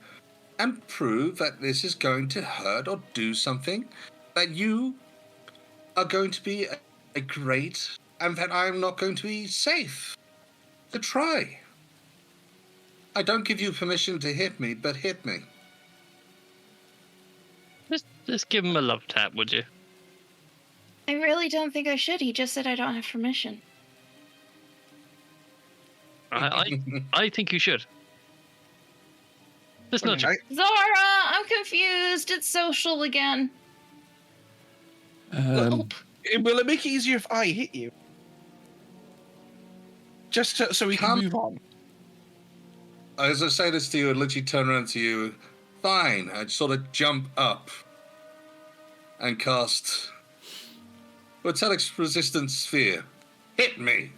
and prove that this is going to hurt or do something, that you are going to be a great, and that I'm not going to be safe. To try. I don't give you permission to hit me, but hit me. Just give him a love tap, would you? I really don't think I should. He just said I don't have permission. I think you should. Just nudge him. Zara, I'm confused. It's social again. Will it make it easier if I hit you? Just so we can move on. As I say this to you, I literally turn around to you. Fine. I'd sort of jump up and cast Metallic Resistance Sphere. Hit me.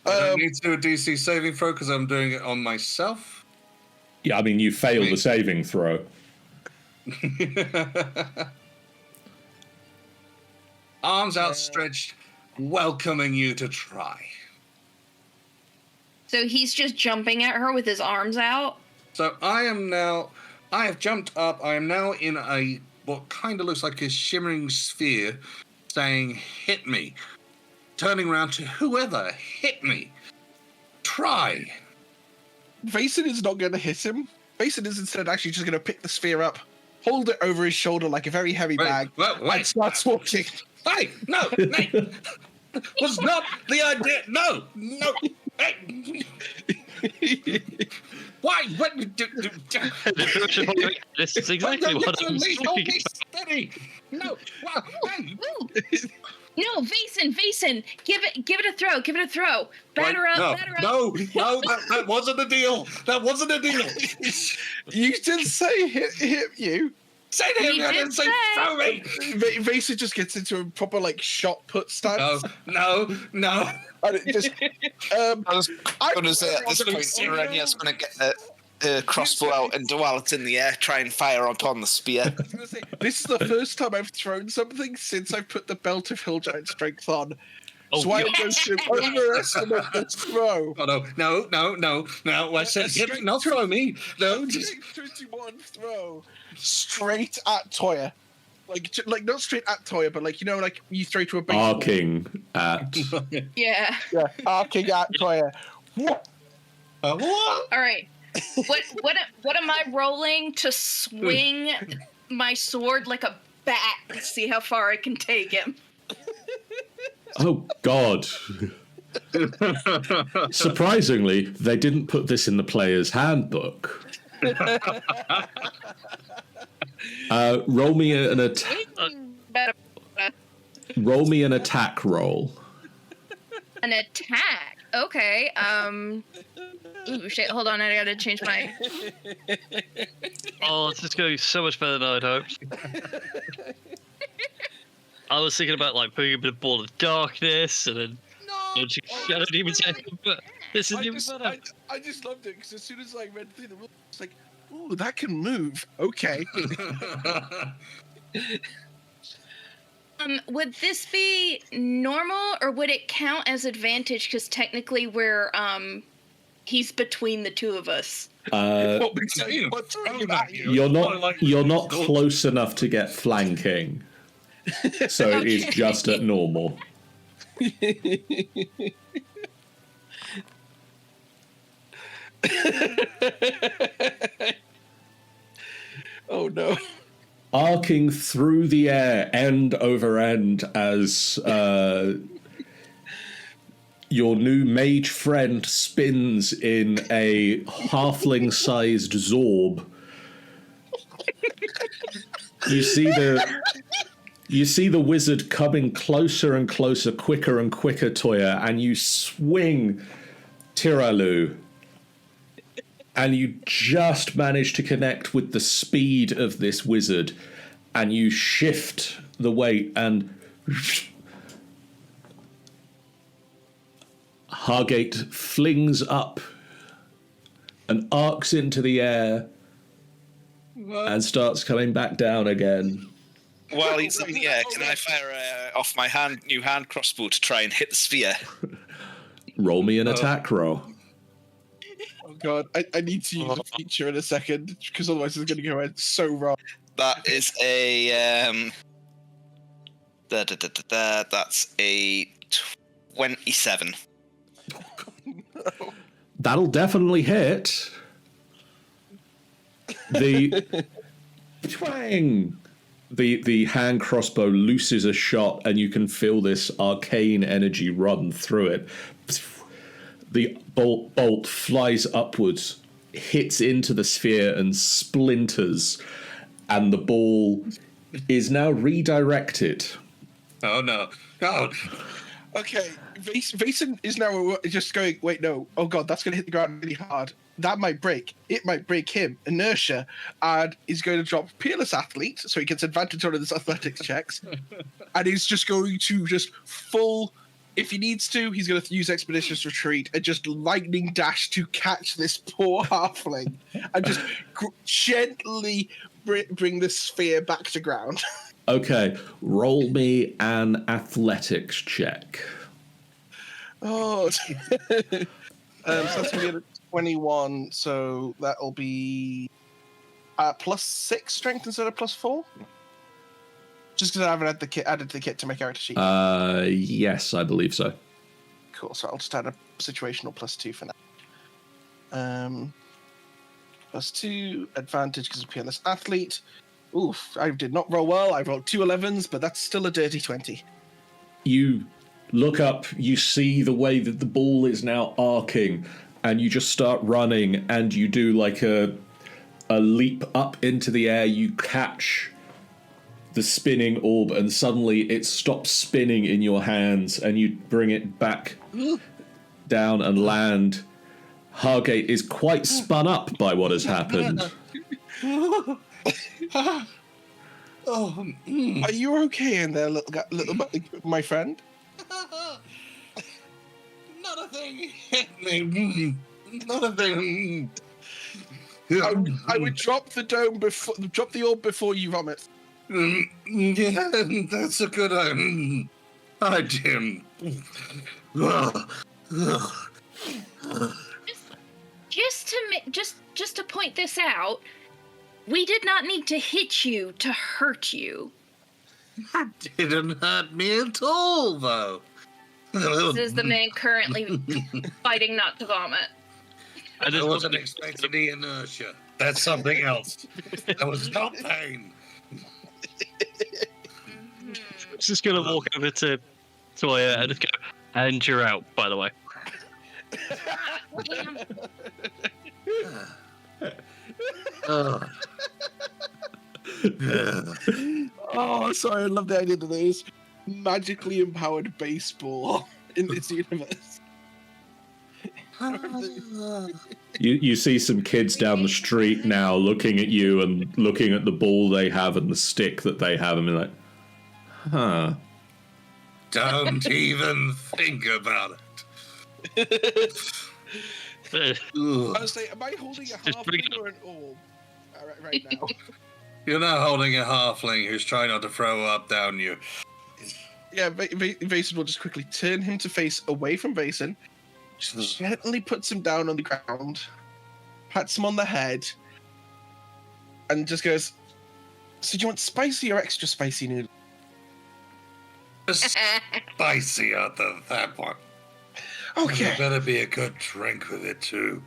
I don't need to do a DC saving throw because I'm doing it on myself. Yeah, I mean, you failed the saving throw. Arms outstretched, welcoming you to try. So he's just jumping at her with his arms out? So I have jumped up. I am now in what kind of looks like a shimmering sphere saying, hit me. Turning around to whoever, hit me. Try. Vason is not going to hit him. Vason is instead actually just going to pick the sphere up, hold it over his shoulder like a very heavy bag, and starts walking. Hey, no, mate. Was not the idea. No. Hey. Why? What? This is exactly what I'm talking about. Steady. No. Wow. Hey. No, Vason, give it a throw. Batter up. No, that wasn't the deal. You didn't say hit you. Say to him, I didn't say throw me. Vason just gets into a proper shot put stance. No. And it just, I was going to say at this point, Irenia's going to get her crossbow out and while it's in the air, try and fire upon the spear. This is the first time I've thrown something since I put the belt of Hill Giant Strength on. So I'm going to overestimate this throw. Oh, no. I said, not throw me. No, just 21 throw straight at Toya. Like not straight at Toya, but you throw to a baseball. Arcing at. Yeah. Yeah, arcing at Toya. what? All right. What am I rolling to swing my sword like a bat to see how far I can take him? Oh, God. Surprisingly, they didn't put this in the player's handbook. Roll me an attack. Roll me an attack roll. An attack? Okay. Ooh, shit. Hold on. I gotta change my. Oh, this is going so much better than I'd hoped. I was thinking about putting a bit of ball of darkness and then shadow demon tentacle, but this is even better. I just loved it because as soon as I read through the rules, it's like, ooh, that can move. Okay. Would this be normal or would it count as advantage? Because technically we're he's between the two of us. You're not close enough to get flanking. So it is just at normal. Oh no. Arcing through the air, end over end, as your new mage friend spins in a halfling-sized zorb. You see the wizard coming closer and closer, quicker and quicker, Toya, and you swing Tiralu. And you just manage to connect with the speed of this wizard, and you shift the weight, and Hargate flings up and arcs into the air and starts coming back down again. While he's in the air, can I fire off my new hand crossbow to try and hit the sphere? Roll me an attack roll. Oh god, I need to use a feature in a second because otherwise it's going to go so wrong. That is a that's a 27. No. That'll definitely hit. The twang the hand crossbow looses a shot, and you can feel this arcane energy run through it. The bolt flies upwards, hits into the sphere, and splinters, and the ball is now redirected. Oh no! Oh, Okay, Vason is now just going, wait, no. Oh god, that's going to hit the ground really hard. That might break. It might break him. Inertia. And he's going to drop Peerless Athlete, so he gets advantage on his athletics checks. And he's just going to just full... If he needs to, he's going to use Expeditious Retreat and just lightning dash to catch this poor halfling. And just gently bring the sphere back to ground. Okay, roll me an athletics check. Oh, so that's going to be a 21, so that'll be +6 strength instead of +4? Just because I haven't had the kit added to the kit to make character sheet. Yes, I believe so. Cool, so I'll just add a situational +2 for now. +2, advantage because of Peerless Athlete. Oof, I did not roll well. I rolled 2 11s, but that's still a dirty 20. You look up, you see the way that the ball is now arcing, and you just start running, and you do like a leap up into the air. You catch the spinning orb, and suddenly it stops spinning in your hands, and you bring it back down and land. Hargate is quite spun up by what has happened. Are you okay in there, little my friend? not a thing hit me. Not a thing. I would drop the orb before you vomit. Yeah, that's a good idea. Just to point this out, we did not need to hit you to hurt you. That didn't hurt me at all, though. This is the man currently fighting not to vomit. I wasn't expecting the inertia. That's something else. That was not pain. Just gonna walk over to Toya and just go, and you're out, by the way. Oh, sorry, I love the idea that there's magically empowered baseball in this universe. You see some kids down the street now looking at you and looking at the ball they have and the stick that they have and be like, huh. Don't even think about it. Honestly, am I holding a halfling or an orb right now? You're not holding a halfling who's trying not to throw up down you. Yeah, Vason will just quickly turn him to face away from Vason, just gently puts him down on the ground, pats him on the head, and just goes, so do you want spicy or extra spicy noodles? Spicier than that one. Okay. There better be a good drink with it, too.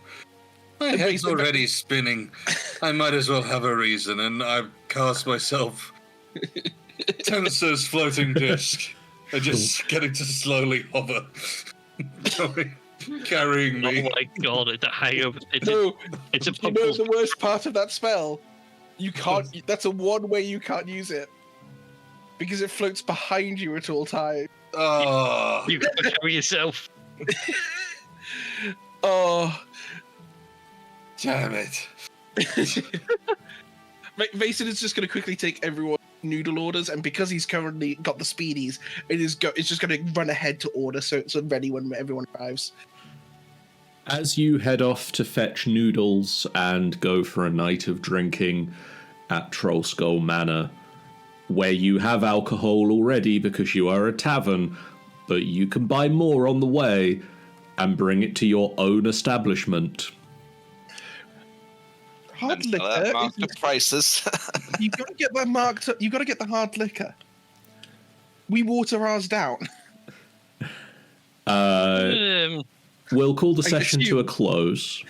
My head's already spinning. I might as well have a reason, and I've cast myself Tensor's floating disc and just getting to slowly hover. Carrying me. Oh my god, it's a hangover. It's a You know puzzle. the worst part of that spell? You can't. That's a one way you can't use it. Because it floats behind you at all times. Oh. You gotta carry yourself. Oh. Damn it. Vason is just going to quickly take everyone's noodle orders, and because he's currently got the speedies, it's just going to run ahead to order, so it's ready when everyone arrives. As you head off to fetch noodles and go for a night of drinking at Trollskull Manor, where you have alcohol already because you are a tavern, but you can buy more on the way and bring it to your own establishment. Hard liquor. Marked up prices. You got to get that marked up. You got to get the hard liquor. We water ours down. We'll call the I session to a close.